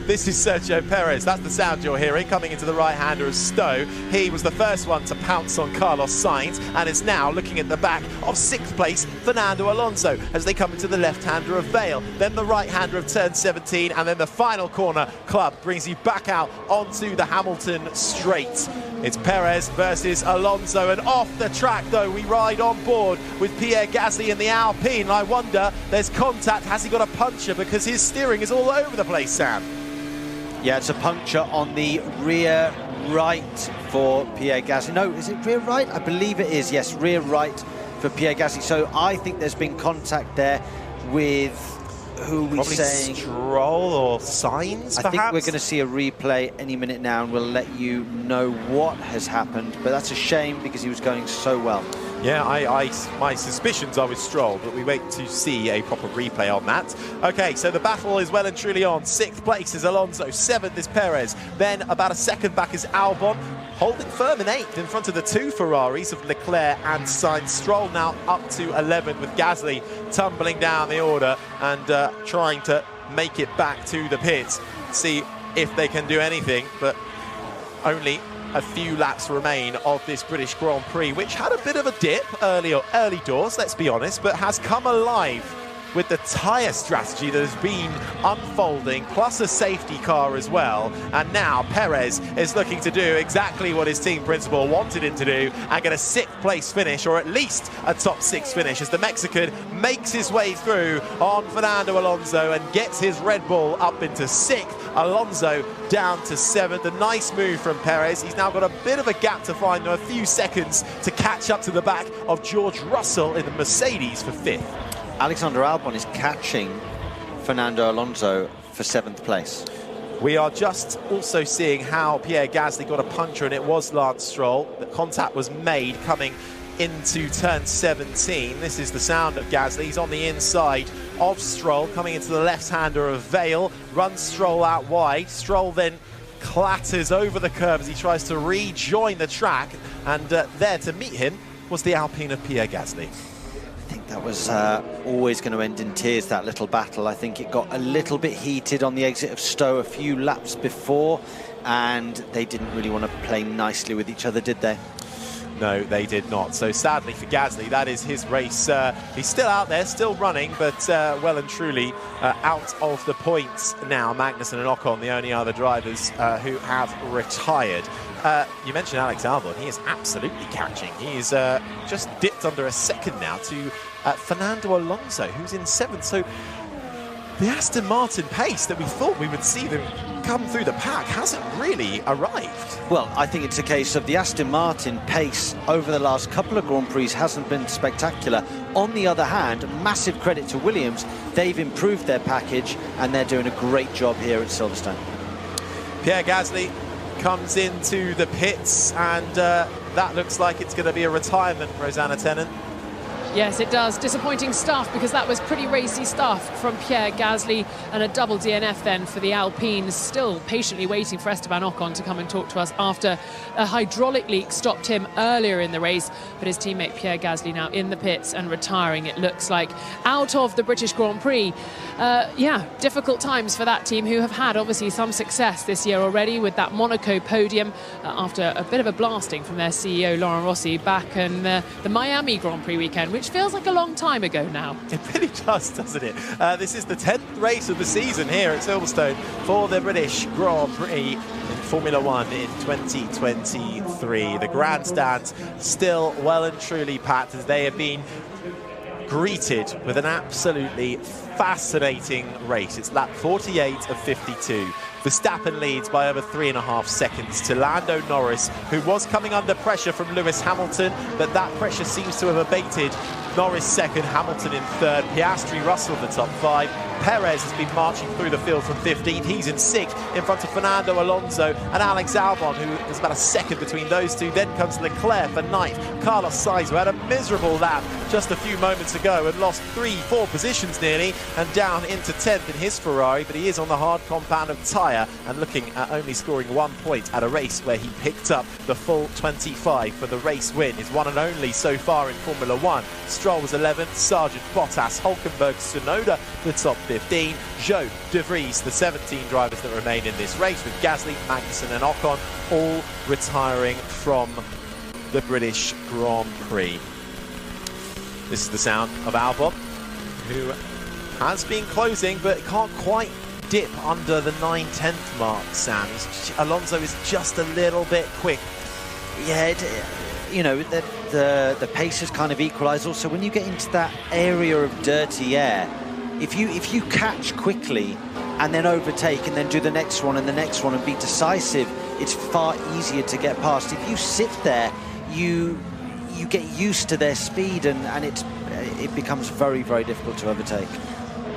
This is Sergio Perez. That's the sound you're hearing coming into the right-hander of Stowe. He was the first one to pounce on Carlos Sainz and is now looking at the back of 6th place Fernando Alonso as they come into the left-hander of Vale. Then the right-hander of turn 17, and then the final corner club brings you back out onto the Hamilton straight. It's Perez versus Alonso, and off the track though we ride on board with Pierre Gasly in the Alpine. I wonder, there's contact. Has he got a puncture? Because his steering is all over the place, Sam.
Yeah, it's a puncture on the rear right for Pierre Gasly. No, is it rear right? I believe it is, yes, rear right for Pierre Gasly. So I think there's been contact there with Who are we
Probably
saying?
Stroll or Sainz, perhaps?
I think we're going to see a replay any minute now, and we'll let you know what has happened. But that's a shame because he was going so well.
Yeah, my suspicions are with Stroll, but we wait to see a proper replay on that. Okay, so the battle is well and truly on. 6th place is Alonso, 7th is Perez, then about a second back is Albon, holding firm in 8th in front of the 2 Ferraris of Leclerc and Sainz. Stroll now up to 11th with Gasly tumbling down the order and trying to make it back to the pits, see if they can do anything, but only a few laps remain of this British Grand Prix, which had a bit of a dip early doors, let's be honest, but has come alive with the tyre strategy that has been unfolding, plus a safety car as well. And now Perez is looking to do exactly what his team principal wanted him to do and get a 6th place finish, or at least a top 6 finish, as the Mexican makes his way through on Fernando Alonso and gets his Red Bull up into 6th. Alonso down to 7th. A nice move from Perez. He's now got a bit of a gap to find, a few seconds to catch up to the back of George Russell in the Mercedes for 5th.
Alexander Albon is catching Fernando Alonso for 7th place.
We are just also seeing how Pierre Gasly got a puncture, and it was Lance Stroll. The contact was made coming into turn 17. This is the sound of Gasly. He's on the inside of Stroll, coming into the left-hander of Vale, runs Stroll out wide. Stroll then clatters over the curb as he tries to rejoin the track, and there to meet him was the Alpine of Pierre Gasly.
I think that was always going to end in tears, that little battle. I think it got a little bit heated on the exit of Stowe a few laps before, and they didn't really want to play nicely with each other, did they?
No, they did not. So sadly for Gasly, that is his race. He's still out there, still running, but well and truly out of the points now. Magnussen and Ocon, the only other drivers who have retired. You mentioned Alex Albon. He is absolutely catching. He's just dipped under a second now to Fernando Alonso, who's in 7th. So the Aston Martin pace that we thought we would see them come through the pack hasn't really arrived.
Well, I think it's a case of the Aston Martin pace over the last couple of Grand Prix hasn't been spectacular. On the other hand, massive credit to Williams. They've improved their package and they're doing a great job here at Silverstone.
Pierre Gasly comes into the pits, and that looks like it's going to be a retirement, Rosanna Tennant.
Yes, it does. Disappointing stuff, because that was pretty racy stuff from Pierre Gasly, and a double DNF then for the Alpines, still patiently waiting for Esteban Ocon to come and talk to us after a hydraulic leak stopped him earlier in the race. But his teammate Pierre Gasly now in the pits and retiring, it looks like, out of the British Grand Prix. Yeah, difficult times for that team, who have had obviously some success this year already with that Monaco podium after a bit of a blasting from their CEO Laurent Rossi back in the Miami Grand Prix weekend, which feels like a long time ago now. It
really does, doesn't it? This is the 10th race of the season here at Silverstone for the British Grand Prix in Formula One in 2023. The grandstands still well and truly packed, as they have been greeted with an absolutely fascinating race. It's lap 48 of 52. Verstappen leads by over 3.5 seconds to Lando Norris, who was coming under pressure from Lewis Hamilton, but that pressure seems to have abated. Norris second, Hamilton in third, Piastri, Russell in the top 5. Perez has been marching through the field from 15th. He's in 6th in front of Fernando Alonso and Alex Albon, who is about a second between those two. Then comes Leclerc for 9th. Carlos Sainz, who had a miserable lap just a few moments ago and lost 3-4 positions nearly, and down into 10th in his Ferrari, but he is on the hard compound of tyre and looking at only scoring 1 point at a race where he picked up the full 25 for the race win. His one and only so far in Formula One. Stroll was 11th, Sargent, Bottas, Hulkenberg, Tsunoda the top 15, Zhou, De Vries, the 17 drivers that remain in this race, with Gasly, Magnussen and Ocon all retiring from the British Grand Prix. This is the sound of Albon, who has been closing but can't quite dip under the 9/10 mark, Sam. Alonso is just a little bit quick.
Yeah, you know, the pace has kind of equalised. Also, when you get into that area of dirty air, if you catch quickly and then overtake and then do the next one and the next one and be decisive, it's far easier to get past. If you sit there, you get used to their speed, and it becomes very, very difficult to overtake.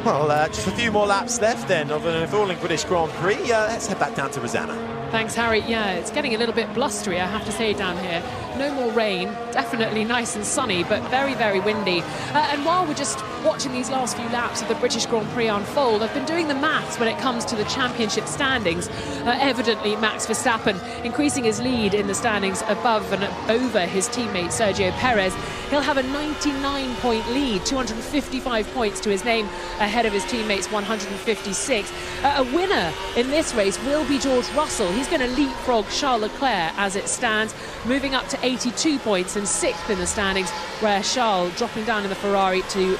Well, just a few more laps left then of an enthralling British Grand Prix. Let's head back down to Rosanna.
Thanks, Harry. Yeah, it's getting a little bit blustery, I have to say, down here. No more rain, definitely nice and sunny, but very, very windy. And while we're just watching these last few laps of the British Grand Prix unfold, I've been doing the maths when it comes to the championship standings. Evidently, Max Verstappen increasing his lead in the standings above and over his teammate Sergio Perez. He'll have a 99-point lead, 255 points to his name, ahead of his teammates 156. A winner in this race will be George Russell. He's going to leapfrog Charles Leclerc as it stands, moving up to 82 points and 6th in the standings, where Charles dropping down in the Ferrari to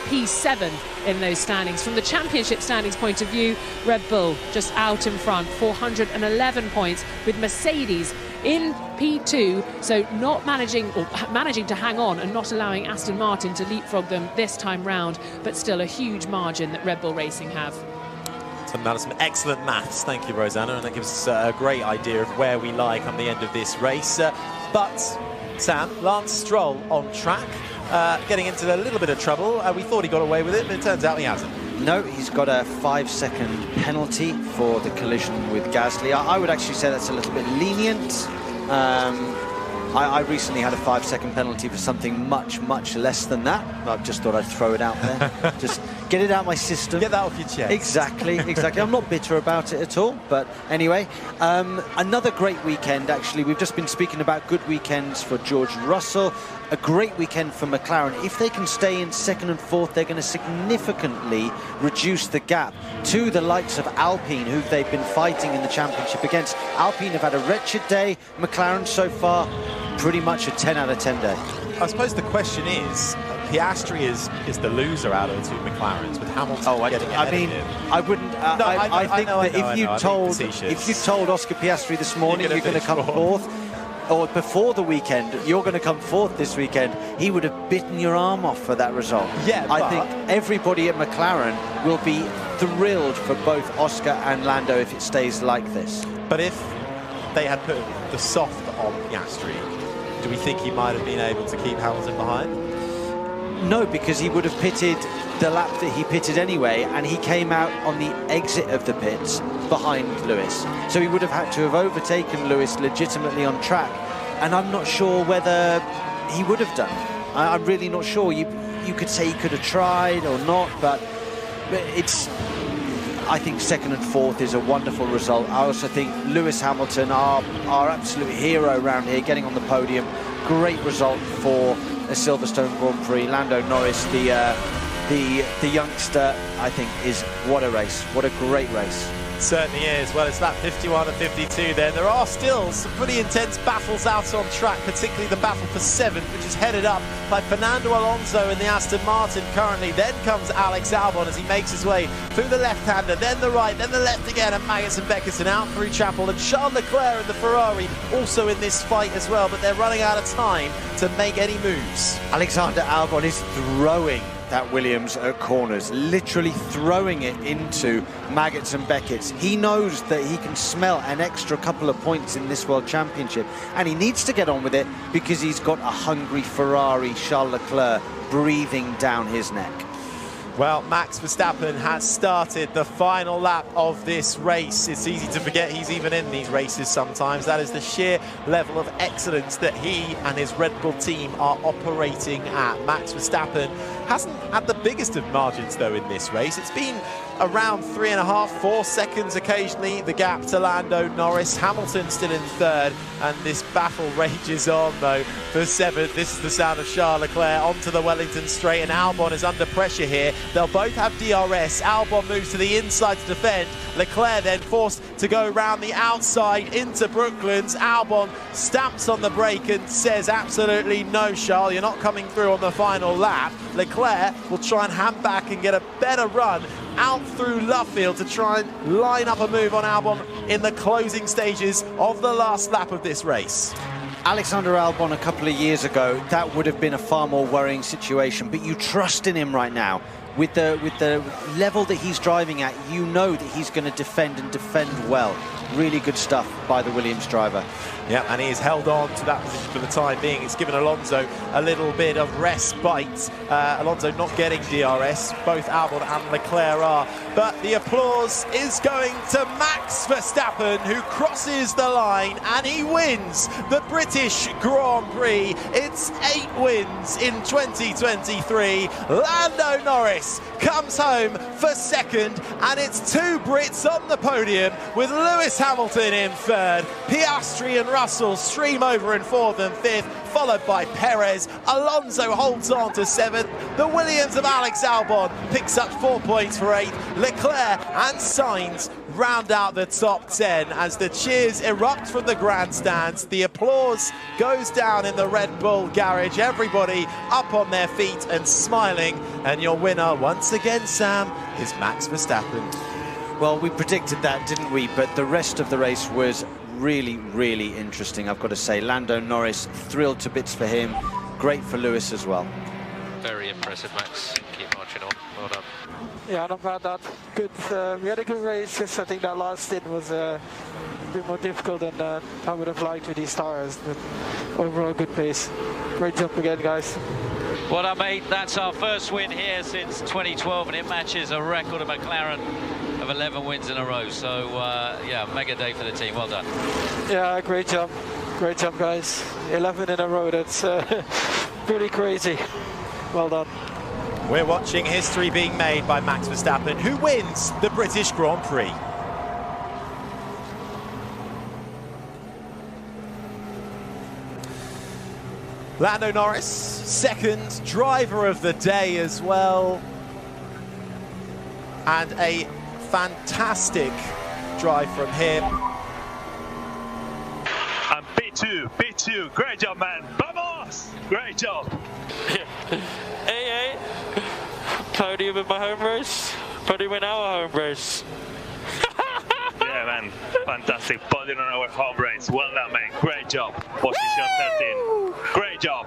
P7 in those standings. From the championship standings point of view, Red Bull just out in front, 411 points, with Mercedes in P2, so not managing to hang on and not allowing Aston Martin to leapfrog them this time round, but still a huge margin that Red Bull Racing have.
Some excellent maths, thank you, Rosanna, and that gives us a great idea of where we lie come the end of this race. But Sam, Lance Stroll on track, getting into a little bit of trouble. We thought he got away with it, but it turns out he hasn't.
No, he's got a 5-second penalty for the collision with Gasly. I would actually say that's a little bit lenient. I recently had a 5-second penalty for something much, much less than that. I just thought I'd throw it out there. Just get it out my system.
Get that off your chest.
Exactly, exactly. I'm not bitter about it at all. But anyway, another great weekend, actually. We've just been speaking about good weekends for George Russell. A great weekend for McLaren. If they can stay in 2nd and 4th, they're going to significantly reduce the gap to the likes of Alpine, who they've been fighting in the championship against. Alpine have had a wretched day. McLaren so far, pretty much a 10 out of 10 day.
I suppose the question is, Piastri is the loser out of the two McLarens, with Hamilton getting ahead of him.
I wouldn't. I think that if you told Oscar Piastri this morning you're going to come 4th, or before the weekend, you're going to come 4th this weekend, he would have bitten your arm off for that result.
Yeah,
I think everybody at McLaren will be thrilled for both Oscar and Lando if it stays like this.
But if they had put the soft on Piastri, do we think he might have been able to keep Hamilton behind?
No, because he would have pitted the lap that he pitted anyway, and he came out on the exit of the pits behind Lewis. So he would have had to have overtaken Lewis legitimately on track, and I'm not sure whether he would have done. I'm really not sure. You could say he could have tried or not, but I think 2nd and 4th is a wonderful result. I also think Lewis Hamilton, our absolute hero around here, getting on the podium. Great result for a Silverstone Grand Prix. Lando Norris, the youngster, I think, is what a race. What a great race.
Certainly is. Well, it's lap 51 and 52 then. There are still some pretty intense battles out on track, particularly the battle for 7th, which is headed up by Fernando Alonso in the Aston Martin currently. Then comes Alex Albon as he makes his way through the left-hander, then the right, then the left again, and Magnussen and Beckerson out through Chapel, and Charles Leclerc in the Ferrari also in this fight as well, but they're running out of time to make any moves.
Alexander Albon is throwing that Williams at corners, literally throwing it into Maggots and Beckett's. He knows that he can smell an extra couple of points in this World Championship, and he needs to get on with it because he's got a hungry Ferrari, Charles Leclerc, breathing down his neck.
Well, Max Verstappen has started the final lap of this race. It's easy to forget he's even in these races sometimes. That is the sheer level of excellence that he and his Red Bull team are operating at. Max Verstappen hasn't had the biggest of margins, though, in this race. It's been around 3.5, 4 seconds occasionally, the gap to Lando Norris. Hamilton still in 3rd, and this battle rages on, though, for 7th. This is the sound of Charles Leclerc onto the Wellington straight, and Albon is under pressure here. They'll both have DRS. Albon moves to the inside to defend. Leclerc then forced to go around the outside into Brooklands. Albon stamps on the brake and says, absolutely no, Charles, you're not coming through on the final lap. Leclerc will try and hand back and get a better run out through Luffield to try and line up a move on Albon in the closing stages of the last lap of this race.
Alexander Albon a couple of years ago, that would have been a far more worrying situation, but you trust in him right now. with the level that he's driving at, you know that he's going to defend and defend well. Really good stuff by the Williams driver.
Yeah, and he's held on to that position for the time being. It's given Alonso a little bit of respite. Alonso not getting DRS, both Albon and Leclerc are. But the applause is going to Max Verstappen, who crosses the line and he wins the British Grand Prix. It's 8 wins in 2023. Lando Norris comes home for second, and it's 2 Brits on the podium with Lewis Hamilton in third. Piastri and Russell stream over in 4th and 5th, followed by Perez. Alonso holds on to 7th. The Williams of Alex Albon picks up 4 points for 8th. Leclerc and Sainz round out the top 10 as the cheers erupt from the grandstands. The applause goes down in the Red Bull garage. Everybody up on their feet and smiling. And your winner once again, Sam, is Max Verstappen.
Well, we predicted that, didn't we? But the rest of the race was really, really interesting, I've got to say. Lando Norris, thrilled to bits for him. Great for Lewis as well.
Very impressive, Max. Keep marching on. Well done.
Yeah, not bad. That good. We had a good race. Just I think that last stint was a bit more difficult than I would have liked with these tires. But overall, good pace. Great job again, guys.
Well done, mate. That's our first win here since 2012, and it matches a record of McLaren of 11 wins in a row. So, yeah, mega day for the team. Well done.
Yeah, great job. Great job, guys. 11 in a row. That's pretty crazy. Well done.
We're watching history being made by Max Verstappen, who wins the British Grand Prix. Lando Norris, second driver of the day as well. And a fantastic drive from him.
And P2, great job, man. Vamos! Great job.
Hey, podium in my home race, podium in our home race.
Yeah, man, fantastic. Podium on our home race. Well done, man. Great job. Position 13. Great job.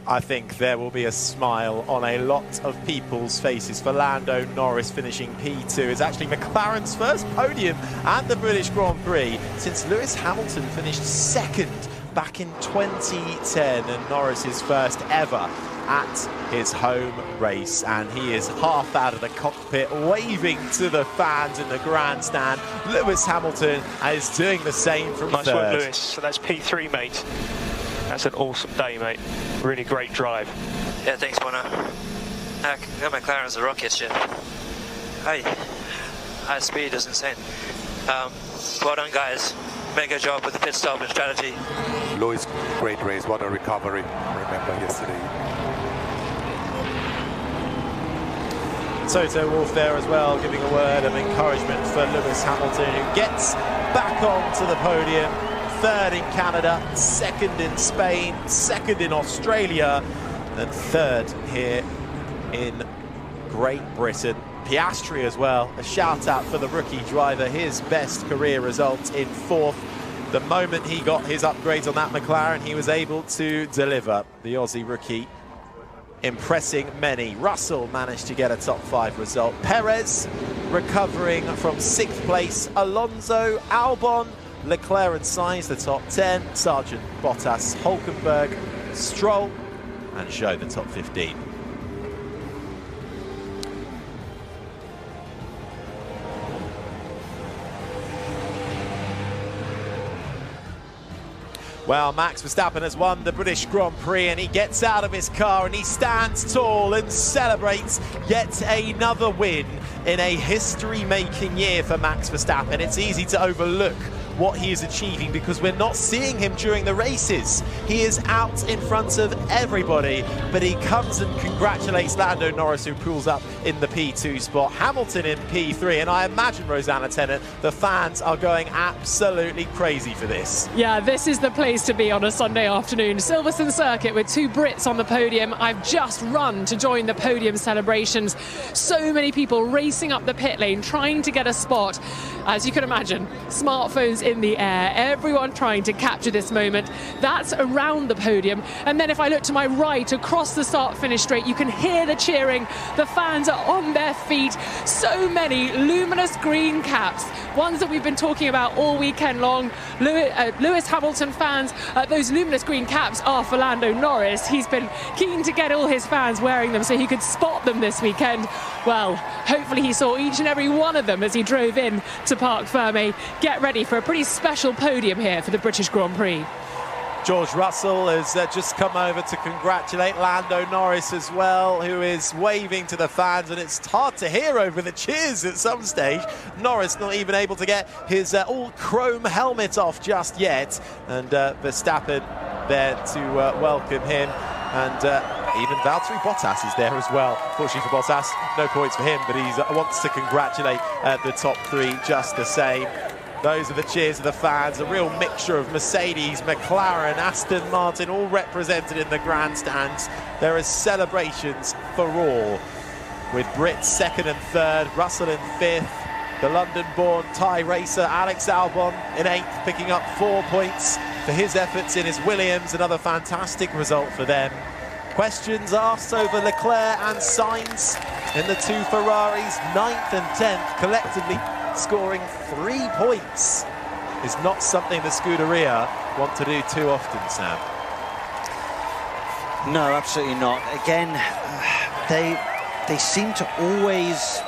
I think there will be a smile on a lot of people's faces for Lando Norris finishing P2. It's actually McLaren's first podium at the British Grand Prix since Lewis Hamilton finished second back in 2010, and Norris's first ever at his home race. And he is half out of the cockpit waving to the fans in the grandstand. Lewis Hamilton is doing the same from
nice
third.
work, Lewis. So that's P3, mate. That's an awesome day, mate. Really great drive.
Yeah, thanks, Bono. McLaren's a rocket ship. High speed is insane. Well done, guys. Mega job with the pit stop and strategy.
Lewis, great race. What a recovery. Remember yesterday.
Toto Wolff there as well, giving a word of encouragement for Lewis Hamilton, who gets back onto the podium. Third in Canada, second in Spain, second in Australia, and third here in Great Britain. Piastri as well, a shout out for the rookie driver, his best career result in 4th. The moment he got his upgrades on that McLaren, he was able to deliver. The Aussie rookie impressing many. Russell managed to get a top 5 result. Perez recovering from 6th place. Alonso, Albon, Leclerc and Sainz, the top 10. Sargent, Bottas, Hulkenberg, Stroll and Zhou, the top 15. Well, Max Verstappen has won the British Grand Prix, and he gets out of his car and he stands tall and celebrates yet another win in a history-making year for Max Verstappen. It's easy to overlook what he is achieving because we're not seeing him during the races. He is out in front of everybody, but he comes and congratulates Lando Norris, who pulls up in the P2 spot, Hamilton in P3, and I imagine, Rosanna Tennant, the fans are going absolutely crazy for this.
Yeah, this is the place to be on a Sunday afternoon. Silverstone Circuit with 2 Brits on the podium. I've just run to join the podium celebrations. So many people racing up the pit lane trying to get a spot. As you can imagine, smartphones in the air, everyone trying to capture this moment. That's around the podium. And then if I look to my right, across the start-finish straight, you can hear the cheering. The fans are on their feet. So many luminous green caps, ones that we've been talking about all weekend long. Lewis Hamilton fans, those luminous green caps are for Lando Norris. He's been keen to get all his fans wearing them so he could spot them this weekend. Well, hopefully he saw each and every one of them as he drove in to Parc Fermé. Get ready for a pretty special podium here for the British Grand Prix.
George Russell has just come over to congratulate Lando Norris as well, who is waving to the fans, and it's hard to hear over the cheers at some stage. Norris not even able to get his all-chrome helmet off just yet, and Verstappen there to welcome him, and even Valtteri Bottas is there as well. Fortunately for Bottas, no points for him, but he wants to congratulate the top three just the same. Those are the cheers of the fans, a real mixture of Mercedes, McLaren, Aston Martin, all represented in the grandstands. There are celebrations for all, with Brits second and third, Russell in fifth, the London-born Thai racer Alex Albon in eighth, picking up 4 points for his efforts in his Williams. Another fantastic result for them. Questions asked over Leclerc and Sainz in the two Ferraris, 9th and 10th, collectively scoring 3 points is not something the Scuderia want to do too often, Sam.
No, absolutely not. Again, they seem to always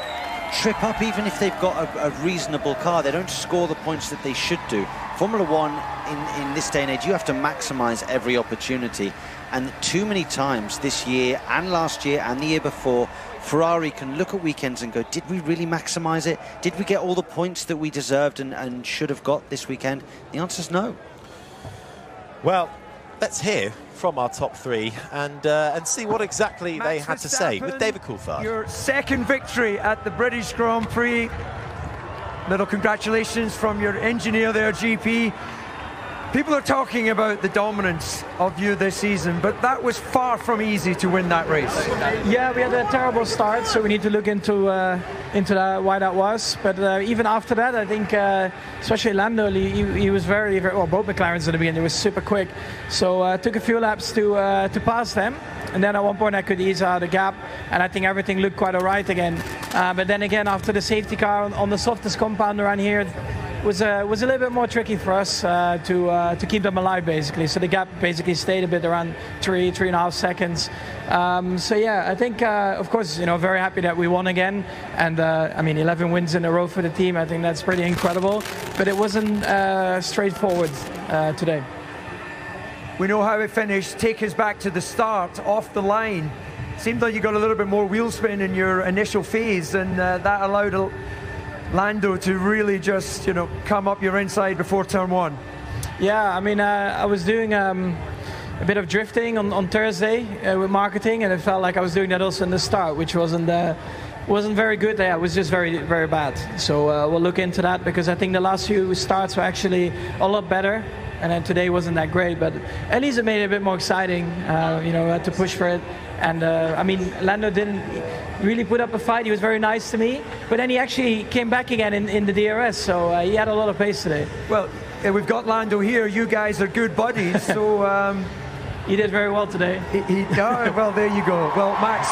trip up, even if they've got a reasonable car. They don't score the points that they should do. Formula One, in this day and age, you have to maximize every opportunity. And too many times this year and last year and the year before, Ferrari can look at weekends and go, did we really maximize it? Did we get all the points that we deserved and should have got this weekend? The answer is no.
Well, let's hear from our top three and see what exactly they had to say with David Coulthard.
Your second victory at the British Grand Prix. Little congratulations from your engineer there, GP. People are talking about the dominance of you this season, but that was far from easy to win that race.
Yeah, we had a terrible start, so we need to look into that, why that was. But even after that, I think, especially Lando, he was very, well, both McLarens in the beginning, they were super quick. So it took a few laps to pass them. And then at one point I could ease out the gap, and I think everything looked quite all right again. But then again, after the safety car on the softest compound around here, was a little bit more tricky for us to keep them alive, basically. So the gap basically stayed a bit around 3.5 seconds. So yeah, I think, of course, you know, very happy that we won again. And I mean, 11 wins in a row for the team. I think that's pretty incredible. But it wasn't straightforward today.
We know how it finished. Take us back to the start, off the line. Seemed like you got a little bit more wheel spin in your initial phase, and that allowed Lando to really just, you know, come up your inside before turn one.
Yeah, I mean, I was doing a bit of drifting on Thursday with marketing, and it felt like I was doing that also in the start, which wasn't very good there. It was just very, very bad. So we'll look into that, because I think the last few starts were actually a lot better, and then today wasn't that great. But at least it made it a bit more exciting, you know, to push for it. And I mean, Lando didn't really put up a fight. He was very nice to me, but then he actually came back again in the DRS, so he had a lot of pace today.
Well, we've got Lando here. You guys are good buddies, so
he did very well today.
Oh, well, there you go. Well, Max,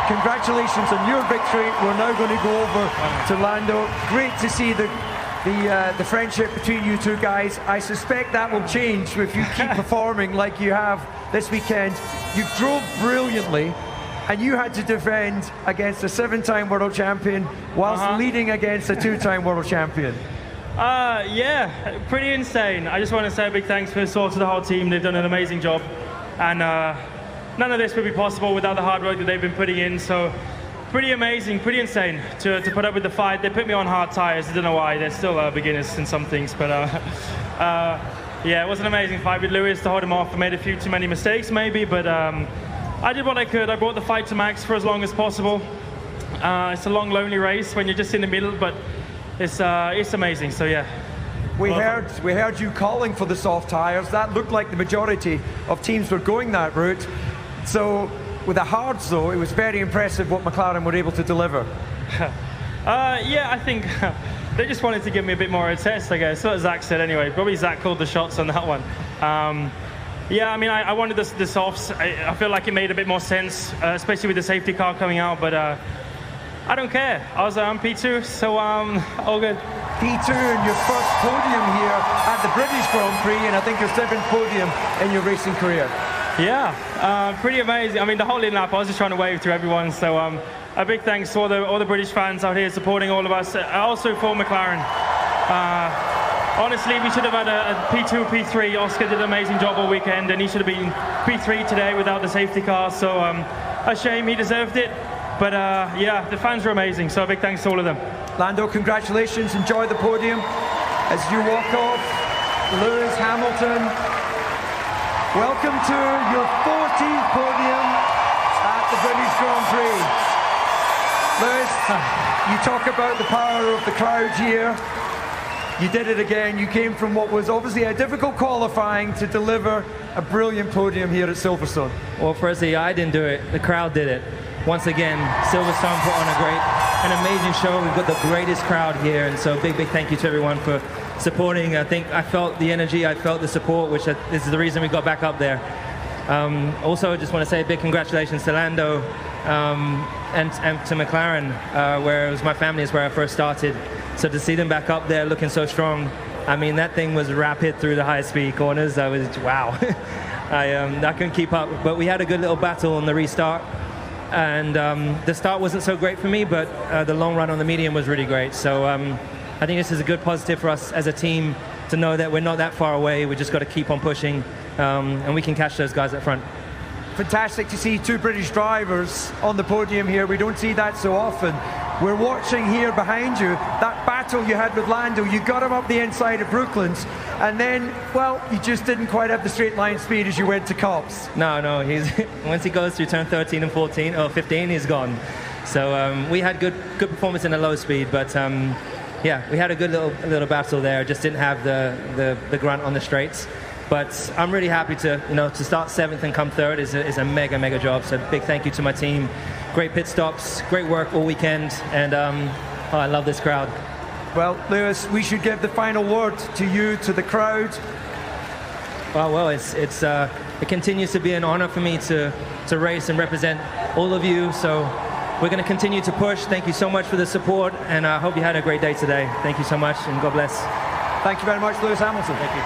congratulations on your victory. We're now going to go over to Lando. Great to see the friendship between you two guys. I suspect that will change if you keep performing like you have this weekend. You drove brilliantly, and you had to defend against a 7-time world champion whilst leading against a 2-time world champion.
Yeah, pretty insane. I just want to say a big thanks for to the whole team. They've done an amazing job, and none of this would be possible without the hard work that they've been putting in. So pretty amazing, pretty insane to put up with the fight. They put me on hard tires. I don't know why. They're still beginners in some things, but yeah, it was an amazing fight with Lewis to hold him off. I made a few too many mistakes maybe, but I did what I could. I brought the fight to Max for as long as possible. It's a long, lonely race when you're just in the middle, but it's amazing. So yeah.
We heard you calling for the soft tires. That looked like the majority of teams were going that route. So with the hards, though, it was very impressive what McLaren were able to deliver.
Yeah, I think they just wanted to give me a bit more of a test, I guess. That's what Zach said anyway. Probably Zach called the shots on that one. Yeah, I mean, I wanted the softs. I feel like it made a bit more sense, especially with the safety car coming out, but I don't care. I'm P2, so all good.
P2 and your first podium here at the British Grand Prix, and I think your 7th podium in your racing career.
Yeah, pretty amazing. I mean, the whole in-lap, I was just trying to wave to everyone, so a big thanks to all the British fans out here supporting all of us, also for McLaren. Honestly, we should have had a P2, P3. Oscar did an amazing job all weekend, and he should have been P3 today without the safety car, so a shame, he deserved it. But yeah, the fans were amazing, so a big thanks to all of them.
Lando, congratulations, enjoy the podium. As you walk off, Lewis Hamilton, welcome to your 14th podium at the British Grand Prix. Lewis, you talk about the power of the crowd here. You did it again. You came from what was obviously a difficult qualifying to deliver a brilliant podium here at Silverstone.
Well, firstly, I didn't do it. The crowd did it. Once again, Silverstone put on an amazing show. We've got the greatest crowd here, and so big thank you to everyone for supporting. I think I felt the energy, I felt the support, which is the reason we got back up there. Also, I just want to say a big congratulations to Lando and to McLaren, where it was my family, is where I first started. So to see them back up there looking so strong, I mean, that thing was rapid through the high-speed corners. I was, wow. I couldn't keep up, but we had a good little battle on the restart. And the start wasn't so great for me, but the long run on the medium was really great. So I think this is a good positive for us as a team to know that we're not that far away. We just got to keep on pushing, and we can catch those guys up front.
Fantastic to see 2 British drivers on the podium here. We don't see that so often. We're watching here behind you, that battle you had with Lando. You got him up the inside of Brooklands, and then, well, you just didn't quite have the straight line speed as you went to Cops.
No, he's once he goes through turn 13 and 14, or 15, he's gone. So we had good performance in the low speed, but yeah, we had a good little battle there. Just didn't have the grunt on the straights. But I'm really happy to start 7th and come 3rd is a mega job. So big thank you to my team. Great pit stops, great work all weekend, and I love this crowd.
Well, Lewis, we should give the final word to you, to the crowd.
Well, it continues to be an honor for me to race and represent all of you. So we're going to continue to push. Thank you so much for the support, and I hope you had a great day today. Thank you so much, and God bless.
Thank you very much, Lewis Hamilton.
Thank you.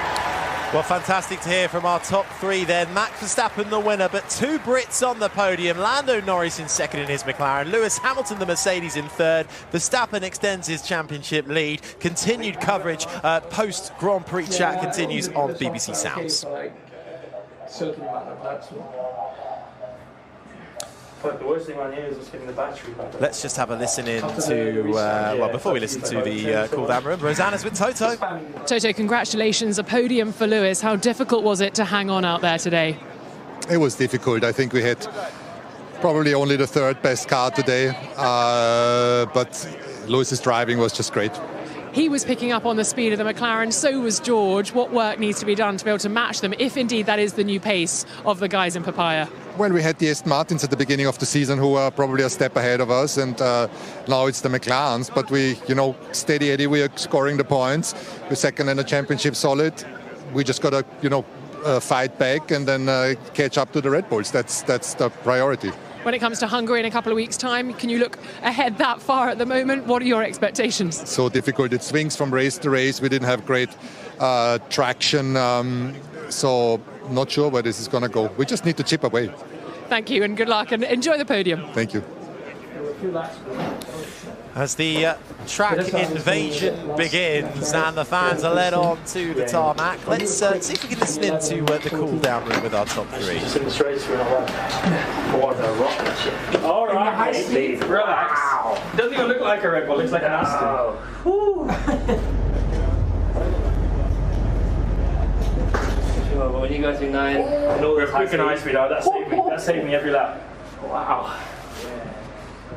Well, fantastic to hear from our top 3 then. Max Verstappen the winner, but 2 Brits on the podium. Lando Norris in 2nd in his McLaren. Lewis Hamilton, the Mercedes, in 3rd. Verstappen extends his championship lead. Continued coverage post-Grand Prix chat continues on BBC Sounds.
But the worst thing on here is just getting the battery back.
Let's just have a listen in to, well, before we listen to the cool-down room, Rosanna's with Toto.
Toto, congratulations, a podium for Lewis. How difficult was it to hang on out there today?
It was difficult. I think we had probably only the 3rd best car today, but Lewis's driving was just great.
He was picking up on the speed of the McLaren, so was George. What work needs to be done to be able to match them, if indeed that is the new pace of the guys in Papaya?
Well, we had the Aston Martins at the beginning of the season who are probably a step ahead of us, and now it's the McLarens. But we, steady Eddie, we are scoring the points. We're 2nd in the championship solid. We just got to, fight back and then catch up to the Red Bulls. That's the priority.
When it comes to Hungary in a couple of weeks' time, can you look ahead that far at the moment? What are your expectations?
So difficult. It swings from race to race. We didn't have great traction, so not sure where this is going to go. We just need to chip away.
Thank you, and good luck, and enjoy the podium.
Thank you.
As the track invasion begins and the fans are led on to the tarmac, let's see if we can listen into the cool-down room with our top 3.
All right, relax. Wow. Doesn't even look like a Red Bull, looks like an Aston.
Sure, but when you go through 9 and all this
high speed, that saved me every lap.
Wow.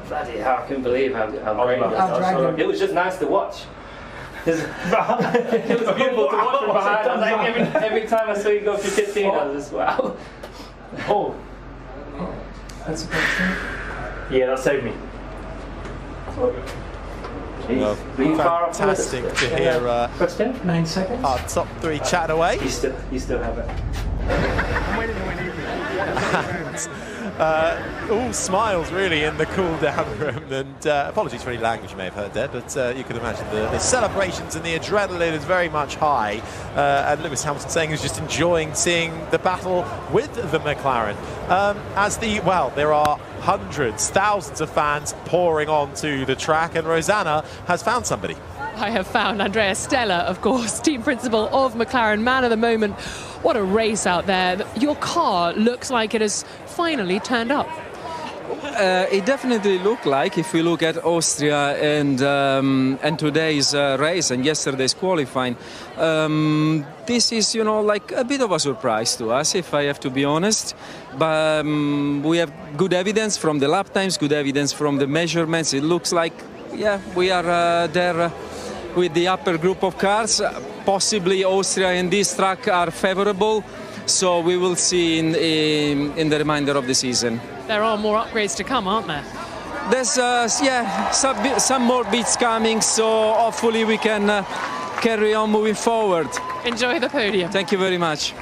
Bloody hell, I couldn't believe how great it was. It was just nice to watch. It was beautiful to watch from behind. I was like, every time I saw you go through 15, I was just, wow.
Oh. That's a good thing. Yeah, that saved me.
Well, fantastic to hear
for 9 seconds.
our top three chatting away.
You still have it.
All smiles really in the cool down room, and apologies for any language you may have heard there, but you can imagine the celebrations and the adrenaline is very much high, and Lewis Hamilton saying he's just enjoying seeing the battle with the McLaren. There are hundreds, thousands of fans pouring onto the track, and Rosanna has found somebody.
I have found Andrea Stella, of course, team principal of McLaren, man of the moment. What a race out there. Your car looks like it has finally turned up.
It definitely looked like, if we look at Austria and today's race and yesterday's qualifying, this is, like a bit of a surprise to us, if I have to be honest. But we have good evidence from the lap times, good evidence from the measurements. It looks like, yeah, we are there with the upper group of cars. Possibly Austria and this track are favorable, so we will see in the remainder of the season.
There are more upgrades to come, aren't there?
There's some more bits coming, so hopefully we can carry on moving forward.
Enjoy the podium.
Thank you very much.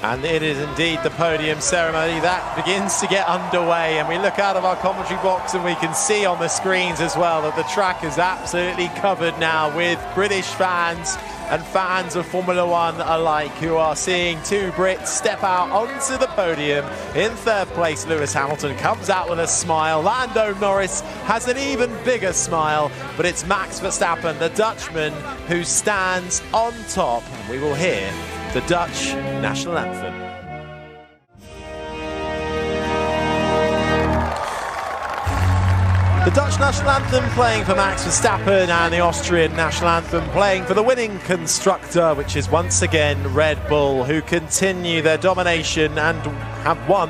And it is indeed the podium ceremony that begins to get underway, and we look out of our commentary box and we can see on the screens as well that the track is absolutely covered now with British fans and fans of Formula One alike, who are seeing two Brits step out onto the podium. In third place, Lewis Hamilton comes out with a smile. Lando Norris has an even bigger smile, but it's Max Verstappen, the Dutchman, who stands on top. And we will hear the Dutch national anthem. The Dutch national anthem playing for Max Verstappen, and the Austrian national anthem playing for the winning constructor, which is once again Red Bull, who continue their domination and have won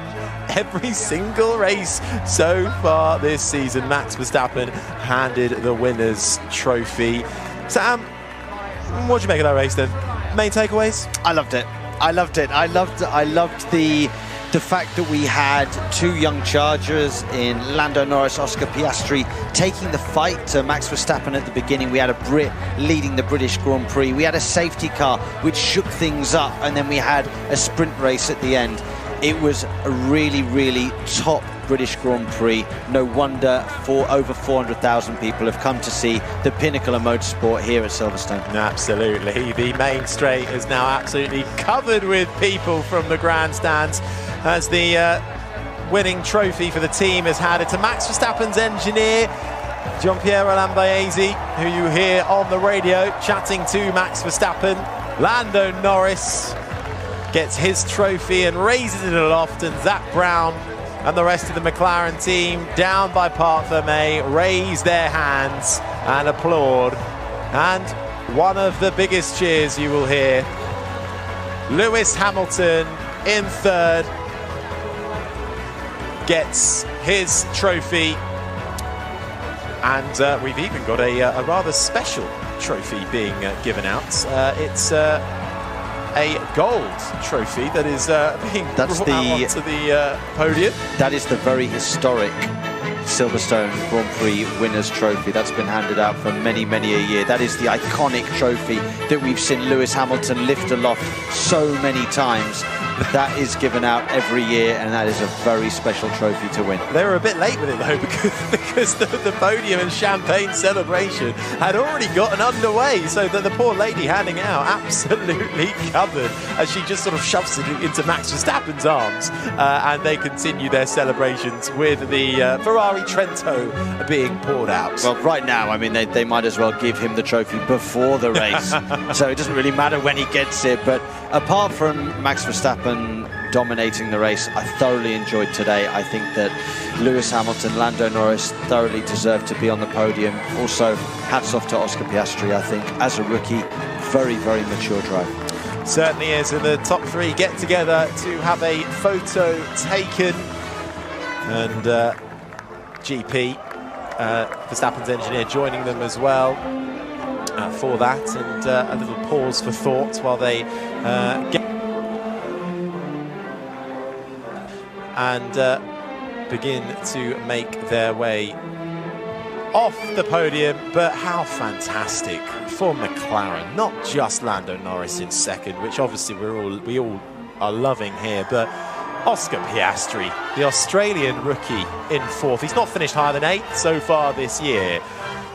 every single race so far this season. Max Verstappen handed the winner's trophy. Sam, what do you make of that race then? Main takeaways?
I loved it. I loved the fact that we had two young chargers in Lando Norris, Oscar Piastri, taking the fight to Max Verstappen at the beginning. We had a Brit leading the British Grand Prix. We had a safety car which shook things up, and then we had a sprint race at the end. It was a really, really top British Grand Prix. No wonder over 400,000 people have come to see the pinnacle of motorsport here at Silverstone.
Absolutely. The main straight is now absolutely covered with people from the grandstands as the winning trophy for the team is handed to Max Verstappen's engineer, Gianpiero Lambiase, who you hear on the radio chatting to Max Verstappen. Lando Norris gets his trophy and raises it aloft, and Zach Brown and the rest of the McLaren team, down by Parc Fermé, raise their hands and applaud. And one of the biggest cheers you will hear, Lewis Hamilton in third gets his trophy, and we've even got a rather special trophy being given out. It's a gold trophy that is being brought out onto the podium.
That is the very historic Silverstone Grand Prix winners trophy that's been handed out for many, many a year. That is the iconic trophy that we've seen Lewis Hamilton lift aloft so many times. That is given out every year, and that is a very special trophy to win.
They were a bit late with it though, because the podium and champagne celebration had already gotten underway, so that the poor lady handing it out absolutely covered as she just sort of shoves it into Max Verstappen's arms, and they continue their celebrations with the Ferrari Trento being poured out.
Well, right now, I mean, they might as well give him the trophy before the race, so it doesn't really matter when he gets it. But apart from Max Verstappen dominating the race, I thoroughly enjoyed today. I think that Lewis Hamilton, Lando Norris thoroughly deserved to be on the podium. Also, hats off to Oscar Piastri. I think as a rookie, very, very mature drive.
Certainly is, and the top three get together to have a photo taken, and GP, Verstappen's engineer, joining them as well for that, and a little pause for thought while they get and begin to make their way off the podium, but how fantastic for McLaren. Not just Lando Norris in second, which obviously we all are loving here, but Oscar Piastri, the Australian rookie, in fourth. He's not finished higher than 8th so far this year,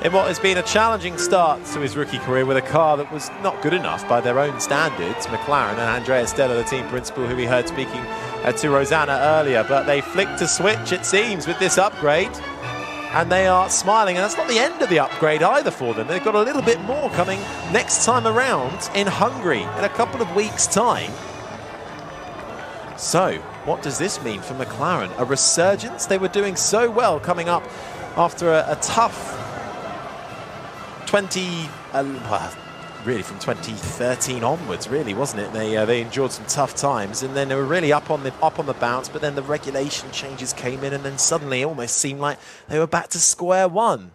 in what has been a challenging start to his rookie career with a car that was not good enough by their own standards. McLaren and Andrea Stella, the team principal, who we heard speaking to Rosanna earlier, but they flicked a switch, it seems, with this upgrade, and they are smiling, and that's not the end of the upgrade either for them. They've got a little bit more coming next time around in Hungary in a couple of weeks' time. So, what does this mean for McLaren? A resurgence? They were doing so well coming up after a tough really from 2013 onwards, really, wasn't it? They endured some tough times, and then they were really up on the bounce, but then the regulation changes came in, and then suddenly it almost seemed like they were back to square one.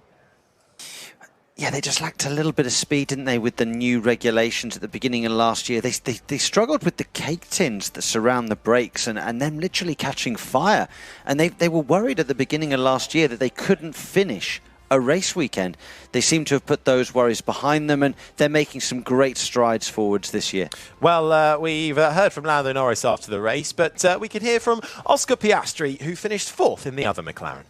Yeah, they just lacked a little bit of speed, didn't they, with the new regulations at the beginning of last year. They struggled with the cake tins that surround the brakes and them literally catching fire. And they were worried at the beginning of last year that they couldn't finish a race weekend. They seem to have put those worries behind them, and they're making some great strides forwards this year.
Well, we've heard from Lando Norris after the race, but we could hear from Oscar Piastri, who finished 4th in the other McLaren.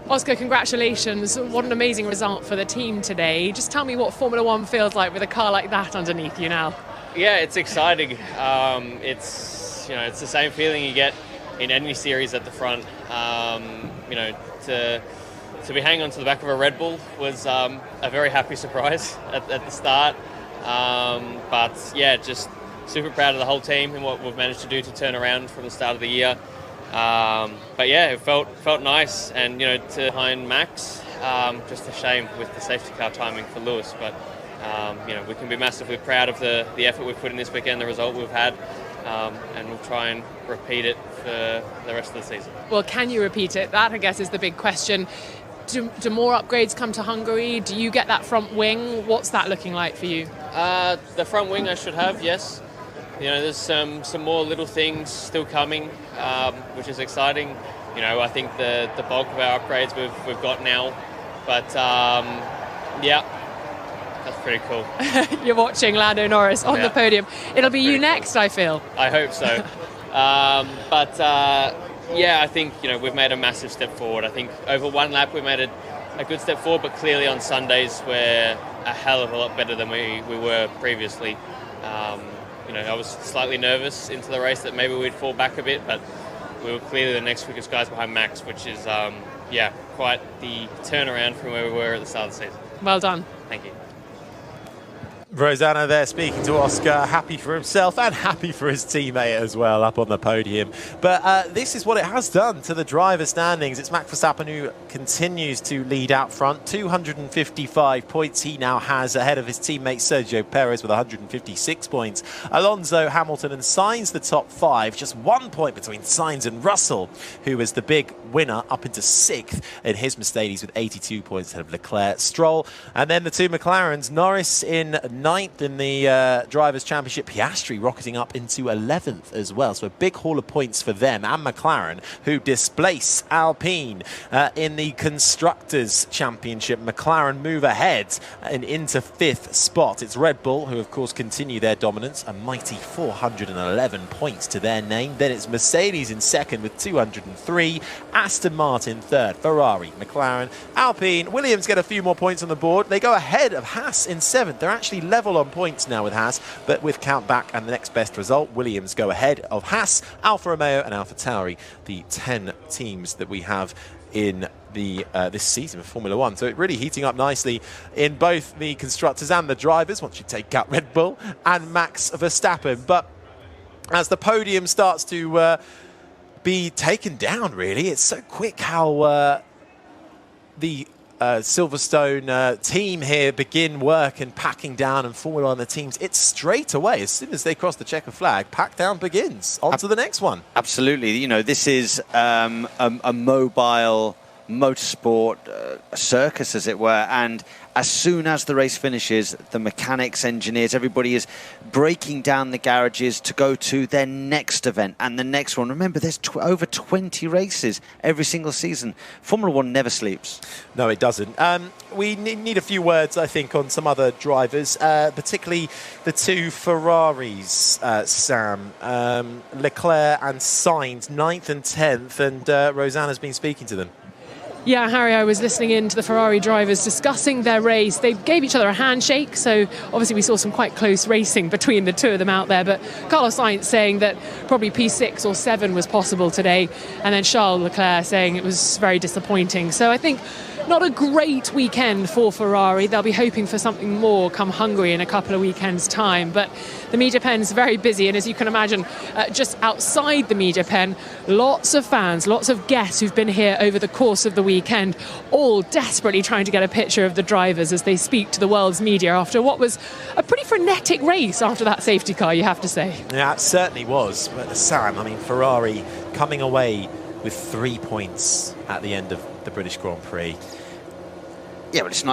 Oscar, congratulations. What an amazing result for the team today. Just tell me what Formula One feels like with a car like that underneath you now.
Yeah, it's exciting. It's the same feeling you get in any series at the front. To be hanging on to the back of a Red Bull was a very happy surprise at the start. But yeah, just super proud of the whole team and what we've managed to do to turn around from the start of the year. But yeah, it felt nice, and to behind Max, just a shame with the safety car timing for Lewis. But we can be massively proud of the effort we've put in this weekend, the result we've had, and we'll try and repeat it for the rest of the season.
Well, can you repeat it? That, I guess, is the big question. Do more upgrades come to Hungary? Do you get that front wing? What's that looking like for you?
The front wing I should have, yes. There's some more little things still coming, which is exciting. I think the bulk of our upgrades we've got now. But yeah, that's pretty cool.
You're watching Lando Norris on the podium. It'll be you next, cool. I feel.
I hope so. Yeah, I think we've made a massive step forward. I think over one lap we made a good step forward, but clearly on Sundays we're a hell of a lot better than we were previously. I was slightly nervous into the race that maybe we'd fall back a bit, but we were clearly the next quickest guys behind Max, which is quite the turnaround from where we were at the start of the season.
Well done.
Thank you.
Rosanna there speaking to Oscar, happy for himself and happy for his teammate as well up on the podium. But this is what it has done to the driver standings. It's Max Verstappen who continues to lead out front. 255 points he now has ahead of his teammate Sergio Perez with 156 points. Alonso, Hamilton and Sainz the top 5. Just 1 point between Sainz and Russell, who was the big winner, up into 6th in his Mercedes with 82 points ahead of Leclerc, Stroll. And then the two McLarens, Norris in 9th in the Drivers' Championship, Piastri rocketing up into 11th as well. So a big haul of points for them, and McLaren, who displace Alpine in the Constructors' Championship. McLaren move ahead and into 5th spot. It's Red Bull, who of course continue their dominance, a mighty 411 points to their name. Then it's Mercedes in 2nd with 203, Aston Martin 3rd, Ferrari, McLaren, Alpine, Williams get a few more points on the board. They go ahead of Haas in 7th. They're actually level on points now with Haas, but with count back and the next best result, Williams go ahead of Haas, Alfa Romeo and Alfa Tauri, the 10 teams that we have in the this season of Formula One. So it really heating up nicely in both the constructors and the drivers once you take out Red Bull and Max Verstappen. But as the podium starts to be taken down, really, it's so quick how the Silverstone team here begin work and packing down and Formula One the teams. It's straight away, as soon as they cross the checker flag, pack down begins. On to the next one.
Absolutely. This is a mobile motorsport circus, as it were. And as soon as the race finishes, the mechanics, engineers, everybody is breaking down the garages to go to their next event and the next one. Remember, there's over 20 races every single season. Formula One never sleeps.
No, it doesn't. We need a few words, I think, on some other drivers, particularly the two Ferraris, Sam. Leclerc and Sainz, 9th and 10th, and Rosanna's been speaking to them.
Yeah, Harry, I was listening in to the Ferrari drivers discussing their race. They gave each other a handshake, so obviously we saw some quite close racing between the two of them out there. But Carlos Sainz saying that probably P6 or 7 was possible today, and then Charles Leclerc saying it was very disappointing. So I think not a great weekend for Ferrari. They'll be hoping for something more come Hungary in a couple of weekends' time. But the media pen's very busy, and as you can imagine, just outside the media pen, lots of fans, lots of guests who've been here over the course of the weekend, all desperately trying to get a picture of the drivers as they speak to the world's media after what was a pretty frenetic race after that safety car, you have to say.
Yeah, it certainly was. But Sam, I mean, Ferrari coming away with 3 points at the end of the British Grand Prix.
Yeah, but it's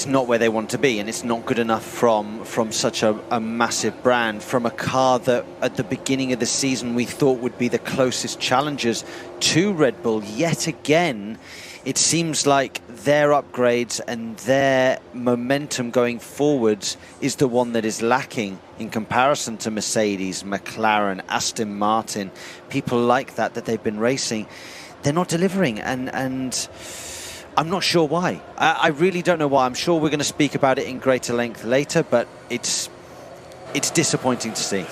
not where they want to be, and it's not good enough from such a massive brand, from a car that at the beginning of the season we thought would be the closest challengers to Red Bull. Yet again, it seems like their upgrades and their momentum going forwards is the one that is lacking in comparison to Mercedes, McLaren, Aston Martin, people like that they've been racing. They're not delivering, and I'm not sure why. I really don't know why. I'm sure we're going to speak about it in greater length later, but it's disappointing to see.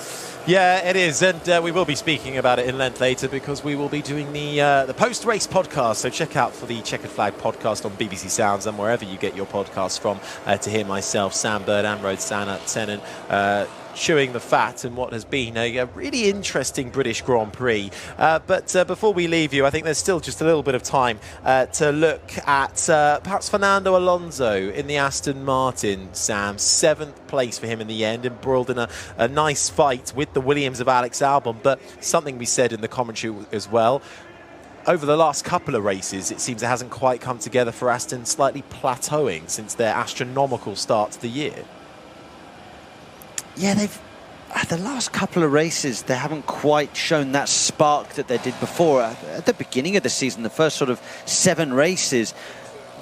Yeah, it is, and we will be speaking about it in length later because we will be doing the post-race podcast. So check out for the Checkered Flag podcast on BBC Sounds and wherever you get your podcasts from to hear myself, Sam Bird, and Rosanna Tennant chewing the fat in what has been a really interesting British Grand Prix. But before we leave you, I think there's still just a little bit of time to look at perhaps Fernando Alonso in the Aston Martin, Sam. 7th place for him in the end, embroiled in a nice fight with the Williams of Alex Albon. But something we said in the commentary as well, over the last couple of races, it seems it hasn't quite come together for Aston, slightly plateauing since their astronomical start to the year.
Yeah, the last couple of races, they haven't quite shown that spark that they did before. At the beginning of the season, the first sort of 7 races,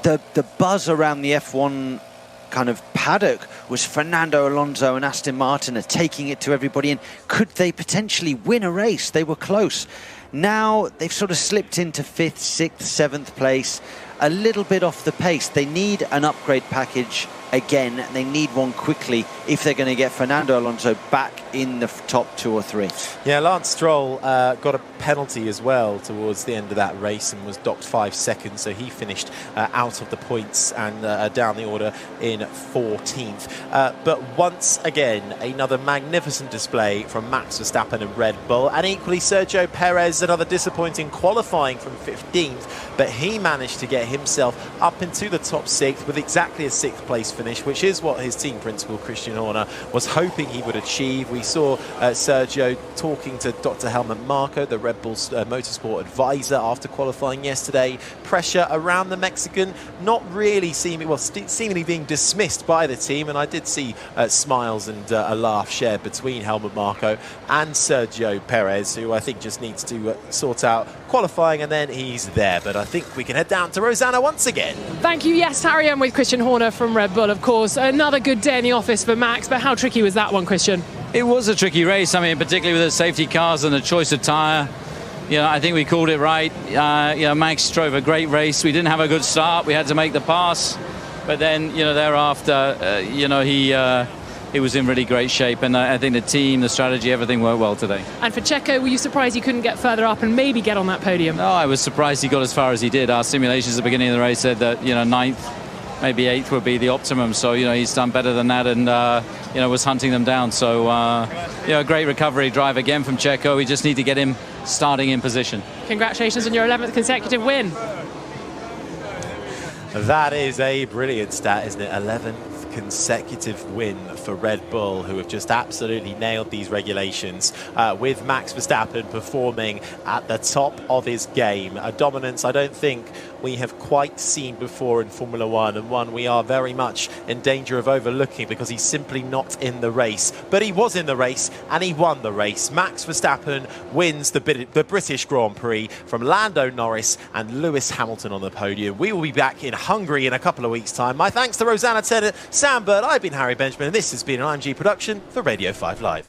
the buzz around the F1 kind of paddock was Fernando Alonso and Aston Martin are taking it to everybody, and could they potentially win a race? They were close. Now they've sort of slipped into 5th, 6th, 7th place, a little bit off the pace. They need an upgrade package again. They need one quickly if they're going to get Fernando Alonso back in the top 2 or 3.
Yeah, Lance Stroll got a penalty as well towards the end of that race and was docked 5 seconds, so he finished out of the points and down the order in 14th. But once again, another magnificent display from Max Verstappen and Red Bull, and equally Sergio Perez, another disappointing qualifying from 15th, but he managed to get himself up into the top 6th with exactly a 6th place finish, which is what his team principal Christian Horner was hoping he would achieve. We saw Sergio talking to Dr. Helmut Marko, the Red Bull motorsport advisor, after qualifying yesterday. Pressure around the Mexican not really seemingly being dismissed by the team, and I did see smiles and a laugh shared between Helmut Marko and Sergio Perez, who I think just needs to sort out qualifying, and then he's there. But I think we can head down to Rosanna once again.
Thank you. Yes, Harry, I'm with Christian Horner from Red Bull, of course. Another good day in the office for Max, but how tricky was that one, Christian?
It was a tricky race. I mean, particularly with the safety cars and the choice of tyre. You know, I think we called it right. Max drove a great race. We didn't have a good start. We had to make the pass, but then, thereafter, he was in really great shape, and I think the team, the strategy, everything worked well today.
And for Checo, were you surprised he couldn't get further up and maybe get on that podium?
No, I was surprised he got as far as he did. Our simulations at the beginning of the race said that 9th, maybe 8th would be the optimum. So he's done better than that, and was hunting them down. So a great recovery drive again from Checo. We just need to get him starting in position.
Congratulations on your 11th consecutive win.
That is a brilliant stat, isn't it? 11th consecutive win for Red Bull, who have just absolutely nailed these regulations, with Max Verstappen performing at the top of his game. A dominance I don't think we have quite seen before in Formula One, and one we are very much in danger of overlooking because he's simply not in the race. But he was in the race and he won the race. Max Verstappen wins the British Grand Prix from Lando Norris and Lewis Hamilton on the podium. We will be back in Hungary in a couple of weeks' time. My thanks to Rosanna Tennant, Sam Bird, I've been Harry Benjamin, and this has been an IMG production for Radio 5 Live.